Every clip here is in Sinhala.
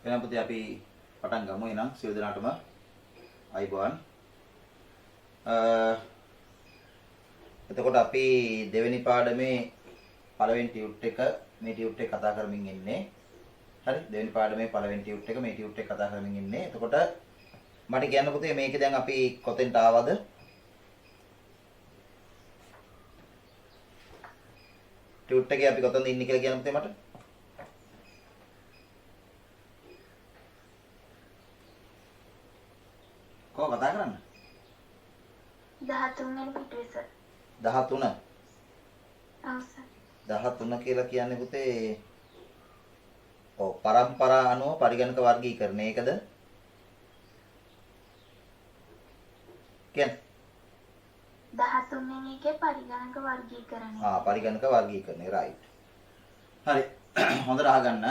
එහෙනම් පුතේ අපි පටන් ගමු. එහෙනම් සියලු දෙනාටම අයිබෝන්. එතකොට අපි දෙවෙනි පාඩමේ පළවෙනි ටියුට් එක මේ ටියුට් එක කතා කරමින් ඉන්නේ. හරි? දෙවෙනි පාඩමේ පළවෙනි ටියුට් එක මේ ටියුට් එක කතා කරමින් ඉන්නේ. එතකොට මට කියන්න පුතේ මේකේ දැන් අපි කොතෙන්ට ආවද? ටියුට් එකේ අපි කොතනද ඉන්නේ කියලා කියන්න පුතේ මට. කොහොම කතා කරන්න? 13 වෙනි පිටුවේ සර්. 13. ඔව් සර්. 13 කියලා කියන්නේ පුතේ ඔව් පරම්පරා අනුව පරිගණක වර්ගීකරණය. ඒකද? කියන්නේ 13 වෙනි එකේ පරිගණක වර්ගීකරණය. පරිගණක වර්ගීකරණය right. හරි. හොඳට අහගන්න.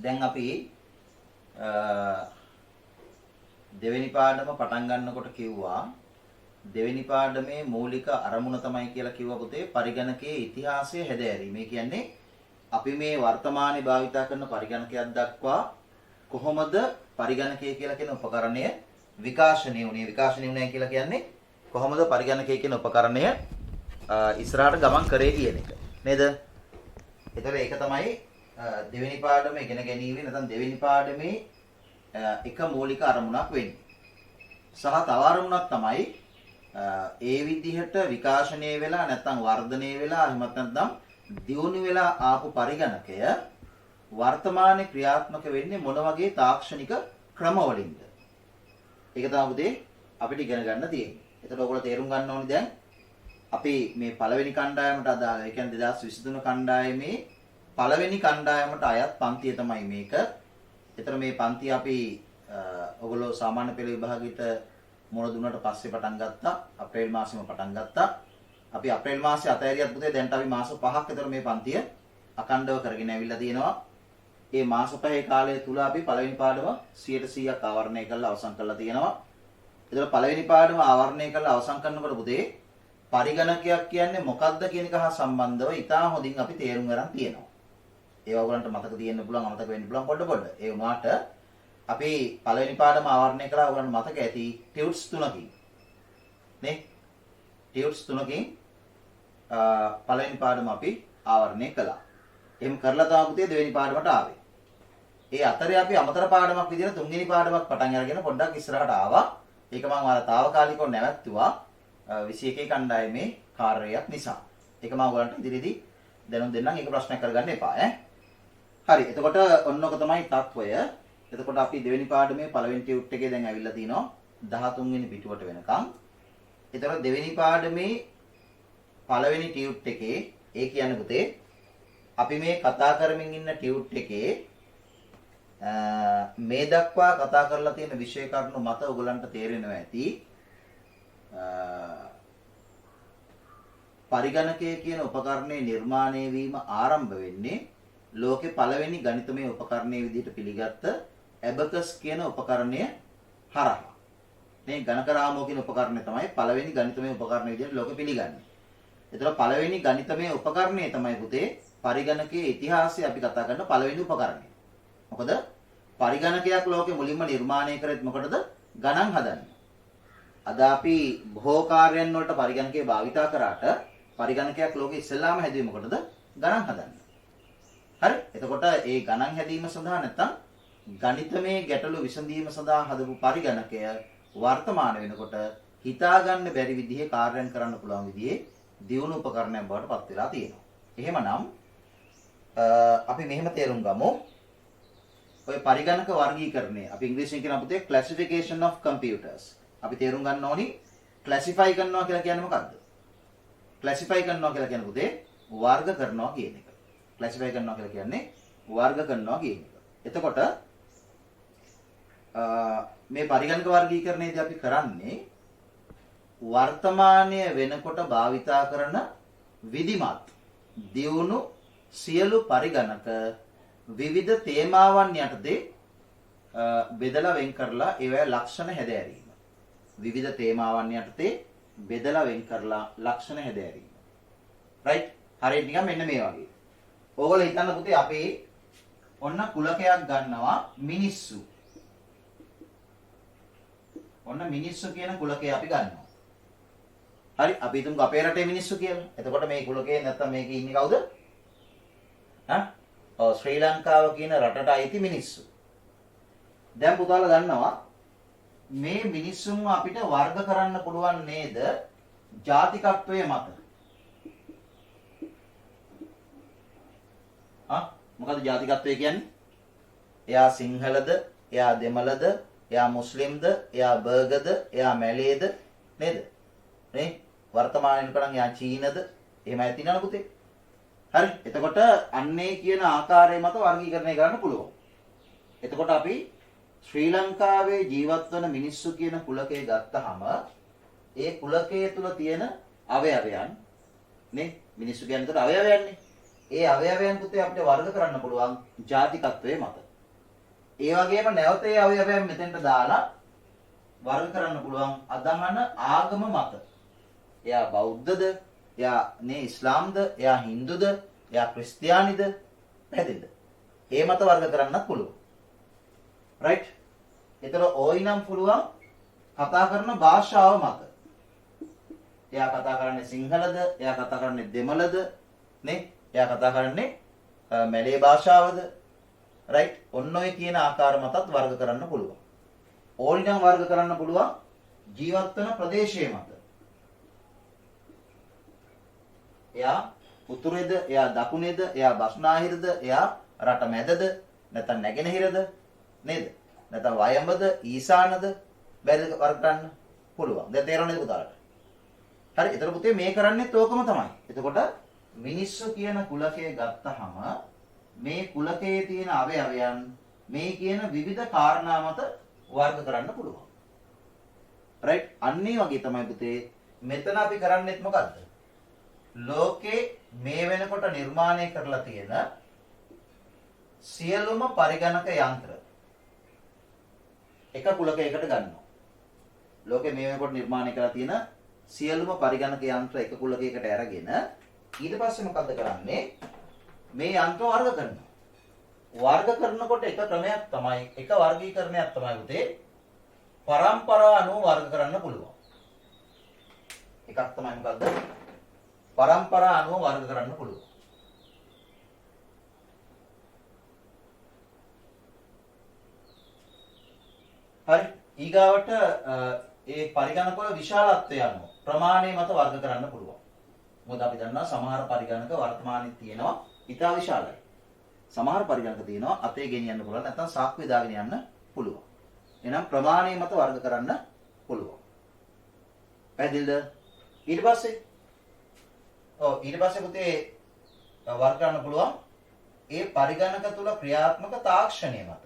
දැන් අපි දෙවෙනි පාඩම පටන් ගන්නකොට කිව්වා දෙවෙනි පාඩමේ මූලික අරමුණ තමයි කියලා කිව්වා පුතේ පරිගණකයේ ඉතිහාසය හැදෑරීම. ඒ කියන්නේ අපි මේ වර්තමානයේ භාවිතා කරන පරිගණකයක් දක්වා කොහොමද පරිගණකය කියලා කියන උපකරණය විකාශනය වුණේ. විකාශනය වුණා කියලා කියන්නේ කොහොමද පරිගණකය කියන උපකරණය ඉස්සරහට ගමන් කරේ කියන එක. නේද? ඒතර ඒක තමයි දෙවෙනි පාඩම ඉගෙන ගැනීමේ නැත්නම් දෙවෙනි පාඩමේ එක මූලික අරමුණක් වෙන්නේ. සහ තව අරමුණක් තමයි ඒ විදිහට විකාශනය වෙලා නැත්නම් වර්ධනය වෙලා එහෙමත් නැත්නම් දියුණු වෙලා ආපු පරිගණකය වර්තමානයේ ක්‍රියාත්මක වෙන්නේ මොන වගේ තාක්ෂණික ක්‍රමවලින්ද? ඒක තමයි පුතේ අපිට ඉගෙන ගන්න තියෙන්නේ. එතකොට ඔයගොල්ලෝ තේරුම් ගන්න ඕනේ දැන් අපි මේ පළවෙනි කණ්ඩායමට අදාළ ඒ කියන්නේ 2023 කණ්ඩායමේ පළවෙනි කණ්ඩායමට අයත් පන්තිය තමයි මේක. ඒතර මේ පන්තිය අපි ඔයගොල්ලෝ සාමාන්‍ය පෙළ විභාගෙට මොන දුන්නට පස්සේ පටන් ගත්තා. අප්‍රේල් මාසෙම පටන් ගත්තා. අපි අප්‍රේල් මාසේ අතෑරියත් පුතේ දැන්ට අපි මාස 5ක් විතර මේ පන්තිය අඛණ්ඩව කරගෙන ඇවිල්ලා තියෙනවා. මේ මාස 5 කාලය තුල අපි පළවෙනි පාඩම 100%ක් ආවරණය කරලා අවසන් කරලා තියෙනවා. ඒතර පළවෙනි පාඩම ආවරණය කරලා අවසන් කරනකොට පුතේ පරිගණකයක් කියන්නේ මොකක්ද කියන එක හා සම්බන්ධව ඉතාම හොඳින් අපි තේරුම් ගන්න තියෙනවා. ඒ ඔයගලන්ට මතක තියෙන්න පුළුවන් අමතක වෙන්න පුළුවන් පොඩ. ඒ වුණාට අපි පළවෙනි පාඩම ආවරණය කරලා ඔයගලන්ට මතක ඇති ටියුට්ස් 3කින්. නේ? ටියුට්ස් 3කින් පළවෙනි පාඩම අපි ආවරණය කළා. එහෙම කරලා තමයි පුතේ දෙවෙනි පාඩමට ආවේ. ඒ අතරේ අපි අමතර පාඩමක් විදිහට තුන්වෙනි පාඩමක් පටන් අරගෙන පොඩ්ඩක් ඉස්සරහට ආවා. ඒක මම අර తాවකාලිකව නැවැත්තුවා 21 කණ්ඩායමේ කාර්යයක් නිසා. ඒක මම ඔයගලන්ට ඉදිරියේදී දැනුම් දෙන්නම්. ඒක ප්‍රශ්නයක් කරගන්න එපා ඈ. හරි. එතකොට ඔන්නෝක තමයි තත්වය. එතකොට අපි දෙවෙනි පාඩමේ පළවෙනි ටියුට් එකේ දැන් ඇවිල්ලා තිනවා 13 වෙනි පිටුවට වෙනකන්. එතකොට දෙවෙනි පාඩමේ පළවෙනි ටියුට් එකේ ඒ කියන්නේ පුතේ අපි මේ කතා කරමින් ඉන්න ටියුට් එකේ මේ දක්වා කතා කරලා තියෙන විෂය කරුණු මත ඔයගලන්ට තේරෙනවා ඇති පරිගණකය කියන උපකරණයේ නිර්මාණය වීම ආරම්භ වෙන්නේ ලෝකේ පළවෙනි ගණිතමය උපකරණයේ විදිහට පිළිගත්ත ඇබකස් කියන උපකරණය හරහා. මේ ගණකරාමෝ කියන උපකරණය තමයි පළවෙනි ගණිතමය උපකරණ විදිහට ලෝකෙ පිළිගන්නේ. ඒතර පළවෙනි ගණිතමය උපකරණය තමයි පුතේ පරිගණකයේ ඉතිහාසය අපි කතා කරන පළවෙනි උපකරණය. මොකද පරිගණකයක් ලෝකෙ මුලින්ම නිර්මාණය කරෙත් මොකටද? ගණන් හදන්න. අද අපි බොහෝ කාර්යයන් වලට පරිගණකය භාවිතා කරාට පරිගණකයක් ලෝකෙ ඉස්සෙල්ලාම හැදුවේ මොකටද? ගණන් හදන්න. හරි? එතකොට ඒ ගණන් හැදීම සඳහා නැත්තම් ගණිතමය ගැටලු විසඳීම සඳහා හදපු පරිගණකය වර්තමාන වෙනකොට හිතාගන්න බැරි විදිහේ කාර්යයන් කරන්න පුළුවන් විදිහේ දියුණු උපකරණයක් බවට පත් වෙලා තියෙනවා. එහෙමනම් අපි මෙහෙම තේරුම් ගමු. ඔය පරිගණක වර්ගීකරණය අපි ඉංග්‍රීසියෙන් කියන පුතේ classification of computers. අපි තේරුම් ගන්න ඕනි classify කරනවා කියලා කියන්නේ මොකක්ද? classify කරනවා කියලා කියන්නේ පුතේ වර්ග කරනවා කියන එක. classify කරනවා කියලා කියන්නේ වර්ග කරනවා කියන එක. එතකොට මේ පරිගණක වර්ගීකරණයේදී අපි කරන්නේ වර්තමානයේ වෙනකොට භාවිතා කරන විධිමත් දියුණු සියලු පරිගණක විවිධ තේමාවන් යටතේ බෙදලා වෙන් කරලා ඒවැ ලක්ෂණ හැදෑරීම. විවිධ තේමාවන් යටතේ බෙදලා වෙන් කරලා ලක්ෂණ හැදෑරීම. right? හරියට නිකන් මෙන්න මේ වගේ. ඕගොල්ලෝ හිතන්න පුතේ අපේ ඔන්න කුලකයක් ගන්නවා මිනිස්සු. ඔන්න මිනිස්සු කියන කුලකය අපි ගන්නවා. හරි අපි හිතමුකෝ අපේ රටේ මිනිස්සු කියලා. එතකොට මේ කුලකේ නැත්තම් මේකේ ඉන්නේ කවුද? ශ්‍රී ලංකාව කියන රටට අයිති මිනිස්සු. දැන් පුතාලා දන්නවා මේ මිනිස්සුන්ව අපිට වර්ග කරන්න පුළුවන් නේද ජාතිකත්වයේ මත? මොකද ජාතිකත්වය කියන්නේ? එයා සිංහලද, එයා දෙමළද, එයා මුස්ලිම්ද, එයා බර්ගද, එයා මැලේද නේද? නේ? වර්තමානයේ කරන් එයා චීනද? එහෙම ඇති නේද පුතේ? හරි. එතකොට අන්නේ කියන ආකාරය මත වර්ගීකරණය කරන්න පුළුවන්. එතකොට අපි ශ්‍රී ලංකාවේ ජීවත් වන මිනිස්සු කියන කුලකය ගත්තාම ඒ කුලකයේ තුල තියෙන අවයවයන් නේ මිනිස්සු කියන්නේ අවයවයන්නේ. ඒ අවයවයන් පුතේ අපිට වර්ග කරන්න පුළුවන් ජාතිකත්වයේ මත. ඒ වගේම නැවත ඒ අවයවයන් මෙතෙන්ට දාලා වර්ග කරන්න පුළුවන් අදහන ආගම මත. එයා බෞද්ධද? එයා නේ ඉස්ලාම්ද? එයා හින්දුද? එයා ක්‍රිස්තියානිද? පැහැදිලිද? ඒ මත වර්ග කරන්නත් පුළුවන්. රයිට්? ඒතර ඕයිනම් පුළුවන් කතා කරන භාෂාව මත. එයා කතා කරන්නේ සිංහලද? එයා කතා කරන්නේ දෙමළද? නේ? එයා කතා කරන්නේ මැලේ භාෂාවද? රයිට්? ඔන්න ඔය කියන ආකාර මතත් වර්ග කරන්න පුළුවන්. ඕනිනම් වර්ග කරන්න පුළුවන් ජීවත් වෙන ප්‍රදේශයේ මත. එයා උතුරේද? එයා දකුණේද? එයා බස්නාහිරද? එයා රට මැදද? නැත්නම් නැගෙනහිරද? නේද? නැත්නම් වයඹද? ඊසානද? බැරිද වර්ග කරන්න? පුළුවන්. දැන් තේරෙනවද පුතාලට? හරි. ඒතර පුතේ මේ කරන්නේත් ඕකම තමයි. එතකොට මිනිස්සු කියන කුලකය ගත්තහම මේ කුලකයේ තියෙන අවයවයන් මේ කියන විවිධ කාරණා මත වර්ග කරන්න පුළුවන්. රයිට්? අන්නේ වගේ තමයි පුතේ මෙතන අපි කරන්නේත් මොකද්ද? ලෝකේ මේ වෙනකොට නිර්මාණය කරලා තියෙන සියලුම පරිගණක යන්ත්‍ර එක කුලකයකට ගන්නවා. ලෝකේ මේ වෙනකොට නිර්මාණය කරලා තියෙන සියලුම පරිගණක යන්ත්‍ර එක කුලකයකට අරගෙන ඊට පස්සේ මොකද්ද කරන්නේ? මේ යන්ත්‍ර වර්ග කරනවා. වර්ග කරනකොට එක ක්‍රමයක් තමයි එක වර්ගීකරණයක් තමයි පුතේ පරම්පරාව අනුව වර්ග කරන්න පුළුවන්. එකක් තමයි මොකද්ද? පරම්පරාව අනුව වර්ග කරන්න පුළුවන්. හරි. ඊගාවට ඒ පරිගණක වල විශාලත්වය අනුව ප්‍රමාණය මත වර්ග කරන්න පුළුවන්. මොකද අපි දන්නවා සමහර පරිගණක වර්තමානයේ තියෙනවා ඉතා විශාලයි. සමහර පරිගණක තියෙනවා අතේ ගෙනියන්න පුළුවන් නැත්නම් සාක්කුවේ දාගෙන යන්න පුළුවන්. එහෙනම් ප්‍රමාණය මත වර්ග කරන්න පුළුවන්. පැහැදිලිද? ඊට පස්සේ ඊට පස්සේ පුතේ වර්ග කරන්න පුළුවන් ඒ පරිගණක තුල ක්‍රියාත්මක තාක්ෂණය මත.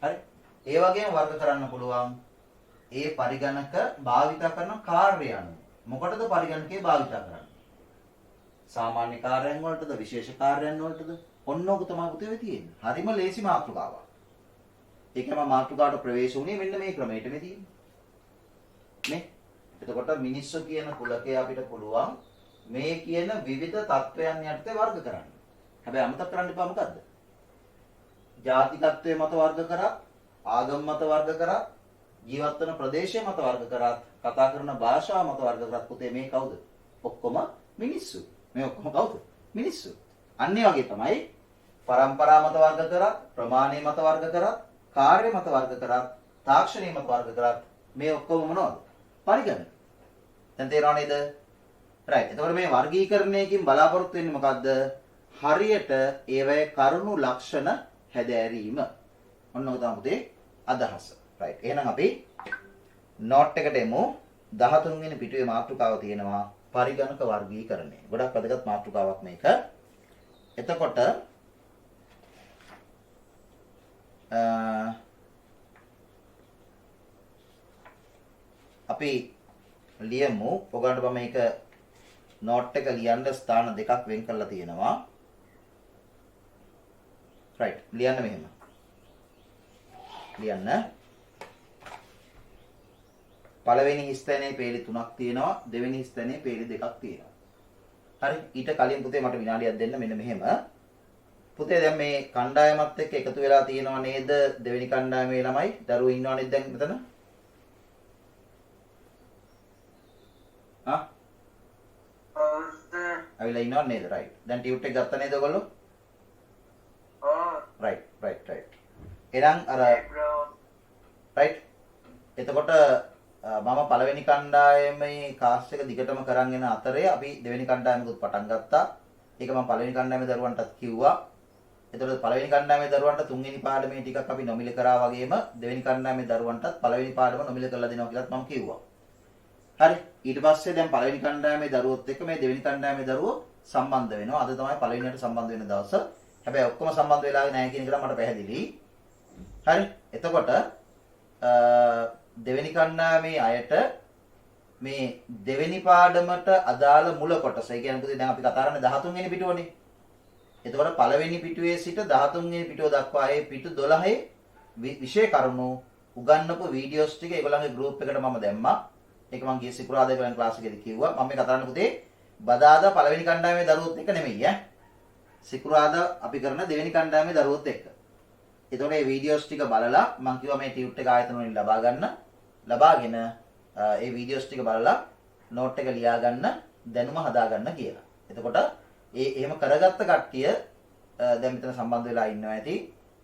හරි. ඒ වගේම වර්ග කරන්න පුළුවන් ඒ පරිගණක භාවිත කරන කාර්ය අනුව. මොකටද පරිගණකේ භාවිත කරන්නේ? සාමාන්‍ය කාර්යයන් වලටද විශේෂ කාර්යයන් වලටද? ඔන්න ඔක තමයි පුතේ වෙ තියෙන්නේ. හරිම ලේසි මාතෘකාවක්. ඒකම මාතෘකාවට ප්‍රවේශ වුණේ මෙන්න මේ ක්‍රමයට මේ තියෙන්නේ. නේ? එතකොට මිනිස්සු කියන කුලකය අපිට පුළුවන් මේ කියන විවිධ තත්වයන් යටතේ වර්ග කරන්න. හැබැයි අමතක කරන්න එපා මොකද්ද? ජාතිකත්වයේ මත වර්ග කරා, ආගම මත වර්ග කරා, ජීවත් වෙන ප්‍රදේශය මත වර්ග කරා, කතා කරන භාෂාව මත වර්ග කරා පුතේ මේ කවුද? ඔක්කොම මිනිස්සු. මේ ඔක්කොම කවුද? මිනිස්සු. අන්නේ වගේ තමයි පරම්පරා මත වර්ග කරා, ප්‍රමාණය මත වර්ග කරා, කාර්ය මත වර්ග කරා, තාක්ෂණය මත වර්ග කරා මේ ඔක්කොම මොනවද? පරිගණක. දැන් තේරෙනව නේද? රයිට්. එතකොට මේ වර්ගීකරණයකින් බලාපොරොත්තු වෙන්නේ මොකද්ද? හරියට ඒවැය කරුණු ලක්ෂණ හැදෑරීම. ඔන්න ඔක තමයි පුතේ අදහස. රයිට්. එහෙනම් අපි නෝට් එකට එමු. 13 වෙනි පිටුවේ මාතෘකාව තියෙනවා පරිගණක වර්ගීකරණය. ගොඩක් වැදගත් මාතෘකාවක් මේක. එතකොට අපි ලියමු. ඔයගොල්ලන්ට මම මේක නෝට් එක ලියන්න ස්ථාන දෙකක් වෙන් කරලා තියෙනවා. රයිට්. ලියන්න මෙහෙම. ලියන්න. පළවෙනි හිස්තැනේ පේලි 3ක් තියෙනවා. දෙවෙනි හිස්තැනේ පේලි 2ක් තියෙනවා. හරි ඊට කලින් පුතේ මට විනාඩියක් දෙන්න මෙන්න මෙහෙම. පුතේ දැන් මේ කණ්ඩායමත් එක්ක එකතු වෙලා තියෙනව නේද දෙවෙනි කණ්ඩායමේ ළමයි දරුවෝ ඉන්නව නේද දැන් මෙතන? ආ? අවිලා ඉන්නව නේද? රයිට්. දැන් ටියුට් එක ගත්ත නේද ඔයගොල්ලෝ? රයිට්. එහෙනම් අර රයිට්. එතකොට මම පළවෙනි කණ්ඩායමේ කාස් එක දිගටම කරන් යන අතරේ අපි දෙවෙනි කණ්ඩායමකුත් පටන් ගත්තා. ඒක මම පළවෙනි කණ්ඩායමේ දරුවන්ටත් කිව්වා. එතකොට පළවෙනි කණ්ඩායමේ දරුවන්ට තුන්වෙනි පාඩමේ ටිකක් අපි නොමිලේ කරා වගේම දෙවෙනි කණ්ඩායමේ දරුවන්ටත් පළවෙනි පාඩම නොමිලේ කරලා දෙනවා කියලාත් මම කිව්වා. හරි. ඊට පස්සේ දැන් පළවෙනි කණ්ඩායමේ දරුවොත් එක්ක මේ දෙවෙනි කණ්ඩායමේ දරුවෝ සම්බන්ධ වෙනවා. අද තමයි පළවෙනියට සම්බන්ධ වෙන දවස. හැබැයි ඔක්කොම සම්බන්ධ වෙලා නැහැ කියන එක මට පැහැදිලි. හරි. එතකොට දෙවෙනි කණ්ඩායමේ අයට මේ දෙවෙනි පාඩමට අදාළ මුල කොටස. ඒ කියන්නේ පුතේ දැන් අපි කතා කරන්නේ 13 වෙනි පිටුවනේ. එතකොට පළවෙනි පිටුවේ සිට 13 වෙනි පිටුව දක්වා ඒ පිටු 12 විෂය කරුණු උගන්වපු වීඩියෝස් ටික ඒගොල්ලන්ගේ ගෲප් එකට මම දැම්මා. ඒක මම ගිය සිකුරාදා වෙන ක්ලාස් එකේදී කිව්වා. මම මේ කතා කරන්නේ පුතේ බදාදා පළවෙනි කණ්ඩායමේ දරුවොත් එක්ක නෙමෙයි ඈ. සිකුරාදා අපි කරන දෙවෙනි කණ්ඩායමේ දරුවොත් එක්ක. එතකොට මේ වීඩියෝස් ටික බලලා මම කිව්වා මේ ටියුට් එක ආයතන වලින් ලබා ගන්න. ලබාගෙන ඒ වීඩියෝස් ටික බලලා නෝට් එක ලියා ගන්න දැනුම හදා ගන්න කියලා. එතකොට එහෙම කරගත්ත කට්ටිය දැන් මෙතන සම්බන්ධ වෙලා ඉන්නවා ඇති.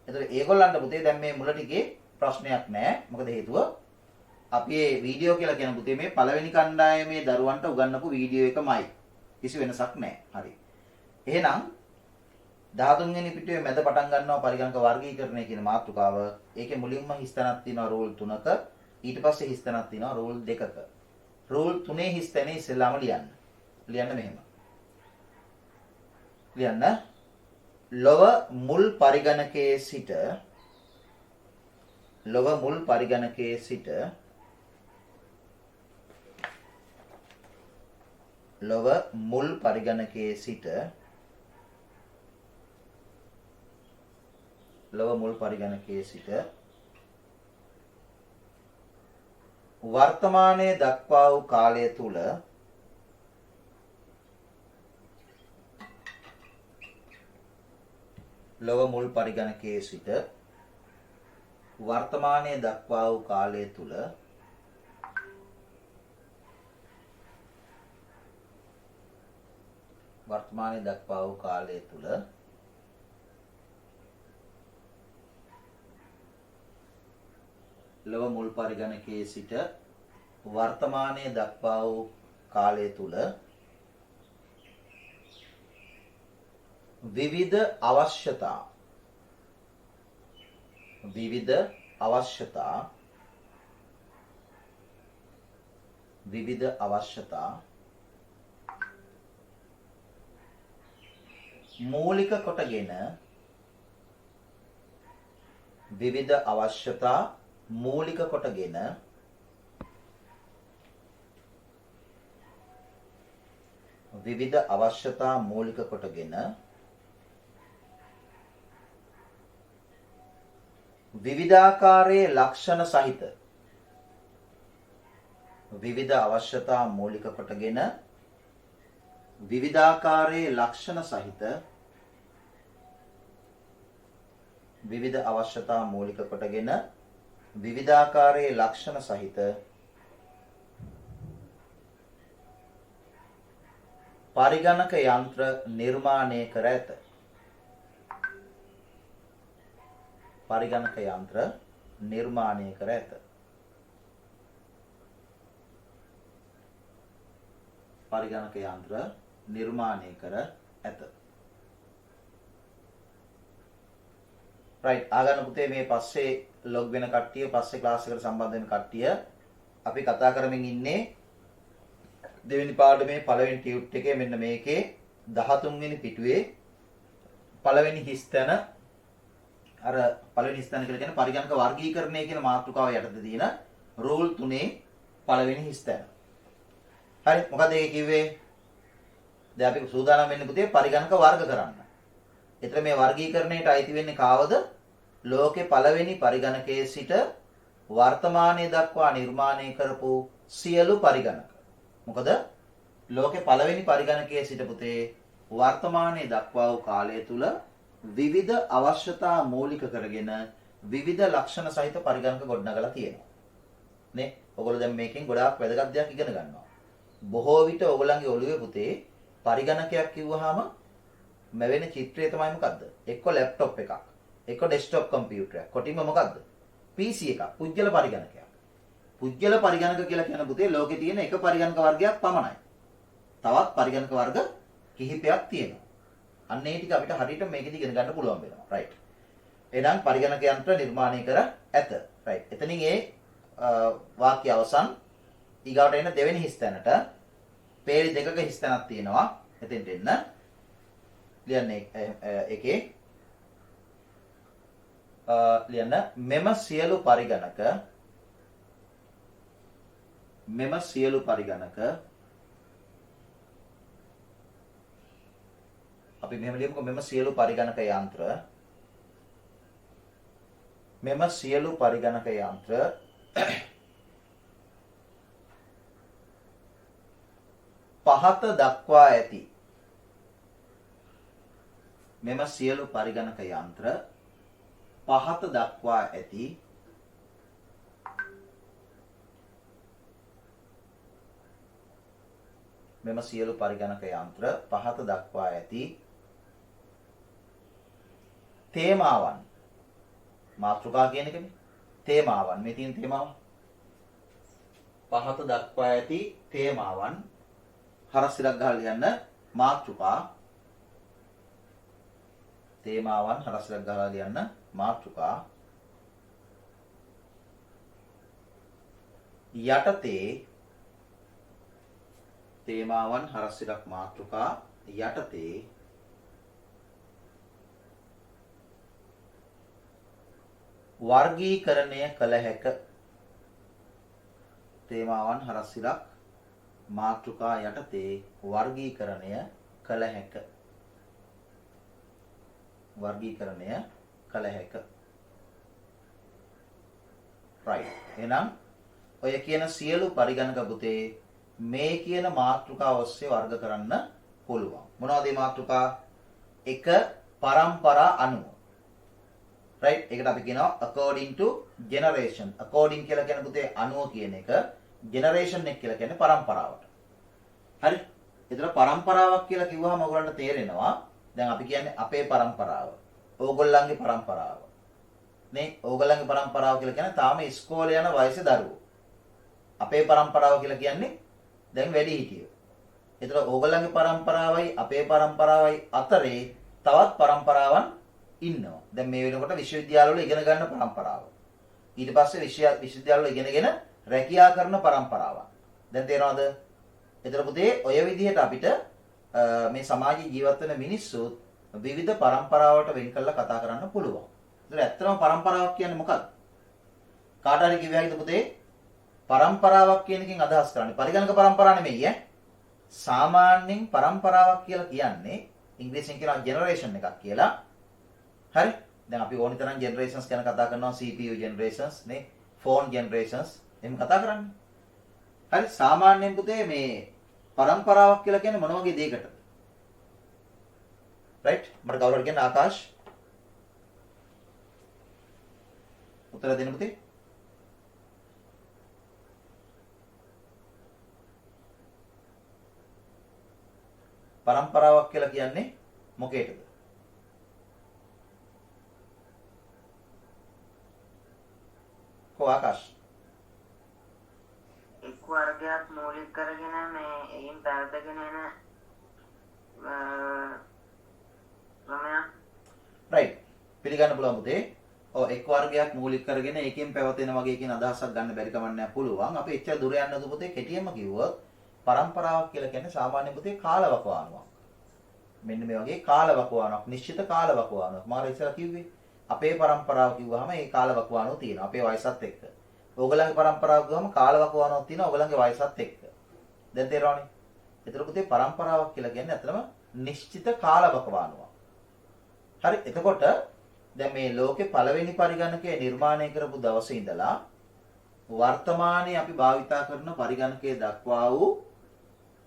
එතකොට ඒගොල්ලන්ට පුතේ දැන් මේ මුල ටිකේ ප්‍රශ්නයක් නැහැ. මොකද හේතුව අපි මේ වීඩියෝ කියලා කියන පුතේ මේ පළවෙනි කණ්ඩායමේ දරුවන්ට උගන්වපු වීඩියෝ එකමයි. කිසි වෙනසක් නැහැ. හරි. එහෙනම් 13 වෙනි පිටුවේ මැද පටන් ගන්නවා පරිගණක වර්ගීකරණය කියන මාතෘකාව. ඒකේ මුලින්ම හිස්තැනක් තියෙනවා රූල් 3ක. ඊට පස්සේ හිස්තැනක් තියෙනවා රූල් 2ක. රූල් 3 හිස්තැනේ ඉස්සෙල්ලාම ලියන්න. ලියන්න මෙහෙම. ලියන්න. ලොව මුල් පරිගණකයේ සිට වර්තමානයේ දක්වා වූ කාලය තුල විවිධ අවශ්‍යතා මූලික කොටගෙන විවිධාකාරයේ ලක්ෂණ සහිත පරිගණක යන්ත්‍ර නිර්මාණය කර ඇත. රයිට් ආගන්න පුතේ මේ පස්සේ ලොග් වෙන කට්ටිය පස්සේ ක්ලාස් එකට සම්බන්ධ වෙන කට්ටිය අපි කතා කරමින් ඉන්නේ දෙවෙනි පාඩමේ පළවෙනි ටියුට් එකේ මෙන්න මේකේ 13 වෙනි පිටුවේ පළවෙනි හිස්තැන අර පළවෙනි හිස්තැන කියලා කියන්නේ පරිගණක වර්ගීකරණය කියන මාතෘකාව යටතේ තියෙන රූල් 3 පළවෙනි හිස්තැන. හරි මොකද ඒක කිව්වේ? දැන් අපි සූදානම් වෙන්නේ පුතේ පරිගණක වර්ග කරන්න. එතන මේ වර්ගීකරණයට අයිති වෙන්නේ කාවද? ලෝකේ පළවෙනි පරිගණකයේ සිට වර්තමානයේ දක්වා නිර්මාණය කරපු සියලු පරිගණක. මොකද ලෝකේ පළවෙනි පරිගණකයේ සිට පුතේ වර්තමානයේ දක්වා වූ කාලය තුල විවිධ අවශ්‍යතා මූලික කරගෙන විවිධ ලක්ෂණ සහිත පරිගණක ගොඩනගලා තියෙනවා. නේ? ඔයගොල්ලෝ දැන් මේකෙන් ගොඩාක් වැදගත් දෙයක් ඉගෙන ගන්නවා. බොහෝ විට ඔයගොල්ලන්ගේ ඔළුවේ පුතේ පරිගණකයක් කිව්වහම මැවෙන චිත්‍රය තමයි මොකද්ද? එක්ක ලැප්ටොප් එකක්, එක්ක ඩෙස්ක්ටොප් කම්පියුටරයක්. කොටින්ම මොකද්ද? PC එකක්, පුජ්‍යල පරිගණකයක්. පුජ්‍යල පරිගණක කියලා කියන පුතේ ලෝකේ තියෙන එක පරිගණක වර්ගයක් පමණයි. තවත් පරිගණක වර්ග කිහිපයක් තියෙනවා. අන්න ඒ ටික අපිට හරියට මේකෙදි ඉගෙන ගන්න පුළුවන් වෙනවා. රයිට්. එහෙනම් පරිගණක යන්ත්‍ර නිර්මාණය කර ඇත. රයිට්. එතනින් ඒ වාක්‍ය අවසන් ඊගාවට එන දෙවෙනි හිස්තැනට පේලි දෙකක හිස්තැනක් තියෙනවා. එතෙන්ට එන්න. ලියන්නේ එකේ ලියන්න මෙම සියලු පරිගණක අපි මෙහෙම ලියමුකෝ මෙම සියලු පරිගණක යන්ත්‍ර පහත දක්වා ඇති මෙම සියලු පරිගණක යන්ත්‍ර පහත දක්වා ඇති මෙම සියලු පරිගණක යන්ත්‍ර පහත දක්වා ඇති තේමාවන් මාතෘකා කියන එකනේ තේමාවන් මේ තියෙන තේමාව පහත දක්වා ඇති තේමාවන් හරස් ඉරක් ගහලා ලියන්න මාතෘකා තේමාවන් හරස් ඉරක් ගහලා ලියන්න මාතෘකා යටතේ තේමාවන් හරස් ඉරක් මාතෘකා යටතේ වර්ගීකරණය කළ හැක තේමාවන් හරස් ඉරක් මාතෘකා යටතේ වර්ගීකරණය කළ හැක right එහෙනම් ඔය කියන සියලු පරිගණක පුතේ මේ කියන මාතෘකාව ඔස්සේ වර්ග කරන්න පුළුවන් මොනවද මේ මාතෘකා එක පරම්පරා අණුව right ඒකට අපි කියනවා according to generation according කියලා කියන පුතේ අණුව කියන එක generation එක කියලා කියන්නේ පරම්පරාවට හරි ඒතර පරම්පරාවක් කියලා කිව්වහම ඔයගොල්ලන්ට තේරෙනවා දැන් අපි කියන්නේ අපේ පරම්පරාව ඕගොල්ලන්ගේ පරම්පරාව නේ ඕගොල්ලන්ගේ පරම්පරාව කියලා කියන්නේ තාම ඉස්කෝලේ යන වයසේ දරුවෝ අපේ පරම්පරාව කියලා කියන්නේ දැන් වැඩි හිටියෝ ඒතර ඕගොල්ලන්ගේ පරම්පරාවයි අපේ පරම්පරාවයි අතරේ තවත් පරම්පරාවන් ඉන්නවා දැන් මේ වෙනකොට විශ්වවිද්‍යාලවල ඉගෙන ගන්න පරම්පරාව ඊට පස්සේ විශ්වවිද්‍යාලවල ඉගෙනගෙන රැකියා කරන පරම්පරාවක් දැන් තේරෙනවද ඒතර පුතේ ඔය විදිහට අපිට මේ සමාජයේ ජීවත් වෙන මිනිස්සු විවිධ පරම්පරාවලට වෙන් කරලා කතා කරන්න පුළුවන්. ඒතර ඇත්තටම පරම්පරාවක් කියන්නේ මොකක්ද? කාට හරි කිව්වයිද පුතේ? පරම්පරාවක් කියන එකෙන් අදහස් කරන්නේ පරිගණක පරම්පරාව නෙමෙයි ඈ. සාමාන්‍යයෙන් පරම්පරාවක් කියලා කියන්නේ ඉංග්‍රීසියෙන් කියනවා ජෙනරේෂන් එකක් කියලා. හරි? දැන් අපි ඕනි තරම් ජෙනරේෂන්ස් ගැන කතා කරනවා CPU ජෙනරේෂන්ස් නේ, ෆෝන් ජෙනරේෂන්ස් එහෙම කතා කරන්නේ. හරි සාමාන්‍යයෙන් පුතේ මේ පරම්පරාවක් කියලා කියන්නේ මොන වගේ දෙයකටද? right මට කවුරු හරි කියන්නේ ආකාශ් උත්තර දෙන්න පුතේ පරම්පරාවක් කියලා කියන්නේ මොකේද? කො ආකාශ එක් වර්ගයක් මූලික කරගෙන මේ එයින් පැවතගෙන එන right පිළිගන්න පුළුවන් පුතේ. ඔව් එක් වර්ගයක් මූලික කරගෙන ඒකෙන් පැවතෙන වගේ කියන අදහසක් ගන්න බැරි කමක් නැහැ පුළුවන්. අපි එච්චර දුර යන්න නේද පුතේ කෙටියෙන්ම කිව්වොත් පරම්පරාවක් කියලා කියන්නේ සාමාන්‍ය පුතේ කාලවකවානුවක්. මෙන්න මේ වගේ කාලවකවානුවක් නිශ්චිත කාලවකවානුවක්. මම ඉස්සෙල්ලා කිව්වේ අපේ පරම්පරාව කිව්වහම ඒ කාලවකවානුව තියෙනවා අපේ වයසත් එක්ක. ඕගොල්ලන්ගේ පරම්පරාව කිව්වම කාලවකවානුවක් තියෙනවා ඕගොල්ලන්ගේ වයසත් එක්ක. දැන් තේරෙනවනේ. ඒතර පුතේ පරම්පරාවක් කියලා කියන්නේ අතරම නිශ්චිත කාලවකවානුවක්. හරි එතකොට දැන් මේ ලෝකේ පළවෙනි පරිගණකය නිර්මාණය කරපු දවසේ ඉඳලා වර්තමානයේ අපි භාවිතා කරන පරිගණකයේ දක්වා වූ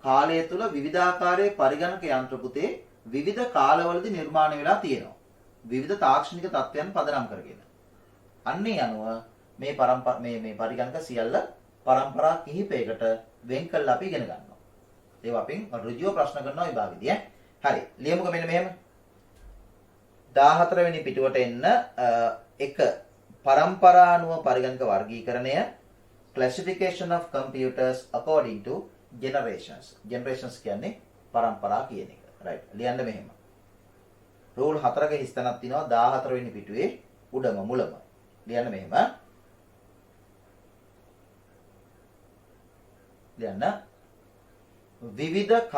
කාලය තුල විවිධාකාරයේ පරිගණක යන්ත්‍ර පුතේ විවිධ කාලවලදී නිර්මාණය වෙලා තියෙනවා. විවිධ තාක්ෂණික තත්ත්වයන් පදනම් කරගෙන. අන්නේ අනුව මේ පරිගණක සියල්ල පරම්පරා කිහිපයකට වෙන් කළා අපි ඉගෙන ගන්නවා. ඒවා අපින් ඍජුව ප්‍රශ්න කරනවා විභාගෙදී ඈ. හරි. ලියමුකෝ මෙන්න මෙහෙම. 14 වෙනි පිටුවට එන්න එක පරම්පරානුව පරිගණක වර්ගීකරණය classification of computers according to generations. Generations කියන්නේ පරම්පරා කියන එක. right. ලියන්න මෙහෙම. රූල් 4ක හිස්තැනක් තියෙනවා 14 වෙනි පිටුවේ උඩම මුලම. ලියන්න මෙහෙම. ලියන්න විවිධ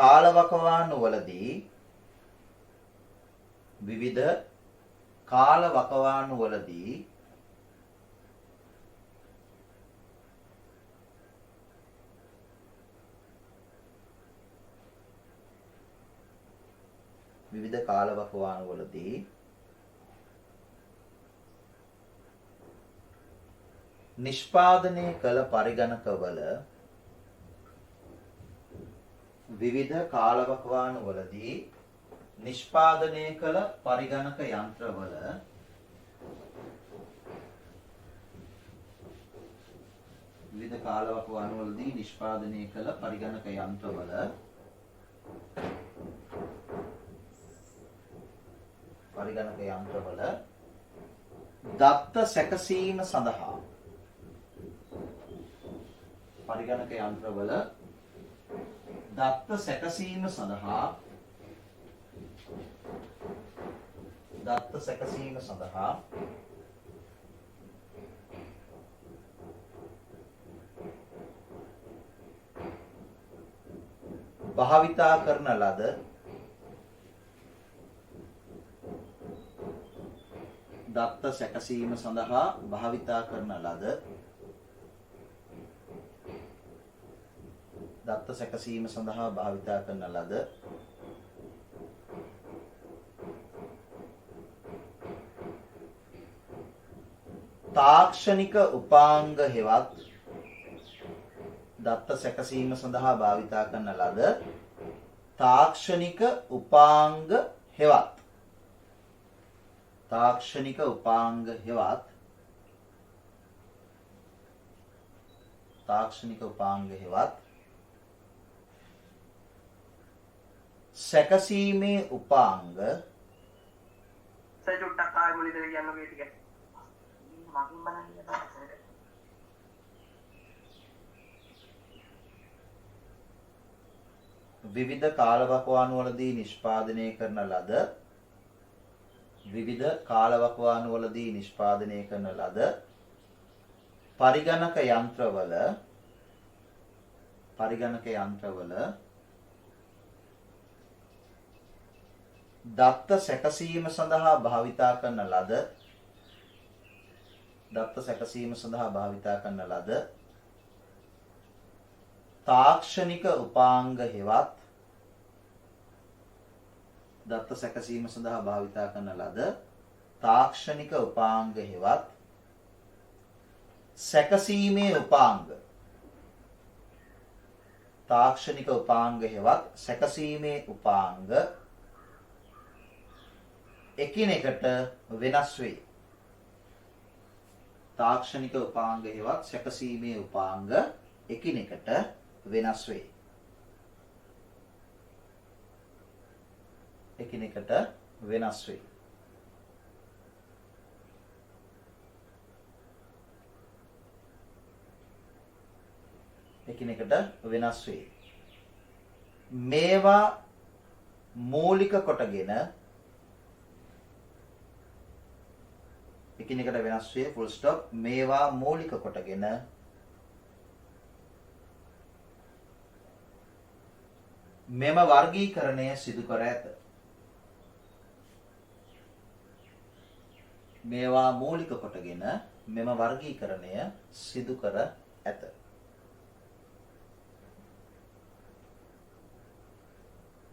කාලවකවානුවලදී නිෂ්පාදනය කළ පරිගණකවල විවිධ කාලවකවානුවලදී නිෂ්පාදනය කළ පරිගණක යන්ත්‍රවල දත්ත සැකසීම සඳහා භාවිතා කරන ලද තාක්ෂණික උපාංග හෙවත් තාක්ෂණික උපාංග හෙවත් සැකසීමේ උපාංග සජුට්ටක් ආයෙ මුලින්ද කියන්න ඔය ටික. මගින් බලන්න බෑ. විවිධ කාලවකවානුවලදී නිෂ්පාදනය කරන ලද පරිගණක යන්ත්‍රවල දත්ත සැකසීම සඳහා භාවිතා කරන ලද තාක්ෂණික උපාංග හෙවත් සැකසීමේ උපාංග එකිනෙකට වෙනස් වේ. තාක්ෂණික උපාංග හෙවත් සැකසීමේ උපාංග එකිනෙකට වෙනස් වේ. මේවා මූලික කොටගෙන මෙම වර්ගීකරණය සිදු කර ඇත. මේවා මූලික කොටගෙන මෙම වර්ගීකරණය සිදු කර ඇත.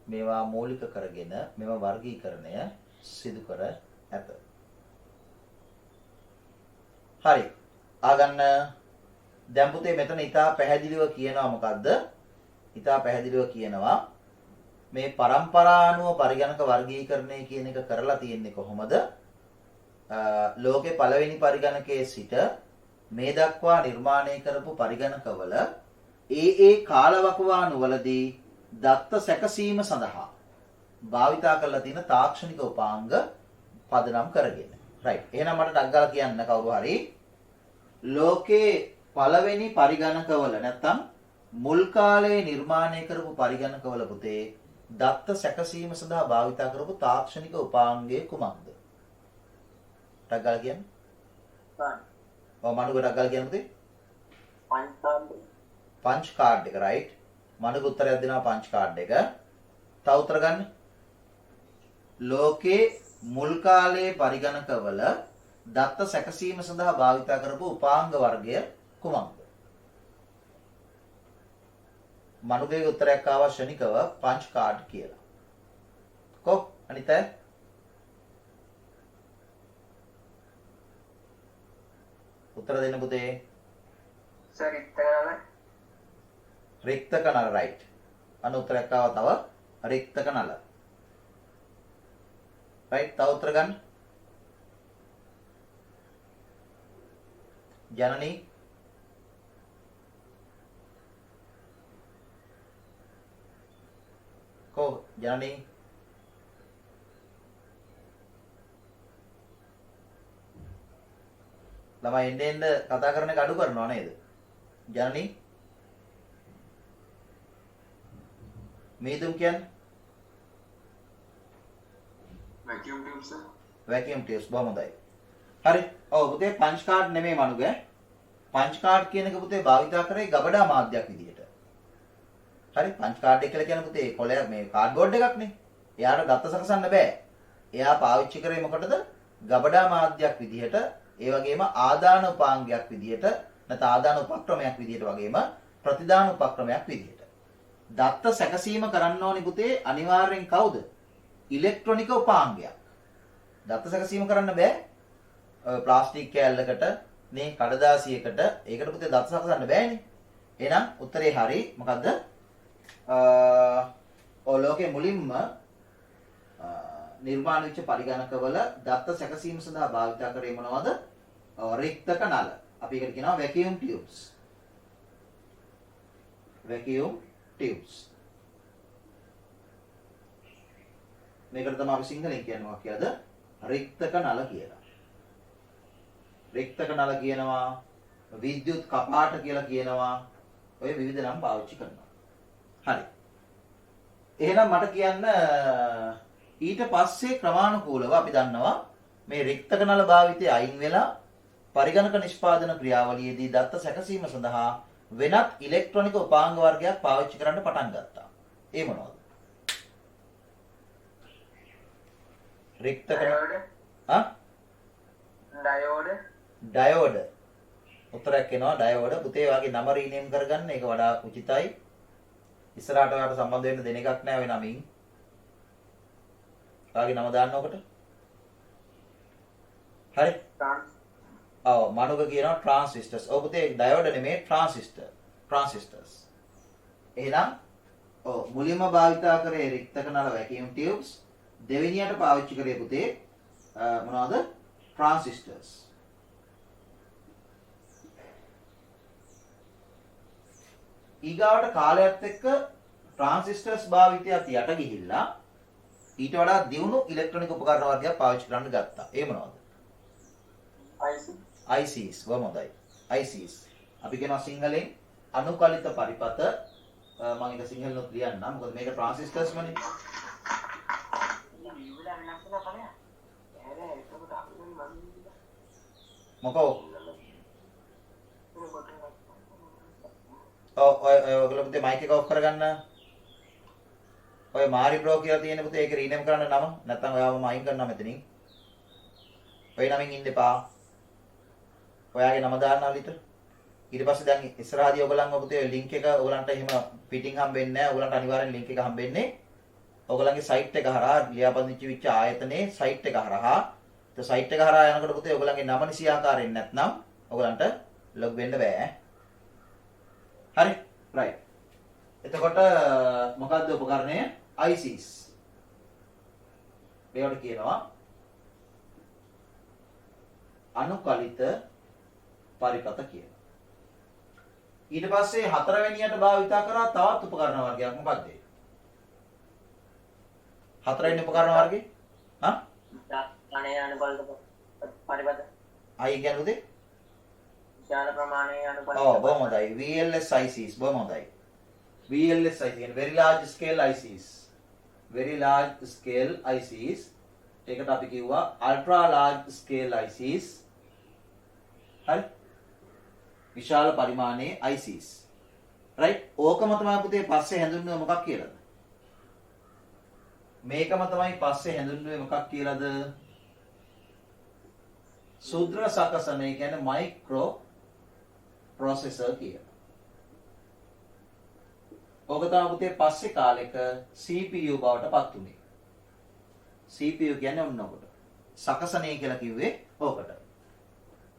මේවා මූලික කරගෙන මෙම වර්ගීකරණය සිදු කර ඇත. හරි. ආගන්න දැන් පුතේ මෙතන ඉතා පැහැදිලිව කියනවා මොකද්ද? ඉතා පැහැදිලිව කියනවා මේ පරම්පරානුව පරිගණක වර්ගීකරණය කියන එක කරලා තියෙන්නේ කොහොමද? ලෝකේ පළවෙනි පරිගණකයේ සිට මේ දක්වා නිර්මාණය කරපු පරිගණකවල ඒ කාලවකවානුවලදී දත්ත සැකසීම සඳහා භාවිතා කරලා තියෙන තාක්ෂණික උපාංග පදනම් කරගෙන. රයිට්. එහෙනම් මට ඩක් ගාලා කියන්න කවුරු හරි ලෝකේ පළවෙනි පරිගණකවල නැත්තම් මුල් කාලේ නිර්මාණය කරපු පරිගණකවල පුතේ දත්ත සැකසීම සඳහා භාවිතා කරපු තාක්ෂණික උපාංගය කුමක්ද? ඩක් ගාලා කියන්න. මනුග ඩක් ගාලා කියන්න පුතේ. පංච් කාඩ් එක රයිට්. මනුග උත්තරයක් දෙනවා පංච් කාඩ් එක. තව උත්තර ගන්න. ලෝකේ මුල් කාලයේ පරිගණකවල දත්ත සැකසීම සඳහා භාවිතා කරපු උපාංග වර්ගය කුමක්ද? මනුගේ උත්තරයක් ආවා ශනිකව පංච් කාඩ් කියලා. කො අනිත උත්තර දෙන්න පුතේ. රික්තක නල රයිට්. අන්න උත්තරයක් ආවා තව රික්තක නල. රයිට්. තව උත්තර ගන්න. ජනනී කො ජනනී ළමයි එන්න කතා කරන එක අඩු කරනවා නේද? ජනනී මේදුම් කියන්නේ වැකියුම් ටියුබ්ස් වැකියුම් ටියුබ්ස් බොහොම හොඳයි. හරි. ඔව් පුතේ පංච් කාඩ් නෙමෙයි මනුගේ. පංච් කාඩ් කියන එක පුතේ භාවිතා කරේ ගබඩා මාධ්‍යයක් විදිහට. හරි. පංච් කාඩ් එක කියලා කියන පුතේ කොලය මේ කාඩ්බෝඩ් එකක් නේ. එයාට දත්ත සකසන්න බෑ. එයා පාවිච්චි කරේ මොකටද? ගබඩා මාධ්‍යයක් විදිහට, ඒ වගේම ආදාන උපාංගයක් විදිහට, නැත්නම් ආදාන උපක්‍රමයක් විදිහට වගේම ප්‍රතිදාන උපක්‍රමයක් විදිහට. දත්ත සැකසීම කරන්න ඕනි පුතේ අනිවාර්යෙන් කවුද? ඉලෙක්ට්‍රොනික උපාංගයක්. දත්ත සැකසීම කරන්න බෑ ප්ලාස්ටික් කෑල්ලකට නේ කඩදාසියකට. ඒකට පුතේ දත්ත සකසන්න බෑනේ. එහෙනම් උත්තරේ හරි. මොකද්ද? ලෝකේ මුලින්ම නිර්මාණය වෙච්ච පරිගණකවල දත්ත සැකසීම සඳහා භාවිත කරේ මොනවද? රික්තක නල. අපි ඒකට කියනවා වැකියුම් ටියුබ්ස්. වැකියුම් ටියුබ්ස්. මේකට තමයි අපි සිංහලෙන් කියන්නේ මොකක්ද කියලාද? රික්තක නල කියලා. රික්තක නල කියනවා, විද්‍යුත් කපාට කියලා කියනවා. ඔය විවිධ නම් පාවිච්චි කරනවා. හරි. එහෙනම් මට කියන්න ඊට පස්සේ ක්‍රමානුකූලව අපි දන්නවා මේ රික්තක නල භාවිතය අයින් වෙලා පරිගණක නිෂ්පාදන ක්‍රියාවලියේදී දත්ත සැකසීම සඳහා වෙනත් ඉලෙක්ට්‍රොනික උපාංග වර්ගයක් පාවිච්චි කරන්න පටන් ගත්තා. ඒ මොනවද? රික්තක ඩයෝඩ්. උත්තරයක් එනවා ඩයෝඩ්. පුතේ වාගේ නම රීනේම් කරගන්න ඒක වඩා උචිතයි. ඉස්සරහට ඔයාලට සම්බන්ධ වෙන්න දෙන එකක් නෑ ඔය නමින්. වාගේ නම දාන්න ඔකට. හරි. ඔව් මනුක කියනවා ට්‍රාන්සිස්ටර්ස්. ඔව් පුතේ ඩයෝඩ් නෙමෙයි ට්‍රාන්සිස්ටර්. ට්‍රාන්සිස්ටර්ස්. එහෙනම් ඔව් මුලින්ම භාවිතා කරේ රික්තක නල වැකියුම් ටියුබ්ස්. දෙවෙනියට පාවිච්චි කරේ පුතේ මොනවද? ට්‍රාන්සිස්ටර්ස්. ඊගාවට කාලයත් එක්ක ට්‍රාන්සිස්ටර්ස් භාවිතයත් යට ගිහිල්ලා ඊට වඩා දියුණු ඉලෙක්ට්‍රොනික උපකරණ වර්ගයක් පාවිච්චි කරන්න ගත්තා. ඒ මොනවද? ICs. වමොදයි. ICs. අපි කියනවා සිංහලෙන් අනුකලිත පරිපත. මම ඒක සිංහලෙන් ලියන්නම්. මොකද මේක ට්‍රාන්සිස්ටර්ස් මනේ. මොකෝ? ඔයගොල්ලෝ පුතේ මයික් එක ඔෆ් කරගන්න. ඔය මාරි බ්‍රෝ කියලා තියෙන පුතේ ඒක රීනේම් කරන්න නම. නැත්නම් ඔයාවම අයින් කරනවා මෙතනින්. ඔය නමින් ඉන්න එපා. ඔයාගේ නම දාන්න අලිට. ඊට පස්සේ දැන් ඉස්සරහදී ඔයගොල්ලන්ව පුතේ ලින්ක් එක ඔයගොල්ලන්ට එහෙම පිටින් හම්බෙන්නේ නැහැ. ඔයගොල්ලන්ට අනිවාර්යෙන් ලින්ක් එක හම්බෙන්නේ ඔයගොල්ලන්ගේ සයිට් එක හරහා ලියාපදිංචි වෙච්ච ආයතනයේ සයිට් එක හරහා. ඒ සයිට් එක හරහා යනකොට පුතේ ඔයගොල්ලන්ගේ නම නිසියාකාරයෙන් නැත්නම් ඔයගොල්ලන්ට ලොග් වෙන්න බෑ. හරි? රයිට්. එතකොට මොකද්ද උපකරණය? ICs. මේවට කියනවා අනුකලිත පරිපත කියලා. ඊට පස්සේ හතරවෙනියට භාවිතා කරා තවත් උපකරණ වර්ගයක්. මොකක්ද ඒ? හතරවෙනි උපකරණ වර්ගය? හා? අනේ අනුකල්ප පරිපත. අය කියන්නේ විශාල ප්‍රමාණයේ අනුකල්ප. ඔව් බොහොම හොඳයි. VLSICs බොහොම හොඳයි. VLSIC කියන්නේ very large scale ICs. very large scale ICs. ඒකට අපි කිව්වා ultra large scale ICs. හරි? විශාල පරිමාණයේ ICs. right? ඕකම තමයි පුතේ පස්සේ හැඳින්වුවේ මොකක් කියලාද? මේකම තමයි පස්සේ හැඳින්වුවේ මොකක් කියලාද? සූත්‍ර සකසන කියන්නේ මයික්‍රෝ ප්‍රොසෙසර් කියලා. ඕක තමයි පුතේ පස්සේ කාලෙක CPU බවට පත් උනේ. CPU කියන්නේ ඔන්න ඔකට. සකසනේ කියලා කිව්වේ ඕකට.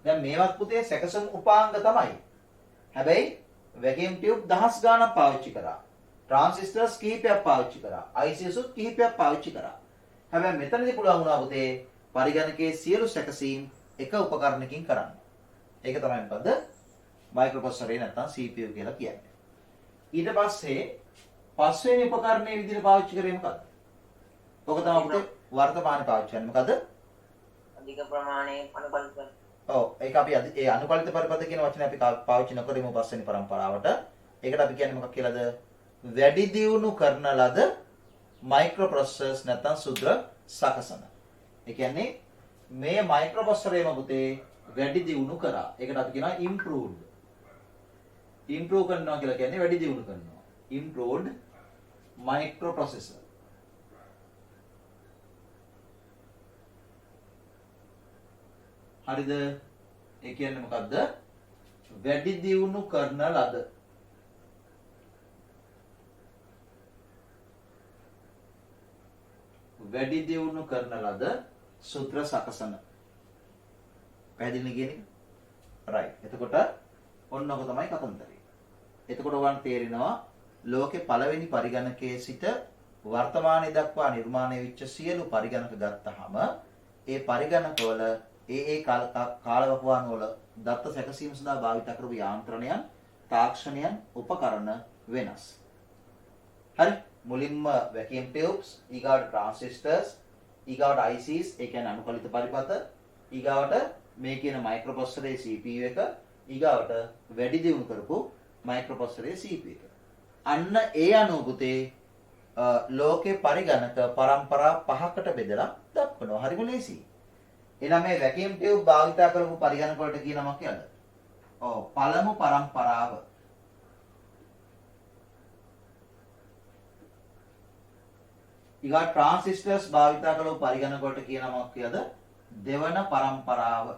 දැන් මේවත් පුතේ සැකසුම් උපාංග තමයි. හැබැයි වැකියුම් ටියුබ් දහස් ගාණක් පාවිච්චි කරා. ට්‍රාන්සිස්ටර්ස් කිහිපයක් පාවිච්චි කරා. ICs උත් කිහිපයක් පාවිච්චි කරා. හැබැයි මෙතනදී පුළුවන් වුණා පුතේ පරිගණකයේ සියලු සැකසීම් එක උපකරණකින් කරන්න. ඒක තමයි මොකද්ද? මයික්‍රෝප්‍රොසෙසරේ නැත්නම් CPU කියලා කියන්නේ. ඊට පස්සේ පස්වෙනි උපකරණයේ විදිහට පාවිච්චි කරේ මොකද්ද? ඔක තමයි පුතේ වර්තමානයේ පාවිච්චි කරන්නේ. මොකද්ද? අධික ප්‍රමාණයේ අනුකල්ප. ඔව් ඒක අපි ඒ අනුකලිත පරිපත කියන වචනේ අපි පාවිච්චි නොකරමු පස්වෙනි පරම්පරාවට. ඒකට අපි කියන්නේ මොකක් කියලාද? වැඩි දියුණු කරන ලද මයික්‍රෝප්‍රොසෙසර්ස් නැත්නම් සුද්‍ර සකසන. ඒ කියන්නේ මේ මයික්‍රෝප්‍රොසෙසරේම පුතේ වැඩි දියුණු කරා. ඒකට අපි කියනවා improved. improve කරනවා කියලා කියන්නේ වැඩි දියුණු කරනවා. improved microprocessor. හරිද? ඒ කියන්නේ මොකද්ද? වැඩි දියුණු කරන ලද. වැඩි දියුණු කරන ලද සූත්‍ර සකසන. පැහැදිලි කියන්නේ? right. එතකොට ඔන්න ඔක තමයි කතන්දරේ. එතකොට ඔයගන් තේරෙනවා ලෝකේ පළවෙනි පරිගණකයේ සිට වර්තමානයේ දක්වා නිර්මාණය වෙච්ච සියලු පරිගණක ගත්තාම ඒ පරිගණකවල ඒ කාලවකවානු වල දත්ත සැකසීම සඳහා භාවිත කරපු යාන්ත්‍රණයන්, තාක්ෂණයන්, උපකරණ වෙනස්. හරි? මුලින්ම vacuum tubes, ඊගාවට transistors, ඊගාවට ICs, ඒ කියන්නේ අනුකලිත පරිපත, ඊගාවට මේ කියන මයික්‍රෝප්‍රොසෙසරේ CPU එක, ඊගාවට වැඩි දියුණු කරපු මයික්‍රෝප්‍රොසෙසරේ CPU එක. අන්න ඒ අනුව පුතේ ලෝකේ පරිගණක පරම්පරා 5කට බෙදලා දක්වනවා. හරිම ලේසියි. එහෙනම් මේ වැකියුම් ටියුබ් භාවිත කරපු පරිගණක වලට කියනම කියලාද? ඔව් පළමු පරම්පරාව. ඊගා ට්‍රාන්සිස්ටර්ස් භාවිත කරපු පරිගණක වලට කියනම කියලාද? දෙවන පරම්පරාව.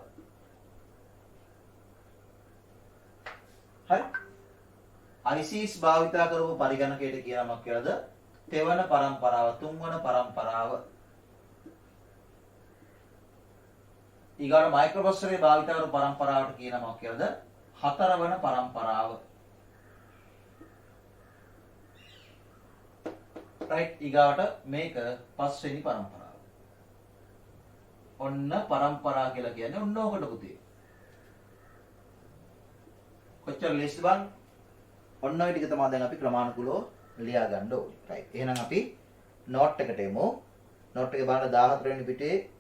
හරි? ICs භාවිත කරපු පරිගණකයට කියනම කියලාද? තෙවන පරම්පරාව, තුන්වන පරම්පරාව. ඊගාට මයික්‍රෝප්‍රොසෙසරේ භාවිත කරන පරම්පරාවට කියන නම කියලාද? හතරවන පරම්පරාව. right ඊගාට මේක පස්වෙනි පරම්පරාව. ඔන්න පරම්පරා කියලා කියන්නේ ඔන්න ඔකට පුතේ. කොච්චර ලේසිද බලන්න. ඔන්න ඔය ටික තමයි දැන් අපි ක්‍රමානුකූලව ලියා ගන්න ඕනේ. right එහෙනම් අපි නෝට් එකට එමු. නෝට් එකේ බලන්න 14 වෙනි පිටේ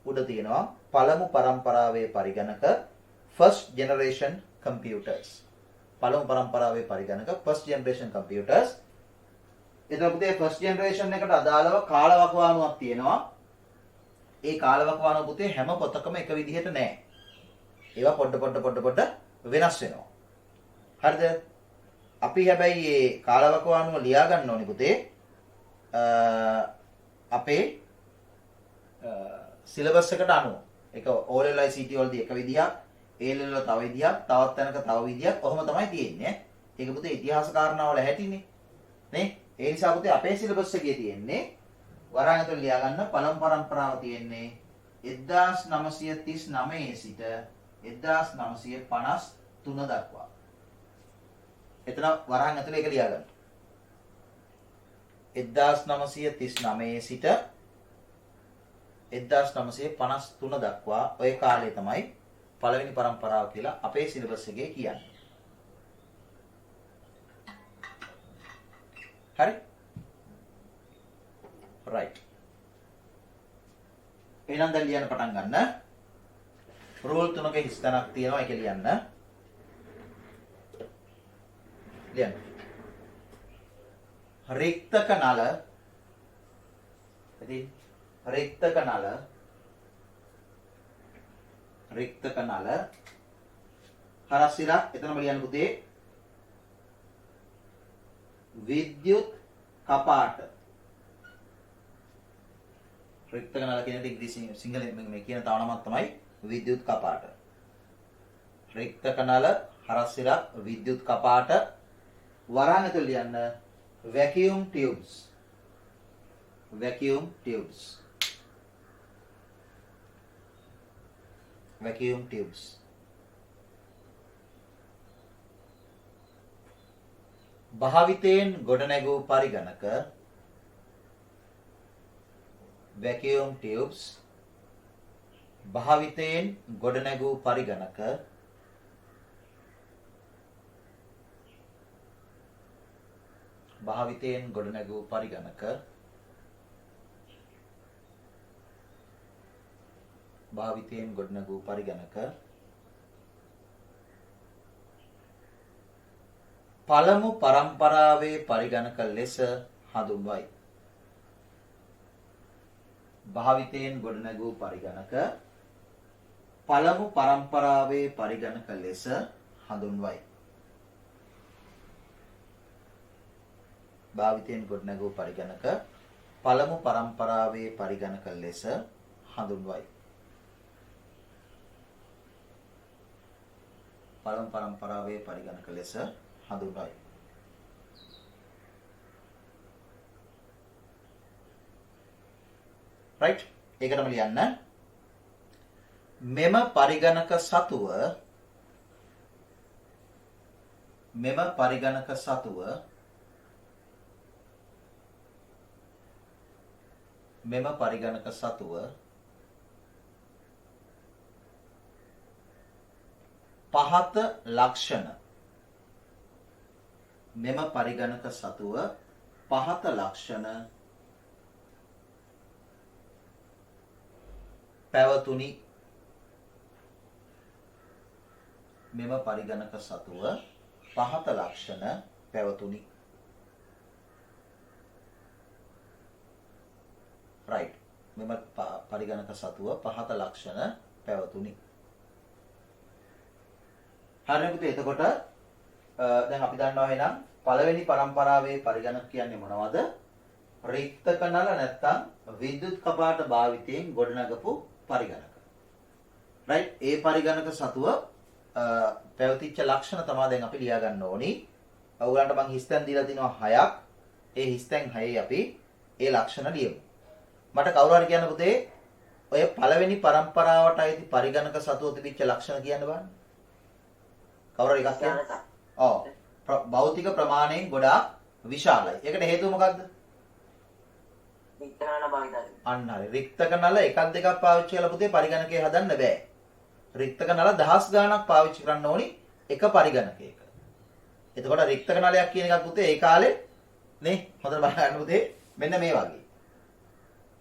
උඩ තියෙනවා පළමු පරම්පරාවේ පරිගණක first generation computers. පළමු පරම්පරාවේ පරිගණක first generation computers. එතකොට පුතේ first generation එකට අදාළව කාලවකවානුවක් තියෙනවා. ඒ කාලවකවානුව පුතේ හැම පොතකම එක විදිහට නැහැ. ඒවා පොඩ වෙනස් වෙනවා. හරිද? අපි හැබැයි මේ කාලවකවානුව ලියා ගන්න ඕනේ පුතේ. අපේ සිලබස් එකට අනුව. ඒක O level ICT වලදී එක විදිහක්, A level වල තව විදිහක්, තවත් තැනක තව විදිහක්. ඔහොම තමයි තියෙන්නේ. ඒක පුතේ ඉතිහාස කාරණාවල හැටිනේ. නේ? ඒ නිසා පුතේ අපේ සිලබස් එකේ තියෙන්නේ වරහන් ඇතුළේ ලියා ගන්න පළමු පරම්පරාව තියෙන්නේ 1939 සිට 1953 දක්වා. එතන වරහන් ඇතුළේ ඒක ලියා ගන්න. 1939 සිට 1953 දක්වා ඔය කාලය තමයි පළවෙනි પરම්පරාව කියලා අපේ සිලබස් එකේ කියන්නේ. හරි? right. එහෙනම් දැන් ලියන්න පටන් ගන්න. රූල් තුනක හිස්තැනක් තියෙනවා ඒක ලියන්න. ලියන්න. රික්තක නල ඉතින් රික්තක නල හරස් ඉරක් එතනම ලියන්න පුතේ. විද්‍යුත් කපාට. රික්තක නල කියන එක ඉංග්‍රීසි සිංහලෙන් මේ කියන තව නමක් තමයි විද්‍යුත් කපාට. රික්තක නල හරස් ඉරක් විද්‍යුත් කපාට වරහන් ඇතුළේ ලියන්න vacuum tubes. Vacuum tubes. Vacuum tubes. භාවිතයෙන් ගොඩනැගූ පරිගණක vacuum tubes. භාවිතයෙන් ගොඩනැගූ පරිගණක භාවිතයෙන් ගොඩනැගූ පරිගණක භාවිතයෙන් ගොඩනැගූ පරිගණක පළමු පරම්පරාවේ පරිගණක ලෙස හඳුන්වයි. භාවිතයෙන් ගොඩනැගූ පරිගණක පළමු පරම්පරාවේ පරිගණක ලෙස හඳුන්වයි. භාවිතයෙන් ගොඩනැගූ පරිගණක පළමු පරම්පරාවේ පරිගණක ලෙස හඳුන්වයි. පළමු පරම්පරාවේ පරිගණක ලෙස හඳුන්වයි. right ඒකටම ලියන්න. මෙම පරිගණක සතුව පහත ලක්ෂණ පැවතුනි. මෙම පරිගණක සතුව පහත ලක්ෂණ පැවතුනි. right මෙම පරිගණක සතුව පහත ලක්ෂණ පැවතුනි. හරියට එතකොට දැන් අපි දන්නවා එහෙනම් පළවෙනි පරම්පරාවේ පරිගණක කියන්නේ මොනවද? රික්තක නල නැත්තම් විද්‍යුත් කපාට භාවිතයෙන් ගොඩනගපු පරිගණක. right ඒ පරිගණක සතුව පැවතිච්ච ලක්ෂණ තමයි දැන් අපි ලියා ගන්න ඕනි. ඔයගලන්ට මම හිස්තැන් දීලා තිනවා 6ක්. ඒ හිස්තැන් 6ේ අපි ඒ ලක්ෂණ ලියමු. මට කවුරු හරි කියන්න පුතේ ඔය පළවෙනි පරම්පරාවට අයිති පරිගණක සතුව තිබිච්ච ලක්ෂණ කියන්න බලන්න. කවුරු හරි එකක් කියන්න. ඔව්. භෞතික ප්‍රමාණයෙන් ගොඩාක් විශාලයි. ඒකට හේතුව මොකද්ද? රික්තක නල භාවිතයි. අන්න හරි. රික්තක නල එකක් දෙකක් පාවිච්චි කරලා පුතේ පරිගණකය හදන්න බෑ. රික්තක නල දහස් ගාණක් පාවිච්චි කරන්න ඕනි එක පරිගණකයක. එතකොට රික්තක නලයක් කියන එකත් පුතේ ඒ කාලේ නේ හොඳට බලන්න පුතේ මෙන්න මේ වගේ.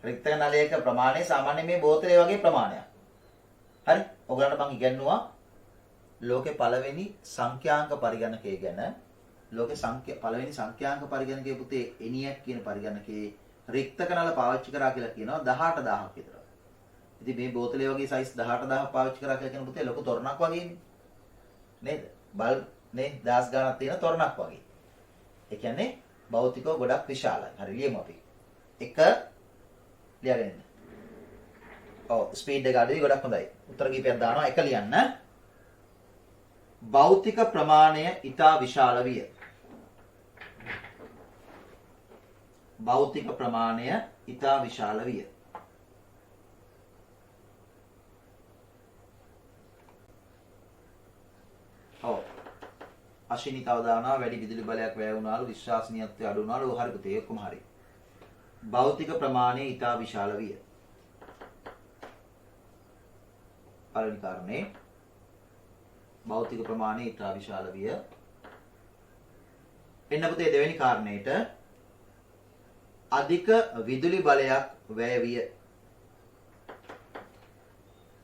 රික්තක නලයක ප්‍රමාණය සාමාන්‍ය මේ බෝතලේ වගේ ප්‍රමාණයක්. හරි. ඔයගලන්ට මම ඉගැන්නුවා ලෝකේ පළවෙනි සංඛ්‍යාංක පරිගණකය ගැන. ලෝකේ පළවෙනි සංඛ්‍යාංක පරිගණකයේ පුතේ ENIAC කියන පරිගණකයේ රික්තක නල පාවිච්චි කරා කියලා කියනවා 18000ක් විතර. ඉතින් මේ බෝතලේ වගේ සයිස් 18000ක් පාවිච්චි කරා කියලා කියන පුතේ ලොකු තොරණක් වගේනේ. නේද? බල්බ් නේ 10 ගාණක් තියෙන තොරණක් වගේ. ඒ කියන්නේ භෞතිකව ගොඩක් විශාලයි. හරි ලියමු අපි. එක ලියගෙන ඉන්න. ඔව් ස්පීඩ් එක අඩුයි ගොඩක් හොඳයි. උත්තර කීපයක් දානවා එක ලියන්න. භෞතික ප්‍රමාණය ඊටා විශාල විය. භෞතික ප්‍රමාණය ඊටා විශාල විය. ඔව්. අශිනි තව දානවා වැඩි විදුලි බලයක් වැය වුණාලු විශ්වාසනීයත්වය අඩු වුණාලු හරි පුතේ ඔක්කොම හරි. භෞතික ප්‍රමාණය ඊටා විශාල විය. පළවෙනි කාරණේ භෞතික ප්‍රමාණය ඊටා විශාල විය. එන්න පුතේ දෙවෙනි කාරණේට අධික විදුලි බලයක් වැය විය.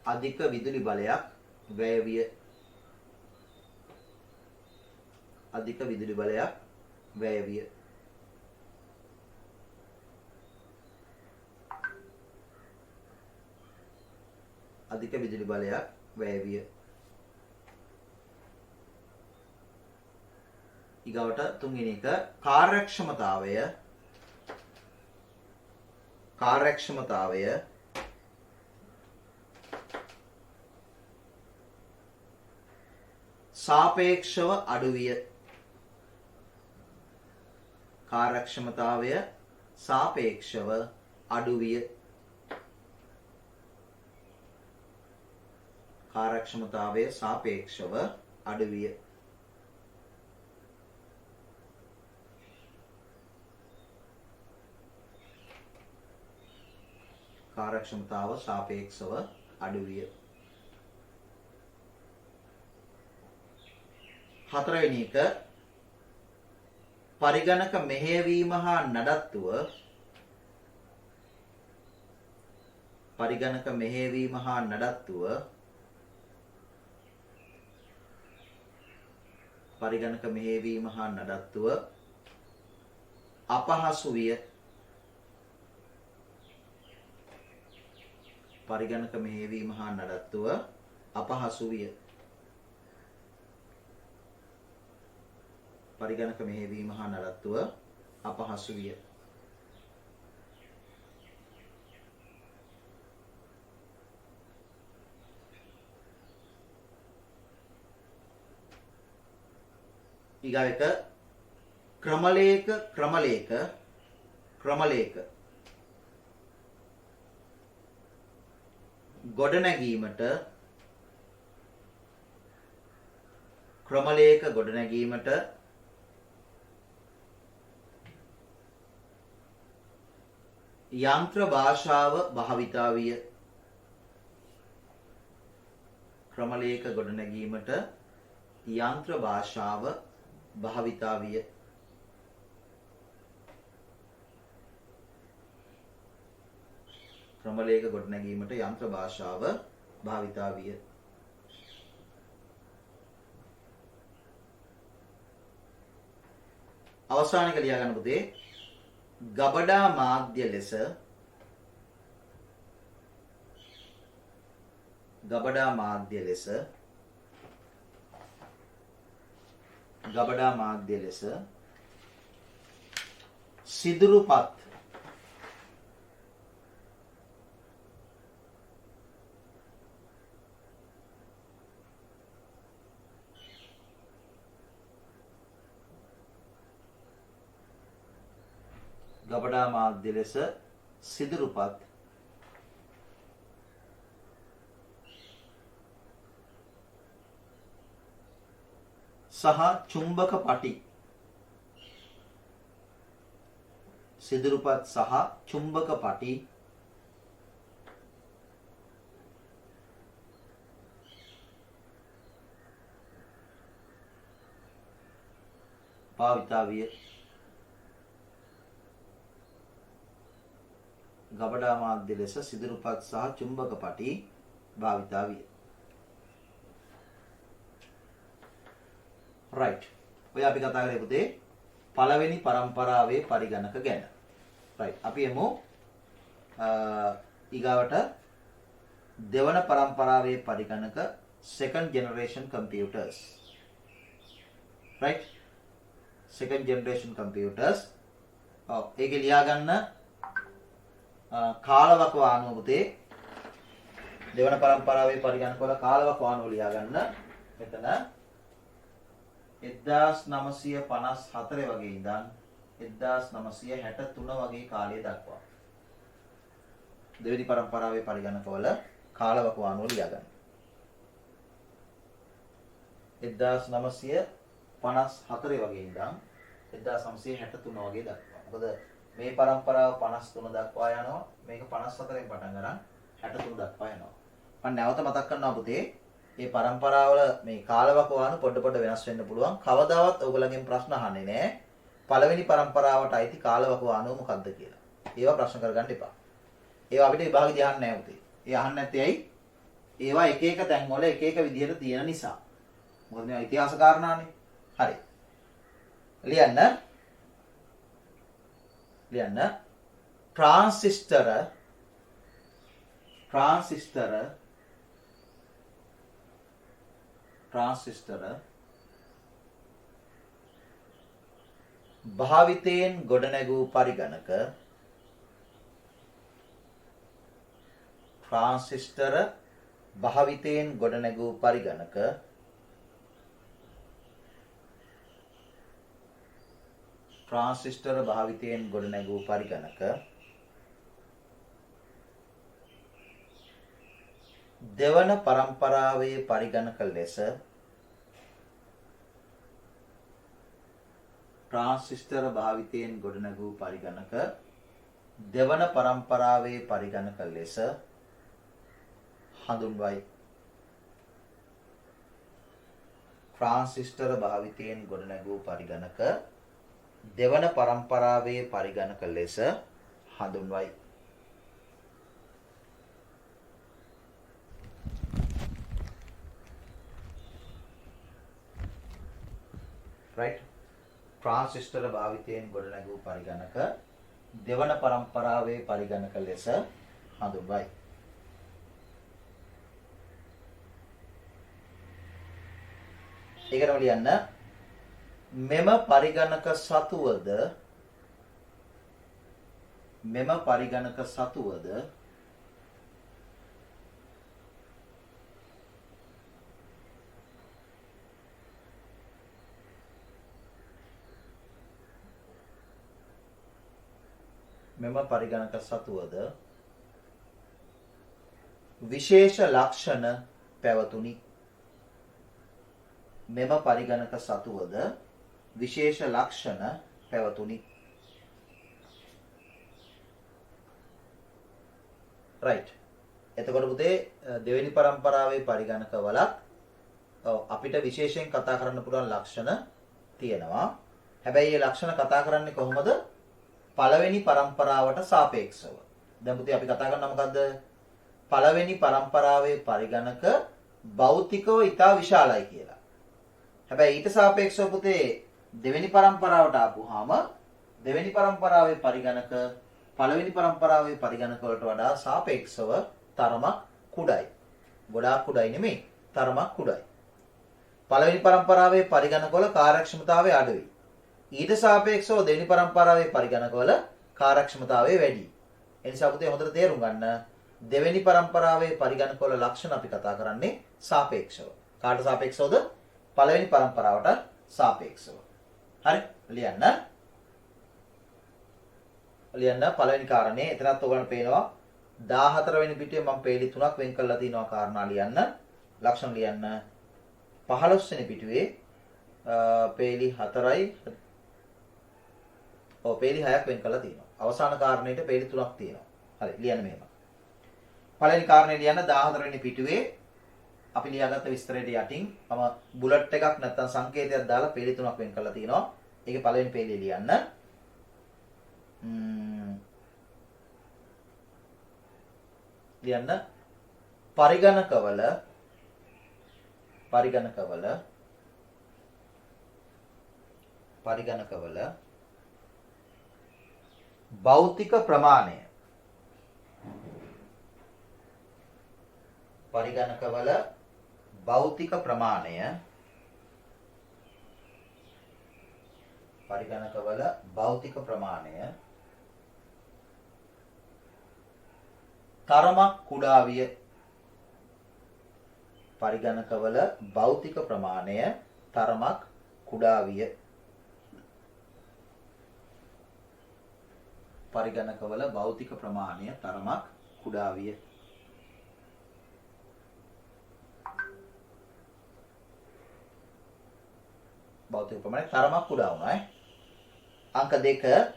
අධික විදුලි බලයක් වැය විය. අධික විදුලි බලයක් වැය විය. අධික විදුලි බලයක් වැය විය. ඊගවට තුන්වෙනි එක කාර්යක්ෂමතාවය සාපේක්ෂව අඩු විය. කාර්යක්ෂමතාවය සාපේක්ෂව අඩු විය. කාර්යක්ෂමතාවය සාපේක්ෂව අඩු විය. කාර්යක්ෂමතාව සාපේක්ෂව අඩු විය. හතරවෙනි එක පරිගණක මෙහෙයවීම හා නඩත්තුව පරිගණක මෙහෙයවීම හා නඩත්තුව පරිගණක මෙහෙයවීම හා නඩත්තුව අපහසු විය. පරිගණක මෙහෙයවීම හා නඩත්තුව අපහසු විය. පරිගණක මෙහෙයවීම හා නඩත්තුව අපහසු විය. ඊගා එක ක්‍රමලේඛ ගොඩනැගීමට යන්ත්‍ර භාෂාව භාවිතා විය. ක්‍රමලේඛ ගොඩනැගීමට යන්ත්‍ර භාෂාව භාවිතා විය. ක්‍රමලේඛ ගොඩනැගීමට යන්ත්‍ර භාෂාව භාවිතා විය. අවසාන එක ලියා ගන්න පුතේ. ගබඩා මාධ්‍ය ලෙස සිදුරුපත් සහ චුම්බක පටි භාවිතා විය. ගබඩා මාධ්‍ය ලෙස සිදුරුපත් සහ චුම්බක පටි භාවිතා විය. right. ඔය අපි කතා කරේ පුතේ පළවෙනි පරම්පරාවේ පරිගණක ගැන. right. අපි එමු ඊගාවට දෙවන පරම්පරාවේ පරිගණක second generation computers. right. second generation computers. ඒකේ ලියා ගන්න කාලවකවානුව පුතේ දෙවන පරම්පරාවේ පරිගණක වල කාලවකවානුව ලියා ගන්න. මෙතන 1954 වගේ ඉඳන් 1963 වගේ කාලය දක්වා දෙවෙනි පරම්පරාවේ පරිගණකවල කාලවකවානුව ලියා ගන්න. 1954 වගේ ඉඳන් 1963 වගේ දක්වා. මොකද මේ પરම්පරාව 53 දක්වා යනවා. මේක 54න් පටන් ගන්න 63 දක්වා යනවා. මම නැවත මතක් කරනවා පුතේ. මේ પરම්පරාවල මේ කාලවකවානු පොඩ වෙනස් වෙන්න පුළුවන්. කවදාවත් ඔයගොල්ලන්ගෙන් ප්‍රශ්න අහන්නේ නැහැ. පළවෙනි પરම්පරාවට අයිති කාලවකවානුව මොකක්ද කියලා. ඒවා ප්‍රශ්න කරගන්න එපා. ඒවා අපිට විභාගෙදී අහන්න නැහැ පුතේ. ඒ අහන්න නැත්තේ ඇයි? ඒවා එක එක තැන් වල එක එක විදිහට තියෙන නිසා. මොකද මේවා ඉතිහාස කාරණානේ. හරි. ලියන්න. ට්‍රාන්සිස්ටර භාවිතයෙන් ගොඩනැගූ පරිගණක දෙවන પરම්පරාවේ පරිගණක ලෙස දෙවන પરම්පරාවේ පරිගණක ලෙස හඳුන්වයි. ට්‍රාන්සිස්ටර භාවිතයෙන් ගොඩනැගූ පරිගණක දෙවන પરම්පරාවේ පරිගණක ලෙස හඳුන්වයි. right? ට්‍රාන්සිස්ටර භාවිතයෙන් ගොඩනැගූ පරිගණක දෙවන પરම්පරාවේ පරිගණක ලෙස හඳුන්වයි. ඒකටම ලියන්න මෙම පරිගණක සතුවද විශේෂ ලක්ෂණ පැවතුනි. මෙම පරිගණක සතුවද විශේෂ ලක්ෂණ පැවතුනි. right. එතකොට පුතේ දෙවෙනි પરම්පරාවේ පරිගණක වලත් අපිට විශේෂයෙන් කතා කරන්න පුළුවන් ලක්ෂණ තියෙනවා. හැබැයි මේ ලක්ෂණ කතා කරන්නේ කොහොමද? පළවෙනි પરම්පරාවට සාපේක්ෂව. දැන් පුතේ අපි කතා කරනවා මොකද්ද? පළවෙනි પરම්පරාවේ පරිගණක භෞතිකව ඉතා විශාලයි කියලා. හැබැයි ඊට සාපේක්ෂව පුතේ දෙවෙනි પરම්පරාවට ආපුවාම දෙවෙනි પરම්පරාවේ පරිගණක පළවෙනි પરම්පරාවේ පරිගණක වලට වඩා සාපේක්ෂව තරමක් කුඩයි. ගොඩාක් කුඩයි නෙමෙයි, තරමක් කුඩයි. පළවෙනි પરම්පරාවේ පරිගණක වල කාර්යක්ෂමතාවය අඩුයි. ඊට සාපේක්ෂව දෙවෙනි પરම්පරාවේ පරිගණක වල කාර්යක්ෂමතාවය වැඩි. ඒ නිසා පුතේ හොඳට තේරුම් ගන්න දෙවෙනි પરම්පරාවේ පරිගණක වල ලක්ෂණ අපි කතා කරන්නේ සාපේක්ෂව. කාට සාපේක්ෂවද? පළවෙනි પરම්පරාවට සාපේක්ෂව. හරි ලියන්න පළවෙනි කාරණේ. එතනත් ඔයගලන්ට පේනවා 14 වෙනි පිටුවේ මම පේලි 3ක් වෙන් කරලා තිනවා කාරණා ලියන්න. ලක්ෂණ ලියන්න. 15 වෙනි පිටුවේ පේලි 4යි පේලි 6ක් වෙන් කරලා තිනවා. අවසාන කාරණේට පේලි 3ක් තියෙනවා. හරි ලියන්න මෙහෙම. පළවෙනි කාරණේ ලියන්න 14 වෙනි පිටුවේ අපි ලියාගත්ත විස්තරයට යටින් මම බුලට් එකක් නැත්නම් සංකේතයක් දාලා පේලි 3ක් වෙන් කරලා තිනවා. ඒකේ පළවෙනි පේලිය ලියන්න. පරිගණකවල භෞතික ප්‍රමාණය තරමක් කුඩා විය. පරිගණකවල භෞතික ප්‍රමාණය තරමක් කුඩා විය. පරිගණකවල භෞතික ප්‍රමාණය තරමක් කුඩා විය. භෞතික ප්‍රමාණය තරමක් කුඩා වුණා. අංක 2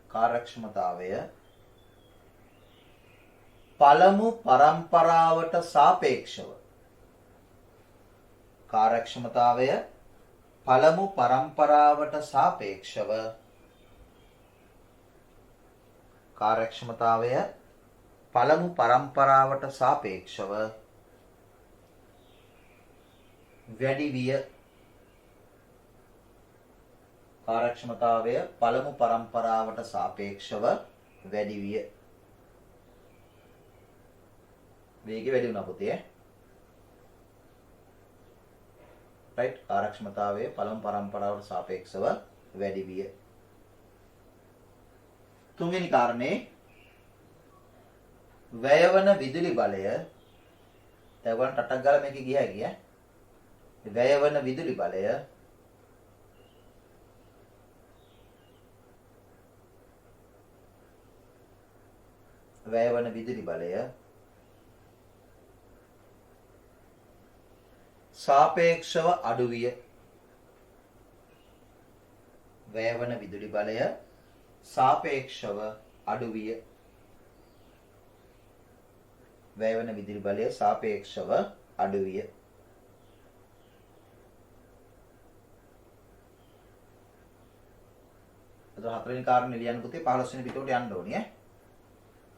කාර්යක්ෂමතාවය පළමු පරම්පරාවට සාපේක්ෂව කාර්යක්ෂමතාවය පළමු පරම්පරාවට සාපේක්ෂව කාර්යක්ෂමතාවය පළමු පරම්පරාවට සාපේක්ෂව වැඩි විය කාර්යක්ෂමතාවය පළමු පරම්පරාවට සාපේක්ෂව වැඩි විය වේගය වැඩි වුණා පුතේ right කාර්යක්ෂමතාවය පළමු පරම්පරාවට සාපේක්ෂව වැඩි විය තුන්වෙනි කාරණේ වැයවන විදුලි බලය දැන් ඔයගොල්ලන් ටටක් ගාලා මේකේ ගියා කිය වැයවන විදුලි බලය සාපේක්ෂව අඩු විය වැයවන විදුලි බලය සාපේක්ෂව අඩු විය වැයවන විදුලි බලය සාපේක්ෂව අඩු විය අද හතරවෙනි කාරණේ ලියන්න පුතේ 15 වෙනි පිටුවට යන්න ඕනේ ඈ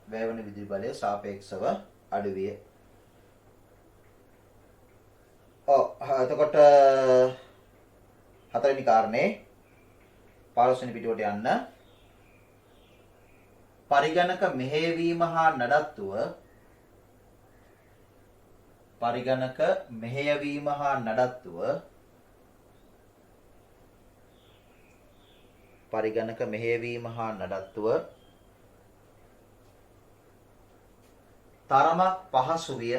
වැයවන විදුලි බලය සාපේක්ෂව අඩු විය එතකොට හතරවෙනි කාරණේ 15 වෙනි පිටුවට යන්න පරිගණක මෙහෙයවීම හා නඩත්තුව තරමක් පහසු විය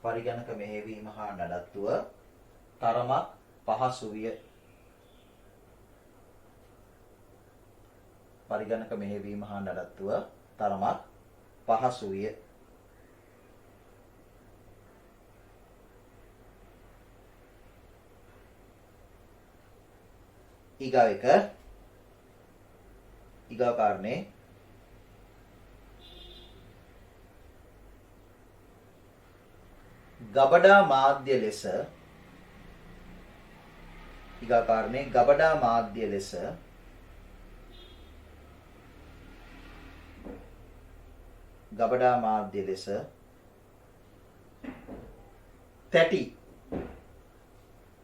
පරිගණක මෙහෙයවීම හා නඩත්තුව තරමක් පහසු විය පරිගණක මෙහෙයවීම හා නඩත්තුව තරමක් පහසු විය ඊගා කාරණේ ගබඩා මාධ්‍ය ලෙස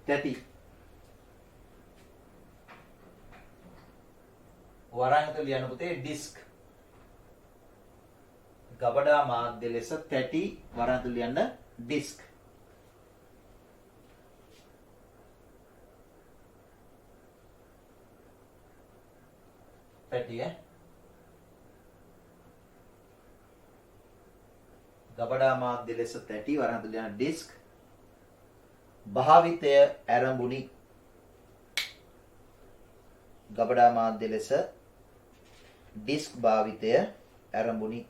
තැටි වරන්ත ලියන්න පුතේ ඩිස්ක් ගබඩා මාධ්‍ය ලෙස තැටි වරන්ත ලියන්න ඩිස්ක් පැටිය ගබඩා මාධ්‍ය ලෙස තැටි වරහන් යන ඩිස්ක් භාවිතය ආරම්භුනි ගබඩා මාධ්‍ය ලෙස ඩිස්ක් භාවිතය ආරම්භුනි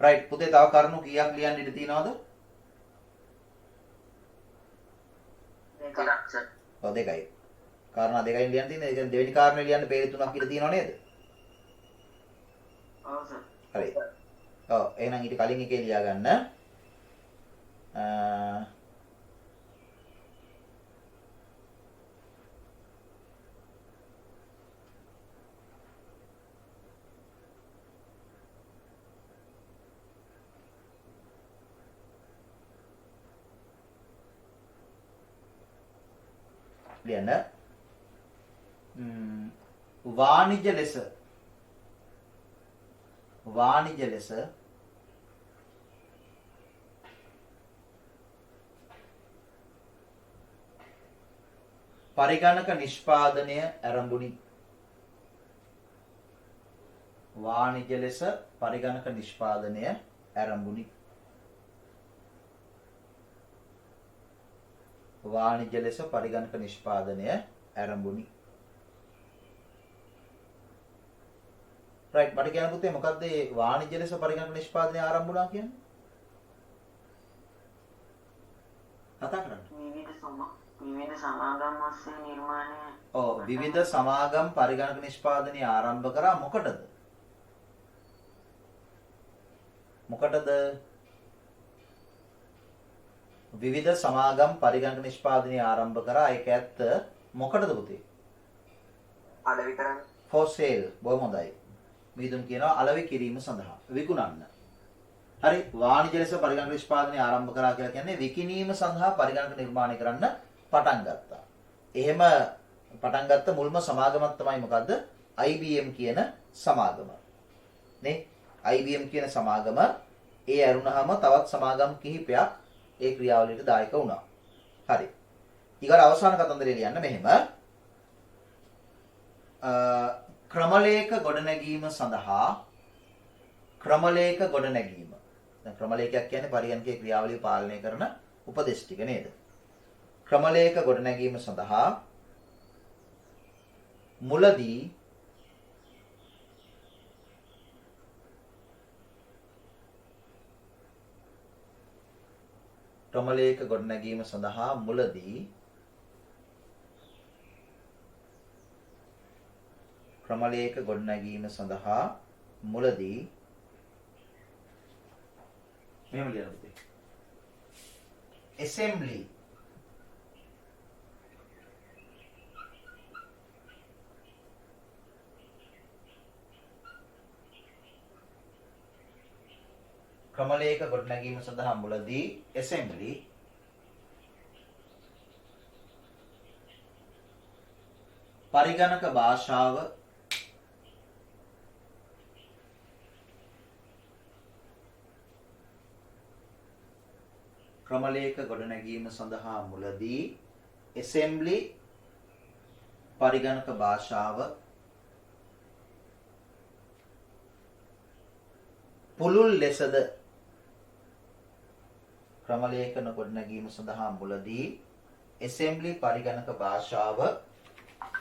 right පුතේ තව කරුණු කීයක් ලියන්න ඉඩ තියනවද? දෙකයි. කාරණා දෙකයි ලියන්න තියෙන්නේ. ඒ කියන්නේ දෙවෙනි කාරණේ ලියන්න පේජ් 3ක් ඉඳ තියෙනව නේද? ඔව් සර්. හරි. ඔව් එහෙනම් ඊට කලින් එකේ ලියා ගන්න. ලියන්න වාණිජ්‍ය ලෙස පරිගණක නිෂ්පාදනය ආරම්භුනි වාණිජ ලෙස පරිගණක නිෂ්පාදනය ආරම්භුනි. වාණිජ ලෙස පරිගණක නිෂ්පාදනය ආරම්භුනි. රයිට් මට කියන්න පුතේ මොකද්ද මේ වාණිජ ලෙස පරිගණක නිෂ්පාදනය ආරම්භ වුණා කියන්නේ? කතා කරන්න. විවිධ සමාගම් ඔස්සේ නිර්මාණය. ඔව් විවිධ සමාගම් පරිගණක නිෂ්පාදනය ආරම්භ කරා මොකටද? මොකටද? විවිධ සමාගම් පරිගණක නිෂ්පාදනය ආරම්භ කරා ඒක ඇත්ත මොකටද පුතේ? අලෙවි කරන්නේ. for sale බොහොම හොඳයි. මිදුම් කියනවා අලෙවි කිරීම සඳහා විකුණන්න. හරි වාණිජ ලෙස පරිගණක නිෂ්පාදනය ආරම්භ කරා කියලා කියන්නේ විකිණීම සඳහා පරිගණක නිර්මාණය කරන්න පටන් ගත්තා. එහෙම පටන් ගත්ත මුල්ම සමාගමක් තමයි මොකද්ද? IBM කියන සමාගම. නේ? IBM කියන සමාගම ඒ ඇරුණාම තවත් සමාගම් කිහිපයක් ඒ ක්‍රියාවලියට දායක වුණා. හරි. ඊගොල්ල අවසාන කතන්දරය ලියන්න මෙහෙම. ක්‍රමලේඛ ගොඩනැගීම සඳහා ක්‍රමලේඛ ගොඩනැගීම. දැන් ක්‍රමලේඛයක් කියන්නේ පරිගණකයේ ක්‍රියාවලිය පාලනය කරන උපදේශ ටික නේද? ක්‍රමලේඛ ගොඩනැගීම සඳහා මුලදී ක්‍රමලේඛ ගොඩනැගීම සඳහා මුලදී ක්‍රමලේඛ ගොඩනැගීම සඳහා මුලදී මෙහෙම ලියන්න පුතේ. assembly ක්‍රමලේඛ ගොඩනැගීම සඳහා මුලදී assembly පරිගණක භාෂාව ක්‍රමලේඛ ගොඩනැගීම සඳහා මුලදී assembly පරිගණක භාෂාව පුළුල් ලෙසද ක්‍රමලේඛන ගොඩනැගීම සඳහා මුලදී assembly පරිගණක භාෂාව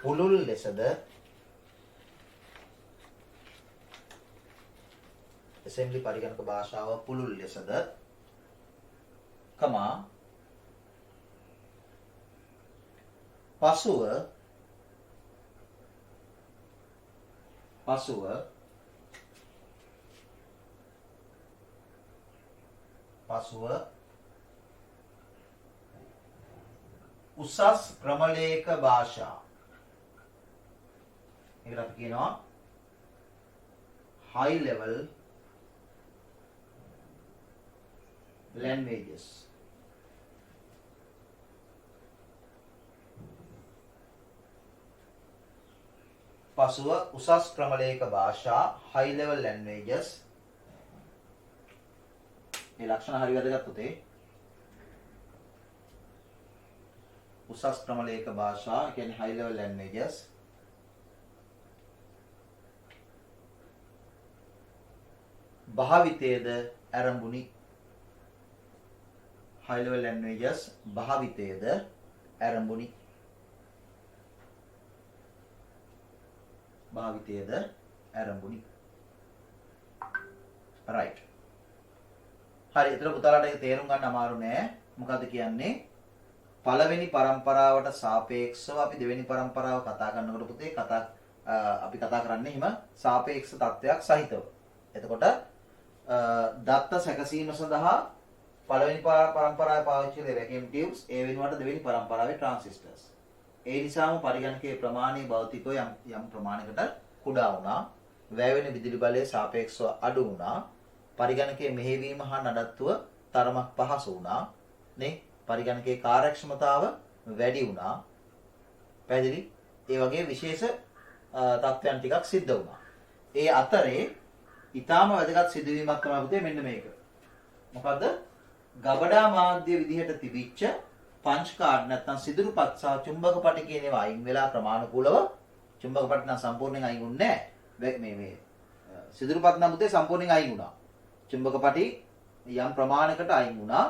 පුළුල් ලෙසද assembly පරිගණක භාෂාව පුළුල් ලෙසද කමා පසුව උසස් ක්‍රමලේඛ භාෂා ඒකට අපි කියනවා high level languages පසුව උසස් ක්‍රමලේඛ භාෂා high level languages මේ ලක්ෂණ හරි වැදගත් උතේ උසස් ක්‍රමලේඛ භාෂා කියන්නේ high level languages භාවිතයේද ආරම්භුනි high level languages භාවිතයේද ආරම්භුනි right හරි ඒතර පුතාලට ඒක තේරුම් ගන්න අමාරු නෑ මොකද්ද කියන්නේ පළවෙනි පරම්පරාවට සාපේක්ෂව අපි දෙවෙනි පරම්පරාව කතා කරනකොට පුතේ අපි කතා කරන්නේ හිම සාපේක්ෂ තත්වයක් සහිතව එතකොට දත්ත සැකසීම සඳහා පළවෙනි පරම්පරාවේ පාවිච්චි කරේ වැකියුම් ටියුබ්ස් ඒ වෙනුවට දෙවෙනි පරම්පරාවේ ට්‍රාන්සිස්ටර්ස් ඒ නිසාම පරිගණකයේ ප්‍රමාණීය භෞතිකව යම් ප්‍රමාණයකට කුඩා වුණා වැය වෙන විදුලි බලය සාපේක්ෂව අඩු වුණා පරිගණකයේ මෙහෙයවීම හා නඩත්තුව තරමක් පහසු වුණා නේ පරිගණකයේ කාර්යක්ෂමතාව වැඩි වුණා පැහැදිලි ඒ වගේ විශේෂ තත්ත්වයන් ටිකක් සිද්ධ වුණා ඒ අතරේ ඊටාම වැදගත් සිදුවීමක් තමයි පුතේ මෙන්න මේක මොකද්ද ගබඩා මාධ්‍ය විදිහට තිබිච්ච පංච් කාඩ් නැත්නම් සිදුරුපත් සහ චුම්බක පටි කියන ඒවා අයින් වෙලා ක්‍රමානුකූලව චුම්බක පටි නම් සම්පූර්ණයෙන් අයින් වුණේ නැහැ මේ සිදුරු පත් නම් පුතේ සම්පූර්ණයෙන් අයින් වුණා. චුම්බක පටි යම් ප්‍රමාණයකට අයින් වුණා.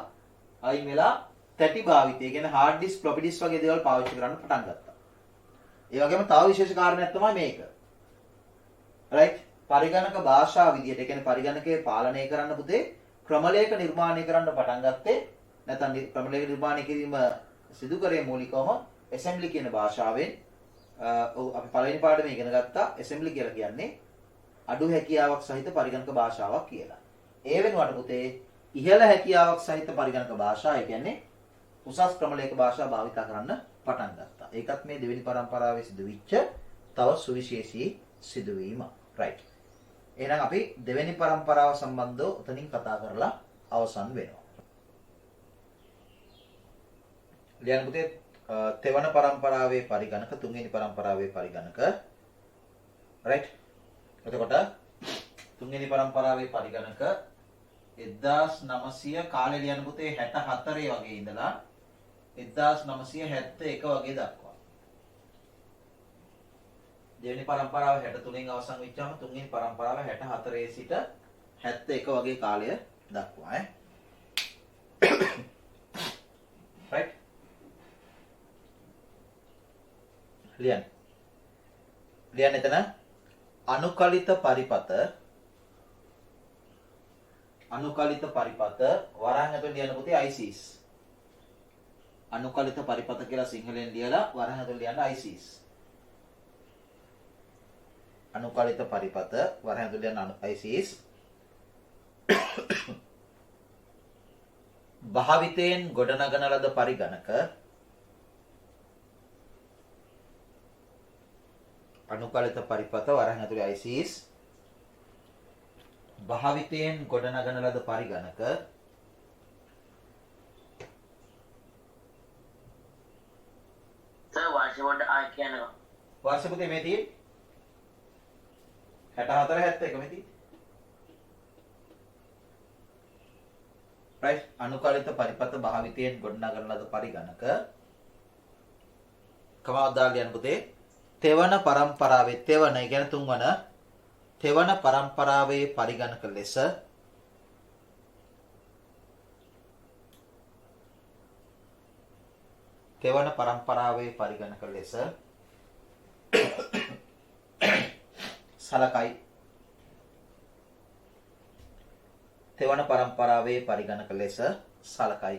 අයින් වෙලා තැටි භාවිතය කියන්නේ hard disk floppy disk වගේ දේවල් පාවිච්චි කරන්න පටන් ගත්තා. ඒ වගේම තව විශේෂ කාරණයක් තමයි මේක. right? පරිගණක භාෂා විදියට, ඒ කියන්නේ පරිගණකයේ පාලනය කරන්න පුතේ ක්‍රමලේඛ නිර්මාණය කරන්න පටන් ගත්තේ නැත්නම් ක්‍රමලේඛ නිර්මාණය කිරීම සිදු කරේ මූලිකවම assembly කියන භාෂාවෙන්. අපි පළවෙනි පාඩමේ ඉගෙන ගත්තා assembly කියලා කියන්නේ අඩු හැකියාවක් සහිත පරිගණක භාෂාවක් කියලා. ඒ වෙනුවට පුතේ ඉහළ හැකියාවක් සහිත පරිගණක භාෂා, ඒ කියන්නේ උසස් ක්‍රමලේඛ භාෂා භාවිත කරන්න පටන් ගත්තා. ඒකත් මේ දෙවෙනි පරම්පරාවේ සිදුවිච්ච තව සුවිශේෂී සිදුවීමක්. right. එහෙනම් අපි දෙවෙනි පරම්පරාව සම්බන්ධව උතනින් කතා කරලා අවසන් වෙනවා. ලියන්න පුතේ තෙවන පරම්පරාවේ පරිගණක, තුන්වෙනි පරම්පරාවේ පරිගණක. right. එතකොට තුන්වෙනි පරම්පරාවේ පරිගණක 1900 කාලේ ලියන්න පුතේ 64 වගේ ඉඳලා 1971 වගේ දක්වා. දෙවෙනි පරම්පරාව 63න් අවසන් වෙච්චාම තුන්වෙනි පරම්පරාව 64 සිට 71 වගේ කාලය දක්වා right. ලියන්න එතන අනුකලිත පරිපත වරහන් ඇතුළේ ලියන්න පුතේ ICs. අනුකලිත පරිපත කියලා සිංහලෙන් ලියලා වරහන් ඇතුළේ ලියන්න ICs. අනුකලිත පරිපත වරහන් ඇතුළේ ලියන්න ICs. භාවිතයෙන් ගොඩනගන ලද පරිගණක අනුකලිත පරිපත වරහන් ඇතුළේ ICs. භාවිතයෙන් ගොඩනගන ලද පරිගණක වාර්ෂිකවට ආය කියනවා. වර්ෂ පුතේ මේ තියෙන්නේ 64 71 මේ තියෙන්නේ. right. අනුකලිත පරිපත භාවිතයෙන් ගොඩනගන ලද පරිගණක කමාවක් දාලා ලියන්න පුතේ තෙවන පරම්පරාවේ තෙවන කියන්නේ තුන්වන තෙවන පරම්පරාවේ පරිගණක ලෙස තෙවන පරම්පරාවේ පරිගණක ලෙස සලකයි. තෙවන පරම්පරාවේ පරිගණක ලෙස සලකයි.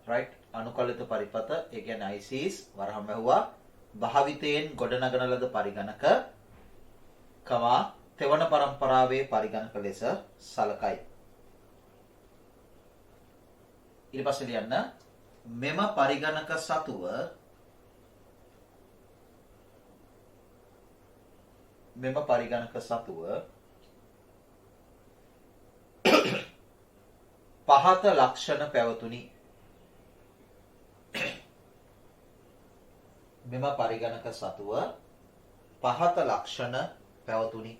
right. අනුකලිත පරිපත ඒ කියන්නේ ICs වරහන් වැහුවා. භාවිතයෙන් ගොඩනගන ලද පරිගණක කමා තෙවන පරම්පරාවේ පරිගණක ලෙස සලකයි. ඊට පස්සේ ලියන්න මෙම පරිගණක සතුව පහත ලක්ෂණ පැවතුනි. මෙම පරිගණක සතුව පහත ලක්ෂණ පැවතුනි.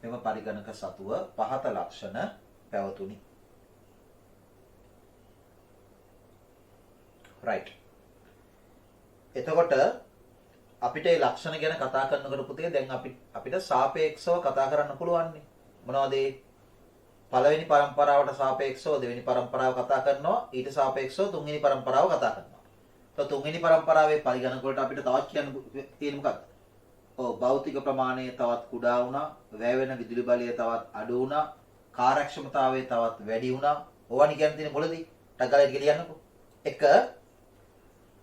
මෙම පරිගණක සතුව පහත ලක්ෂණ පැවතුනි. right. එතකොට අපිට මේ ලක්ෂණ ගැන කතා කරනකොට පුතේ දැන් අපිට සාපේක්ෂව කතා කරන්න පුළුවන් නේ. මොනවද ඒ? පළවෙනි පරම්පරාවට සාපේක්ෂව දෙවෙනි පරම්පරාව කතා කරනවා, ඊට සාපේක්ෂව තුන්වෙනි පරම්පරාව කතා කරනවා. તો තුන්වෙනි පරම්පරාවේ පරිගණක වලට අපිට තවත් කියන්න තියෙන්නේ මොකක්ද? භෞතික ප්‍රමාණය තවත් කුඩා වුණා, වැය වෙන විදුලි බලය තවත් අඩු වුණා, කාර්යක්ෂමතාවය තවත් වැඩි වුණා. ඕවනි කියන්න තියෙන මොළදී ටගලෙට ලියන්නකෝ. 1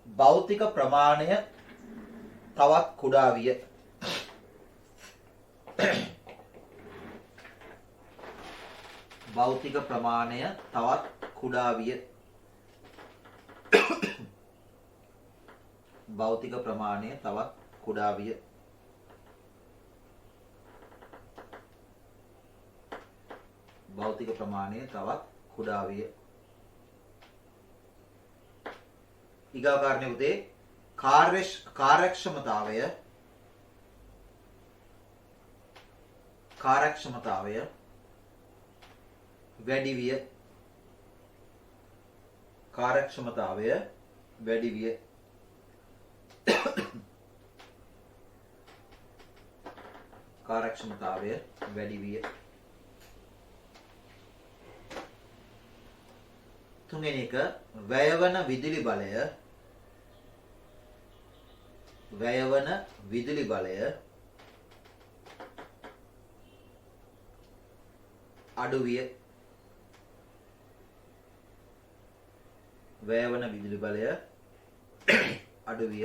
භෞතික ප්‍රමාණය තවත් කුඩා විය. භෞතික ප්‍රමාණය තවත් කුඩා විය. භෞතික ප්‍රමාණය තවත් කුඩා විය. භෞතික ප්‍රමාණය තවත් කුඩා විය. ඊගා කාරණේ උදේ කාර්යක්ෂමතාවය වැඩි විය. කාර්යක්ෂමතාවය වැඩි විය. කාර්යක්ෂමතාවය වැඩි විය. තුන්වෙනි එක වැයවන විදුලි බලය අඩු විය. වැයවන විදුලි බලය අඩු විය.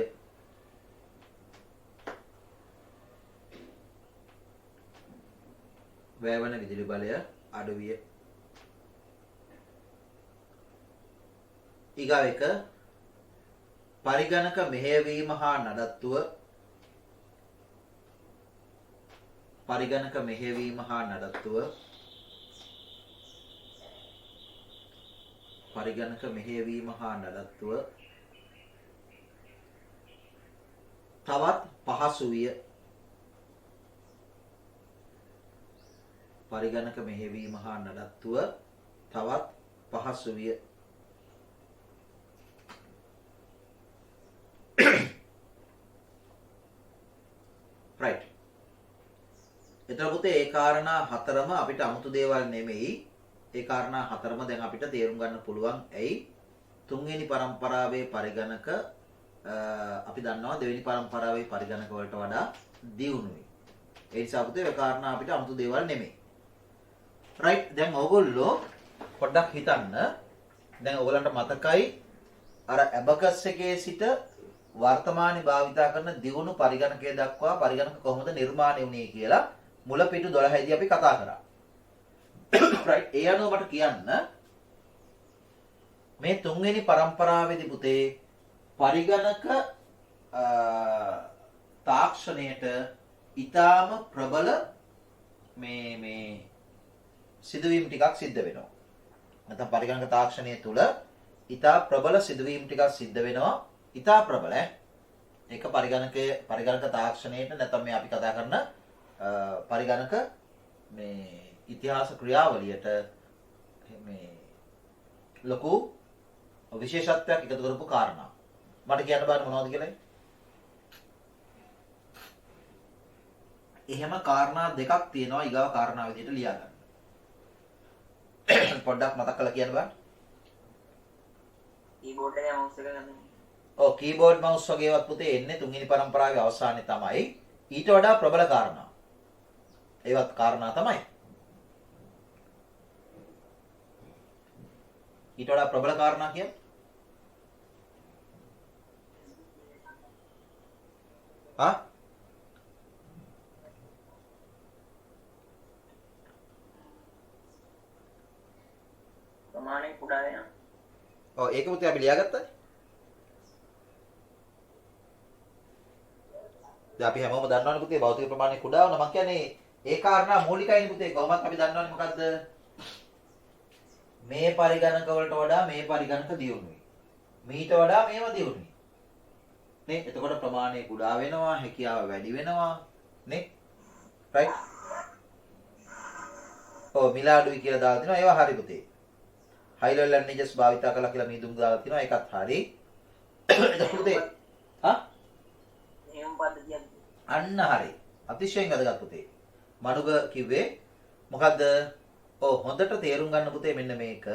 වැයවන විදුලි බලය අඩු විය. ඊගාව එක පරිගණක මෙහෙයවීම හා නඩත්තුව තවත් පහසු විය. පරිගණක මෙහෙයවීම හා නඩත්තුව තවත් පහසු විය. right. එතකොට පුතේ ඒ කාරණා හතරම අපිට 아무තු දේවල් නෙමෙයි. ඒ කාරණා හතරම දැන් අපිට තේරුම් ගන්න පුළුවන්. ඇයි? තුන්වෙනි පරම්පරාවේ පරිගණක අපි දන්නවා දෙවෙනි පරම්පරාවේ පරිගණක වලට වඩා දියුණුයි. ඒ නිසා පුතේ ඒ කාරණා අපිට 아무තු දේවල් නෙමෙයි. right. දැන් ඕගොල්ලෝ පොඩ්ඩක් හිතන්න. දැන් ඕගලන්ට මතකයි අර ඇබකස් එකේ සිට වර්තමානයේ භාවිතා කරන දියුණු පරිගණකය දක්වා පරිගණක කොහොමද නිර්මාණය වුනේ කියලා මුල පිටු 12 දී අපි කතා කරා. right. ඒ අනුව මට කියන්න මේ තුන්වෙනි පරම්පරාවේදී පුතේ පරිගණක තාක්ෂණයට ඊටාම ප්‍රබල මේ සිදුවීම් ටිකක් සිද්ධ වෙනවා. නැත්නම් පරිගණක තාක්ෂණය තුල ඊටා ප්‍රබල සිදුවීම් ටිකක් සිද්ධ වෙනවා. ඊටා ප්‍රබල ඒක පරිගණක තාක්ෂණයට නැත්නම් මේ අපි කතා කරන පරිගණක මේ ඉතිහාස ක්‍රියාවලියට මේ ලොකු විශේෂත්වයක් එකතු කරපු කාරණා. මට කියන්න බෑ මොනවද කියලා. එහෙම කාරණා දෙකක් තියෙනවා ඊගාව කාරණා විදිහට ලියා ගන්න. පොඩ්ඩක් මතක් කරලා කියන්න බෑ. කීබෝඩ් එකේ මවුස් එක ගන්න. ඔව් කීබෝඩ් මවුස් වගේවත් පුතේ එන්නේ තුන්වෙනි පරම්පරාවේ අවසානයේ තමයි. ඊට වඩා ප්‍රබල කාරණා. ඒවත් කාරණා තමයි. ඊට වඩා ප්‍රබල කාරණා කියන්නේ ප්‍රමාණය කුඩා වෙනවා. ඔව් ඒක පුතේ අපි ලියාගත්තා. දැන් අපි හැමෝම දන්නවනේ පුතේ භෞතික ප්‍රමාණය කුඩා වුණා. මම කියන්නේ ඒ කාරණා මූලිකයිනේ පුතේ. කොහොමද අපි දන්නවනේ මොකද්ද? මේ පරිගණක වලට වඩා මේ පරිගණක දියුණුයි. මීට වඩා මේව දියුණුයි. නේ? එතකොට ප්‍රමාණය කුඩා වෙනවා, හැකියාව වැඩි වෙනවා. නේ? right? ඔව් මිල අඩුයි කියලා දාලා තිනවා. ඒවා හරි පුතේ. high level languages භාවිත කළා කියලා මීදුම් දාලා තිනවා. ඒකත් හරි. එතකොට පුතේ නියම පද්ධතියක්. අන්න හරි. අතිශයින් වැදගත් පුතේ. මනුග කිව්වේ මොකද්ද? ඔව් හොඳට තේරුම් ගන්න පුතේ මෙන්න මේක.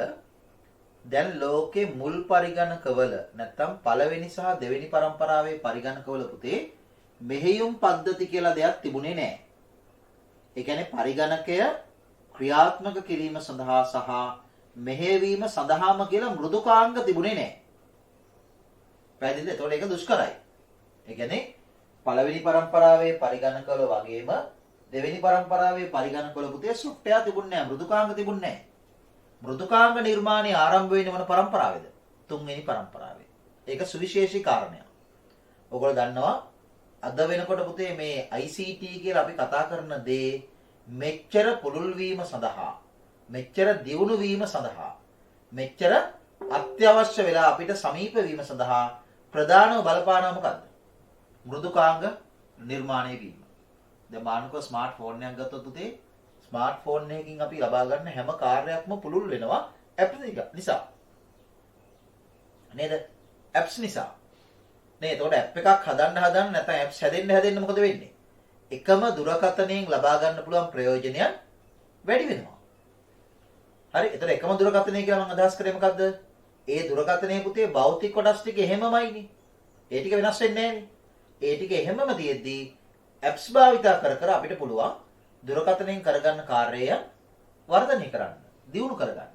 දැන් ලෝකේ මුල් පරිගණකවල නැත්තම් පළවෙනි සහ දෙවෙනි පරම්පරාවේ පරිගණකවල පුතේ මෙහෙයුම් පද්ධති කියලා දෙයක් තිබුණේ නැහැ. ඒ කියන්නේ පරිගණකය ක්‍රියාත්මක කිරීම සඳහා සහ මෙහෙයවීම සඳහාම කියලා මෘදුකාංග තිබුණේ නැහැ. පැහැදිලිද? ඒතකොට ඒක දුෂ්කරයි. ඒ කියන්නේ පළවෙනි පරම්පරාවේ පරිගණකවල වගේම දෙවෙනි පරම්පරාවේ පරිගණකවල පුතේ සොෆ්ට්වෙයාර් තිබුණේ නැහැ, මෘදුකාංග තිබුණේ නැහැ. මෘදුකාංග නිර්මාණය ආරම්භ වෙන්නේ මොන පරම්පරාවේද? තුන්වෙනි පරම්පරාවේ. ඒක සුවිශේෂී කාරණයක්. ඔයගොල්ලෝ දන්නවා අද වෙනකොට පුතේ මේ ICT කියලා අපි කතා කරන දේ මෙච්චර පුළුල් වීම සඳහා, මෙච්චර දියුණු වීම සඳහා, මෙච්චර අත්‍යවශ්‍ය වෙලා අපිට සමීප වීම සඳහා ප්‍රධානම බලපානවා මොකද්ද? මෘදුකාංග නිර්මාණය වීම. දැන් මානක ස්මාර්ට් ෆෝන් එකක් ගත්තොත් පුතේ ස්මාර්ට් ෆෝන් එකකින් අපි ලබා ගන්න හැම කාර්යයක්ම පුළුල් වෙනවා ඇප් එක නිසා. නේද? apps නිසා. නේ එතකොට app එකක් හදන්න නැත්නම් apps හැදෙන්න මොකද වෙන්නේ? එකම දුරකථනයෙන් ලබා ගන්න පුළුවන් ප්‍රයෝජනයන් වැඩි වෙනවා. හරි. එතකොට එකම දුරකථනය කියලා මම අදහස් කරේ මොකද්ද? ඒ දුරකථනයේ පුතේ භෞතික කොටස් ටික එහෙමමයිනේ. ඒ ටික වෙනස් වෙන්නේ නැහැනේ. ඒ ටික එහෙමම තියෙද්දී apps භාවිතා කර කර අපිට පුළුවන් දුරකථනයෙන් කරගන්න කාර්යයන් වර්ධනය කරන්න, දියුණු කරගන්න.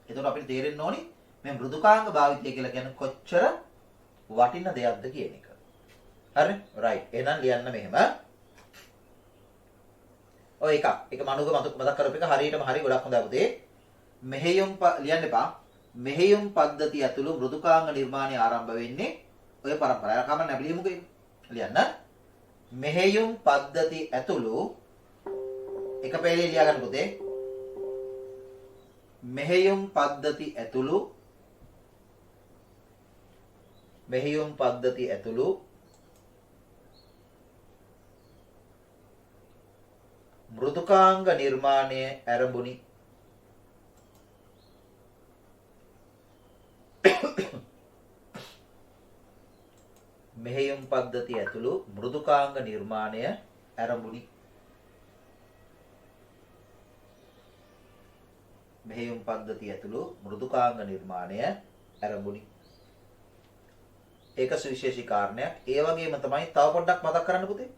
එතකොට අපිට තේරෙන්න ඕනි මේ මෘදුකාංග භාවිතය කියලා කියන්නේ කොච්චර වටින දෙයක්ද කියන එක. හරි? රයිට්. එහෙනම් ලියන්න මෙහෙම. ඔය එක මනුග මතක් කරපු එක හරියටම හරි ගොඩක් හොඳයි පුතේ. මෙහෙයුම් ලියන්න එපා. මෙහෙයුම් පද්ධතිය ඇතුළු මෘදුකාංග නිර්මාණය ආරම්භ වෙන්නේ ඔය පරම්පරාව. කමන්න අපි ලියමුකෝ ඒක. ලියන්න. මෙහෙයුම් පද්ධති ඇතුළු එක පෙළේ ලියා ගන්න පුතේ. මෙහෙයුම් පද්ධති ඇතුළු මෘදුකාංග නිර්මාණය ආරම්භුනි. මෙහෙයුම් පද්ධතිය ඇතුළු මෘදුකාංග නිර්මාණය ආරම්භුනි. මෙහෙයුම් පද්ධතිය ඇතුළු මෘදුකාංග නිර්මාණය ආරම්භුනි. ඒක සුවිශේෂී කාරණයක්. ඒ වගේම තමයි තව පොඩ්ඩක් මතක් කරන්න පුතේ.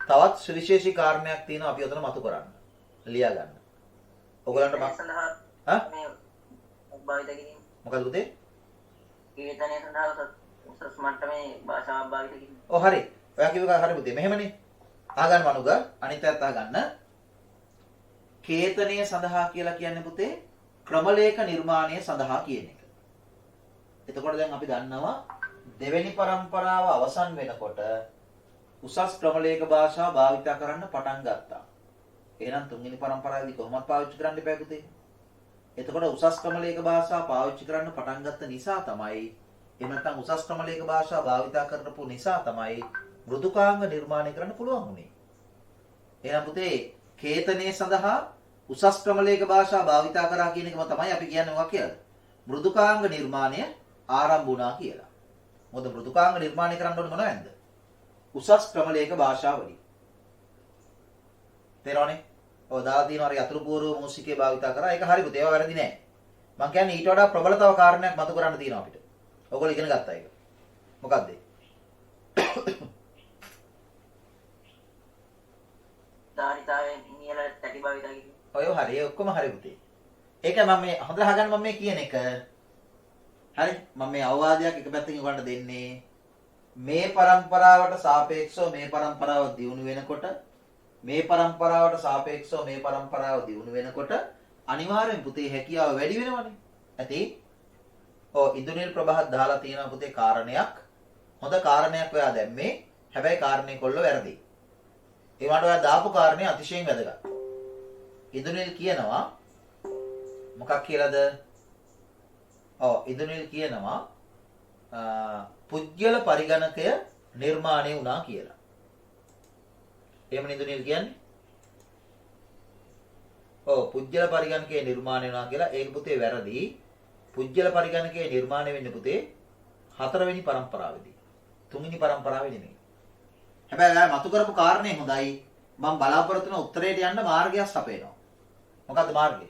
තවත් සුවිශේෂී කාරණයක් තියෙනවා අපි ඔතන මතු කරන්න. ලියා ගන්න. ඔයගලන්ට මේ භාවිත කිරීම මොකද පුතේ? කීර්තනය සඳහා උසස් මට්ටමේ භාෂාවක් භාවිත කිරීම. ඔව් හරි. ඔයා කිව්ව එක හරි පුතේ. මෙහෙමනේ. අහගන්න මනුග අනිත් පැත්ත අහගන්න. කේතනය සඳහා කියලා කියන්නේ පුතේ ක්‍රමලේඛ නිර්මාණය සඳහා කියන එක. එතකොට දැන් අපි දන්නවා දෙවෙනි පරම්පරාව අවසන් වෙනකොට උසස් ක්‍රමලේඛ භාෂා භාවිත කරන්න පටන් ගත්තා. එහෙනම් තුන්වෙනි පරම්පරාවේදී කොහොමද පාවිච්චි කරන්න බෑ පුතේ? එතකොට උසස් ක්‍රමලේඛ භාෂා පාවිච්චි කරන්න පටන් ගත්ත නිසා තමයි එහෙම නැත්නම් උසස් ක්‍රමලේඛ භාෂා භාවිත කරපු නිසා තමයි මෘදුකාංග නිර්මාණය කරන්න පුළුවන් වුනේ. එහෙනම් පුතේ කේතනයේ සඳහා උසස් ක්‍රමලේඛ භාෂා භාවිත කරා කියන එකම තමයි අපි කියන්නේ මොකක් කියලාද? මෘදුකාංග නිර්මාණය ආරම්භ වුණා කියලා. මොකද මෘදුකාංග නිර්මාණය කරන්න ඕනේ මොනවද? උසස් ක්‍රමලේඛ භාෂාවලින්. තේරෙනවනේ? ඔය දාලා තියෙනවා අර යතුරු පූර්ව මූසිකේ භාවිත කරා. ඒක හරි පුතේ. ඒවා වැරදි නෑ. මම කියන්නේ ඊට වඩා ප්‍රබල තව කාරණයක් මතු කරන්න තියෙනවා අපිට. ඔයගොල්ලෝ ඉගෙන ගත්තා ඒක. මොකද්ද? ධාරිතාවෙන් ඉනියල තැටි භාවිත කිරීම. ඔය හරි. ඒ ඔක්කොම හරි පුතේ. ඒක මම මේ හොඳට අහගන්න මම මේ කියන එක. හරි? මම මේ අවවාදයක් එක පැත්තකින් ඔයගොල්ලන්ට දෙන්නේ. මේ પરම්පරාවට සාපේක්ෂව මේ પરම්පරාව දියුණු වෙනකොට මේ પરම්පරාවට සාපේක්ෂව මේ પરම්පරාව දියුණු වෙනකොට අනිවාර්යෙන් පුතේ හැකියාව වැඩි වෙනවනේ. ඇති? ඔව් ඉන්දුනිල් ප්‍රභාත් දාලා තියෙනවා පුතේ කාරණයක්. හොඳ කාරණයක් ඔයා දැම්මේ. හැබැයි කාරණේ කොල්ල වැරදි. ඒ වුණාට ඔයා දාපු කාරණේ අතිශයින් වැදගත්. ඉන්දුනිල් කියනවා මොකක් කියලාද? ඔව් ඉන්දුනිල් කියනවා පුජ්‍යල පරිගණකය නිර්මාණය වුණා කියලා. එහෙම නේද නිල් කියන්නේ? ඔව් පුජ්‍යල පරිගණකයේ නිර්මාණය වුණා කියලා. ඒක පුතේ වැරදි. පුජ්‍යල පරිගණකයේ නිර්මාණය වෙන්නේ පුතේ 4 වෙනි පරම්පරාවේදී. 3 වෙනි පරම්පරාවේ නෙමෙයි. හැබැයි ආ මතු කරපු කාරණේ හොඳයි. මම බලාපොරොත්තු වෙන උත්තරයට යන්න මාර්ගයක් සපයනවා. මොකද්ද මාර්ගය?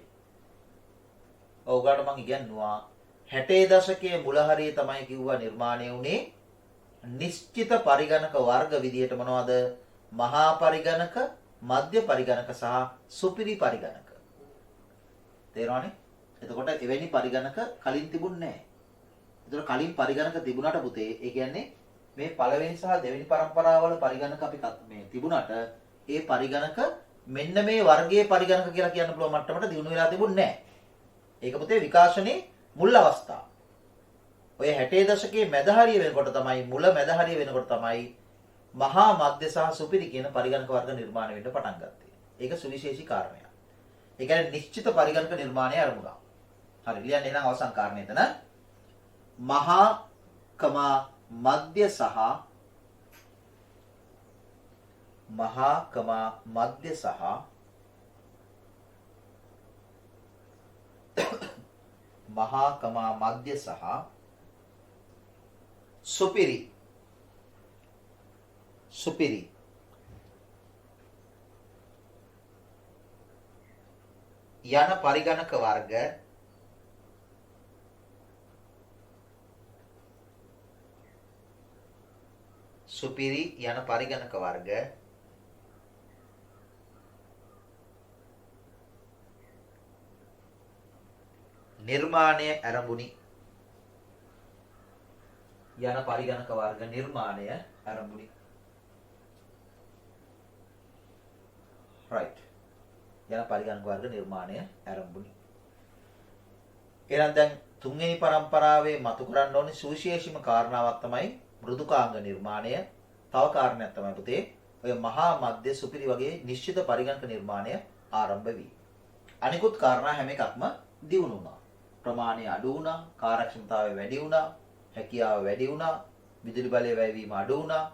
ඔව් උගාට මම ඉගෙනුවා 60 දශකයේ මුල හරිය තමයි කිව්වා නිර්මාණය වුණේ නිශ්චිත පරිගණක වර්ග විදිහට මොනවද? මහා පරිගණක, මධ්‍ය පරිගණක සහ සුපිරි පරිගණක. තේරෙනවනේ? එතකොට එවැනි පරිගණක කලින් තිබුණේ නැහැ. එතකොට කලින් පරිගණක තිබුණාට පුතේ ඒ කියන්නේ මේ පළවෙනි සහ දෙවෙනි පරම්පරාවල පරිගණක අපි මේ තිබුණාට ඒ පරිගණක මෙන්න මේ වර්ගයේ පරිගණක කියලා කියන්න පුළුවන් මට්ටමට දිනු වෙලා තිබුණේ නැහැ. ඒක පුතේ විකාශනයේ මුල් අවස්ථාව. ඔය 60 දශකයේ මැද හරිය වෙනකොට තමයි මුල මැද හරිය වෙනකොට තමයි මහා මධ්‍ය සහ සුපිරි කියන පරිගණක වර්ග නිර්මාණය වෙන්න පටන් ගත්තේ. ඒක සුවිශේෂී කාරණයක්. ඒ කියන්නේ නිශ්චිත පරිගණක නිර්මාණය ආරම්භ වුණා. හරි ලියන්න එහෙනම් අවසන් කාරණේ එතන මහා මධ්‍ය සහ සුපිරි සුපිරි යන පරිගණක වර්ග සුපිරි යන පරිගණක වර්ග නිර්මාණය ආරම්භුනි යන පරිගණක වර්ග නිර්මාණය ආරම්භුනි right යන පරිගණක වර්ග නිර්මාණය ආරම්භුනි එහෙනම් දැන් තුන්වෙනි පරම්පරාවේ මතු කරන්න ඕනේ සුවිශේෂීම කාරණාවක් තමයි මෘදුකාංග නිර්මාණය. තව කාරණයක් තමයි පුතේ ඔය මහා මධ්‍ය සුපිරි වගේ නිශ්චිත පරිගණක නිර්මාණය ආරම්භ වී. අනිකුත් කාරණා හැම එකක්ම දියුණු වුණා. ප්‍රමාණය අඩු වුණා, කාර්යක්ෂමතාවය වැඩි වුණා, හැකියාව වැඩි වුණා, විදුලි බලය වැයවීම අඩු වුණා.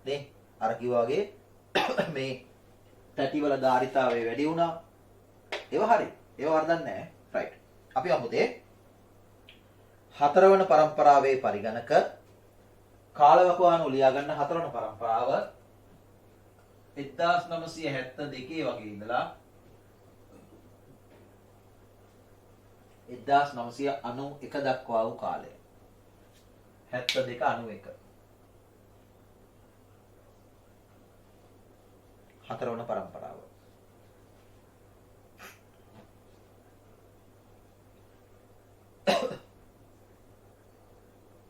නේ? අර කිව්වා වගේ මේ තැටිවල ධාරිතාවය වැඩි වුණා. ඒව හරි. ඒව වරදක් නැහැ. right. අපි අමුතේ හතරවන පරම්පරාවේ පරිගණක කාලවකවානු ලියා ගන්න හතරවන පරම්පරාව 1972 වගේ ඉඳලා 1991 දක්වා වූ කාලය 72 91 හතරවන පරම්පරාව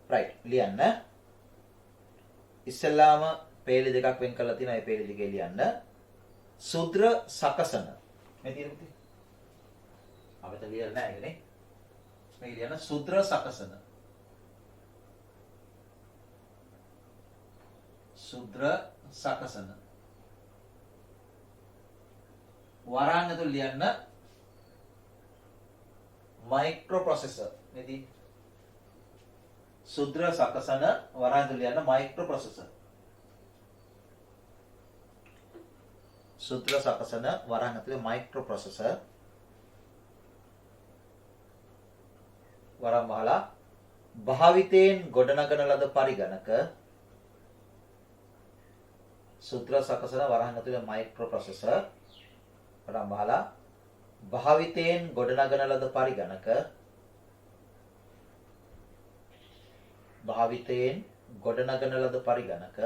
right ලියන්න ඉස්සෙල්ලාම පේලි දෙකක් වෙන් කරලා තියෙනවා ඒ පේලි දෙකේ ලියන්න සුද්‍ර සකසන මේ තියෙන පුතේ අපිට ලියලා නැහැ ඒකනේ මේ ලියන්න සුද්‍ර සකසන සුද්‍ර සකසන වරන් ඇතුළේ ලියන්න මයික්‍රෝ ප්‍රොසෙසර් නේද සුද්‍ර සකසන වරන් ඇතුළේ ලියන්න මයික්‍රෝ ප්‍රොසෙසර් සුද්‍ර සකසන වරන් ඇතුළේ මයික්‍රෝ ප්‍රොසෙසර් වරන් වහලා භාවිතයෙන් ගොඩනගන ලද පරිගණක සුද්‍ර සකසන වරන් ඇතුළේ මයික්‍රෝ ප්‍රොසෙසර් වරන් වහලා භාවිතයෙන් ගොඩනගන ලද පරිගණක භාවිතයෙන් ගොඩනගන ලද පරිගණක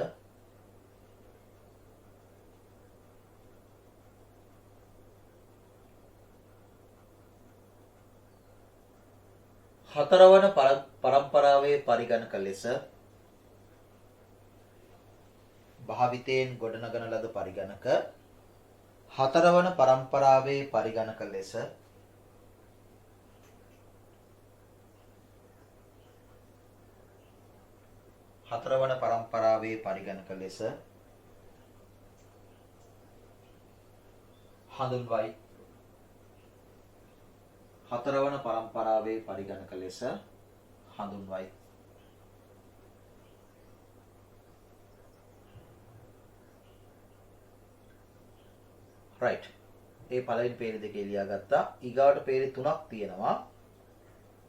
හතරවන පරම්පරාවේ පරිගණක ලෙස භාවිතයෙන් ගොඩනගන ලද පරිගණක හතරවන පරම්පරාවේ පරිගණක ලෙස හතරවන පරම්පරාවේ පරිගණක ලෙස හඳුන්වයි හතරවන පරම්පරාවේ පරිගණක ලෙස හඳුන්වයි right ඒ පළවෙනි පේලි දෙකේ ලියාගත්තා ඊගාවට පේලි තුනක් තියෙනවා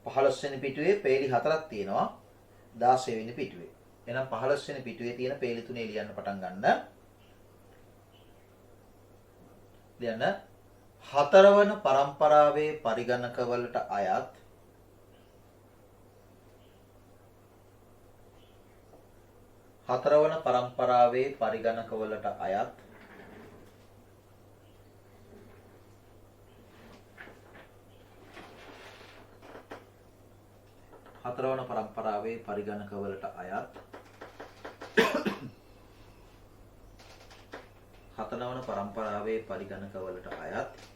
15 වෙනි පිටුවේ පේලි හතරක් තියෙනවා 16 වෙනි පිටුවේ එහෙනම් 15 වෙනි පිටුවේ තියෙන පේලි තුනේ ලියන්න පටන් ගන්න ලියන්න හතරවන පරම්පරාවේ පරිගණක වලට අයත් හතරවන පරම්පරාවේ පරිගණක වලට අයත් හතරවන පරම්පරාවේ පරිගණක වලට අයත් හතරවන පරම්පරාවේ පරිගණක වලට අයත්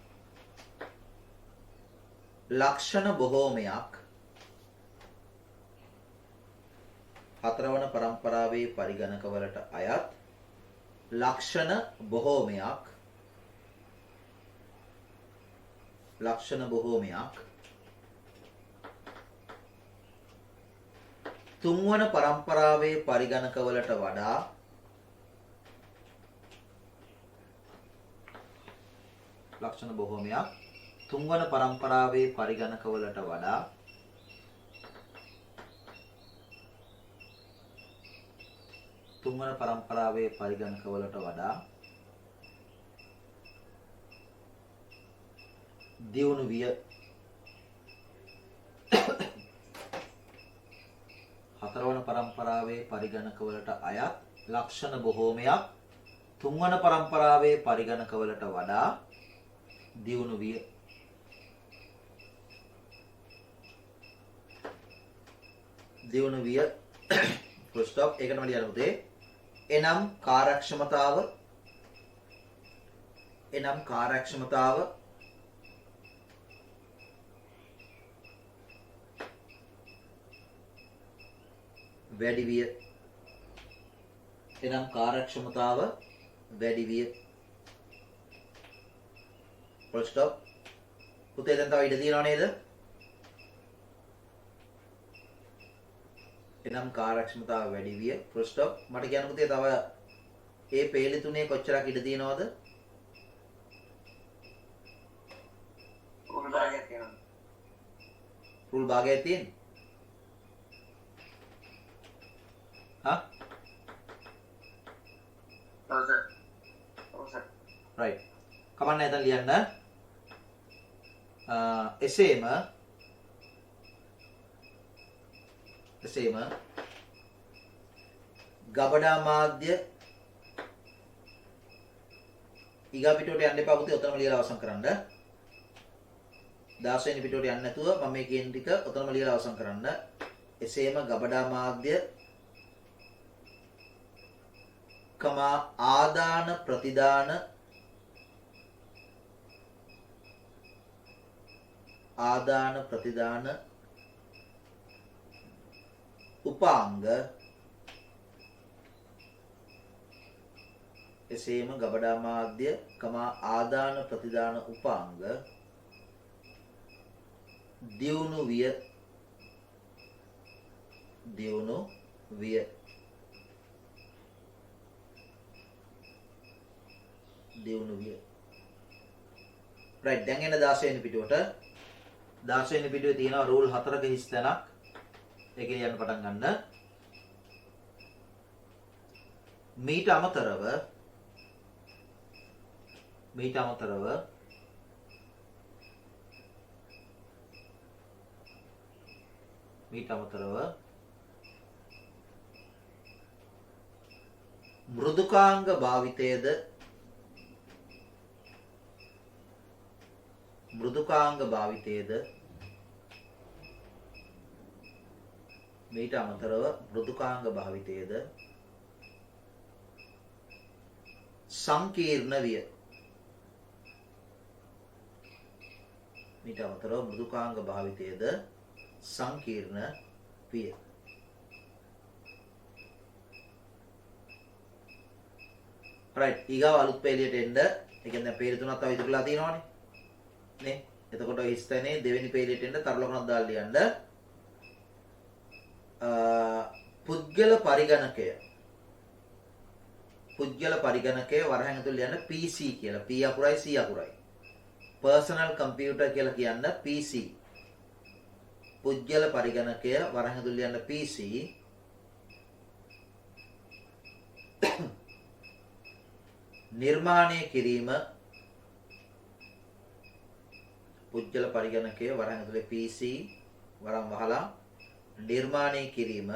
ලක්ෂණ බොහෝමයක් හතරවන පරම්පරාවේ පරිගණක වලට අයත් ලක්ෂණ බොහෝමයක් තුන්වන පරම්පරාවේ පරිගණක වලට වඩා ලක්ෂණ බොහෝමයක් තුන්වන පරම්පරාවේ පරිගණක වලට වඩා තුන්වන පරම්පරාවේ පරිගණක වලට වඩා දියුණු විය. හතරවන පරම්පරාවේ පරිගණක වලට අයත් ලක්ෂණ බොහෝමයක් තුන්වන පරම්පරාවේ පරිගණක වලට වඩා දියුණු විය. දියුණු විය full stop ඒකටම ලියන්න පුතේ. එනම් කාර්යක්ෂමතාව වැඩි විය. එනම් කාර්යක්ෂමතාව වැඩි විය. full stop. පුතේ දැන් තව ඉඩ තියෙනව නේද? එනම් කාර්යක්ෂමතාව වැඩි විය. full stop. මට කියන්න පුතේ තව ඒ පේලි තුනේ කොච්චරක් ඉඩ තියෙනවද? උඩ දාගෙන තියෙනවා. රුල් භාගයක් තියෙන්නේ. හා? ඔව් සර්. ඔව් සර්. right. කමන්න එතන ලියන්න. එසේම ගබඩා මාධ්‍ය ඊගා පිටුවට යන්න එපා පුතේ. ඔතනම ලියලා අවසන් කරන්න. 16 වෙනි පිටුවට යන්න නැතුව මම මේ කියන ටික ඔතනම ලියලා අවසන් කරන්න. එසේම ගබඩා මාධ්‍ය කමා ආදාන ප්‍රතිදාන උපාංග එසේම ගබඩා මාධ්‍ය කමා ආදාන ප්‍රතිදාන උපාංග දියුණු විය. right. දැන් එන 16 වෙනි පිටුවට. 16 වෙනි පිටුවේ තියෙනවා රූල් 4ක හිස් තැනක්. ඒක ලියන්න පටන් ගන්න. මීට අමතරව මෘදුකාංග භාවිතයේද සංකීර්ණ විය. right. ඊගාව අලුත් පේලියට එන්න. ඒ කියන්නේ දැන් පේලි තුනක් තව ඉතුරුලා තියෙනවානේ. නේ? එතකොට ඔය හිස්තැනේ දෙවෙනි පේලියට එන්න තර ලකුණක් දාලා ලියන්න. පුද්ගල පරිගණකය වරහන් ඇතුළේ ලියන්න PC කියලා. P අකුරයි C අකුරයි. personal computer කියලා කියන්න PC. පුද්ගල පරිගණකය වරහන් ඇතුළේ ලියන්න PC. නිර්මාණය කිරීම පුද්ගල පරිගණකය වරහන් ඇතුළේ PC වරන් වහලා නිර්මාණය කිරීම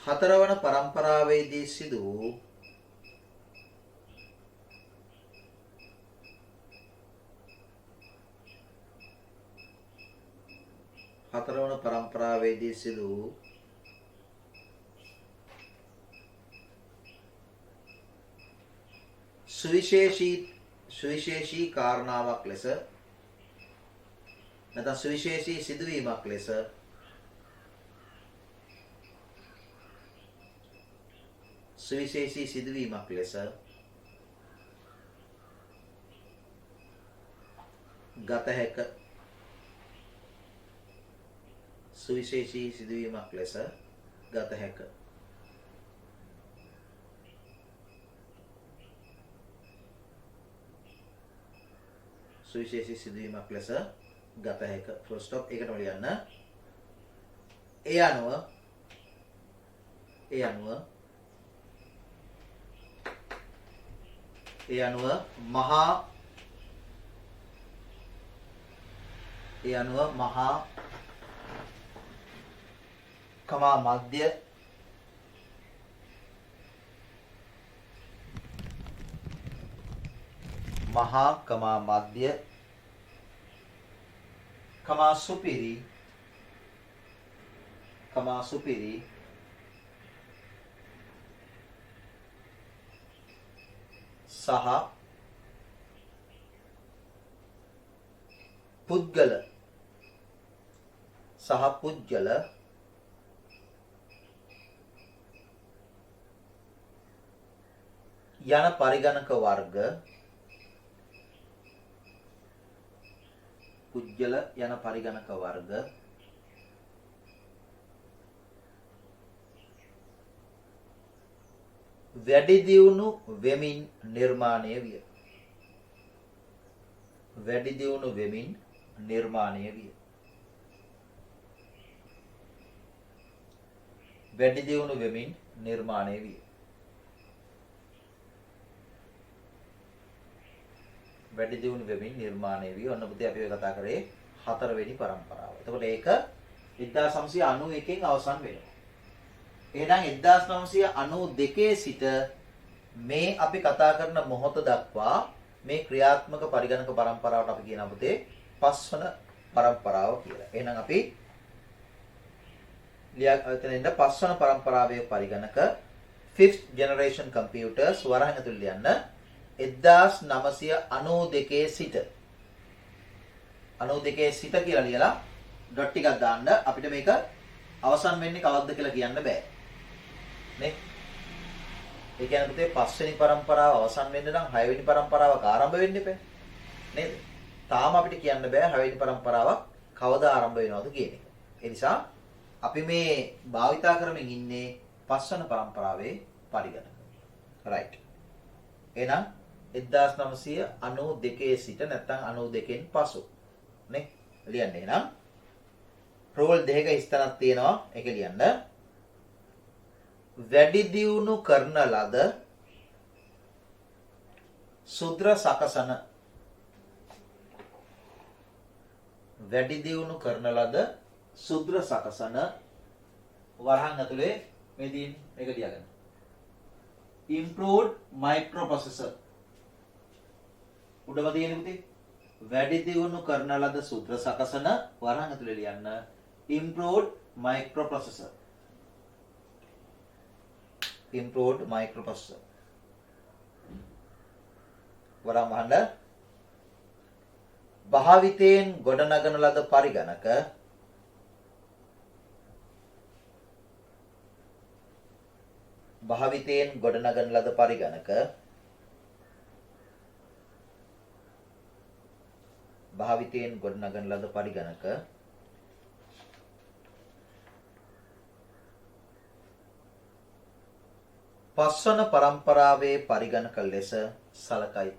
හතරවන පරම්පරාවේදී සිදු වූ සුවිශේෂී කාරණාවක් ලෙස නැත්නම් සුවිශේෂී සිදුවීමක් ලෙස ගත හැක. සුවිශේෂී සිදුවීමක් ලෙස ගත හැක. සුවිශේෂී සිදුවීමක් ලෙස ගත හැක. full stop. ඒකටම ලියන්න. ඒ අනුව මහා කමා මධ්‍ය කමා සුපිරි සහ පුද්ගල යන පරිගණක වර්ග වැඩි දියුණු වෙමින් නිර්මාණය විය. ඔන්න පුතේ අපි ඔය කතා කරේ හතරවෙනි පරම්පරාව. එතකොට ඒක 1991 න් අවසන් වෙනවා. එහෙනම් 1992 සිට මේ අපි කතා කරන මොහොත දක්වා මේ ක්‍රියාත්මක පරිගණක පරම්පරාවට අපි කියනවා පුතේ පස්වන පරම්පරාව කියලා. එහෙනම් අපි එතනින්ද පස්වන පරම්පරාවේ පරිගණක 5th generation computers වරහන් ඇතුළේ ලියන්න 1992 සිට කියලා ලියලා ඩොට් ටිකක් දාන්න. අපිට මේක අවසන් වෙන්නේ කවද්ද කියලා කියන්න බෑ නේ. ඒ කියන්නේ පුතේ පස්වෙනි පරම්පරාව අවසන් වෙන්න නම් හයවෙනි පරම්පරාවක ආරම්භ වෙන්න එපා නේද? තාම අපිට කියන්න බෑ හයවෙනි පරම්පරාවක් කවදා ආරම්භ වෙනවද කියන එක. ඒ නිසා අපි මේ භාවිතා කරමින් ඉන්නේ පස්වන පරම්පරාවේ පරිගණක. රයිට්. එහෙනම් 1992 සිට නැත්නම් 92න් පසු නේ ලියන්න. එහෙනම් රෝල් දෙකක ස්ථානක් තියෙනවා. ඒක ලියන්න. වැඩි දියුණු කරන ලද සුද්‍ර සකසන වරහන් ඇතුලේ මේ දින් මේක ලියගන්න. improved microprocessor උඩම තියෙන පුතේ වැඩි දියුණු කරන ලද සුද්‍ර සකසන වරහන් ඇතුලේ ලියන්න improved microprocessor. වරහන් වහන්න. භාවිතයෙන් ගොඩනගන ලද පරිගණක පස්වන පරම්පරාවේ පරිගණක ලෙස සලකයි.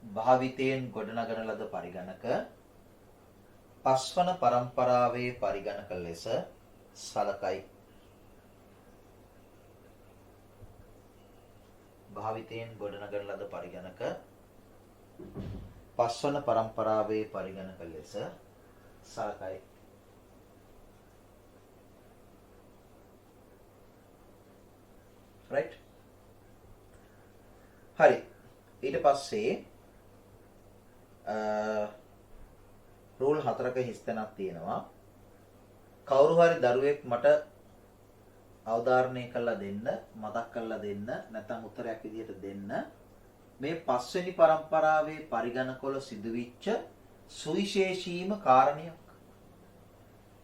භාවිතයෙන් ගොඩනගන ලද පරිගණක පස්වන පරම්පරාවේ පරිගණක ලෙස සලකයි. භාවිතයෙන් ගොඩනගන ලද පරිගණක පස්වන පරම්පරාවේ පරිගණක ලෙස සලකයි. right. හරි. ඊට පස්සේ රූල් 4ක හිස්තැනක් තියෙනවා. කවුරු හරි දරුවෙක් මට අවධාරණය කරලා දෙන්න, මතක් කරලා දෙන්න, නැත්නම් උත්තරයක් විදිහට දෙන්න. මේ පස්වෙනි පරම්පරාවේ පරිගණකවල සිදුවිච්ච සුවිශේෂීම කාරණයක්.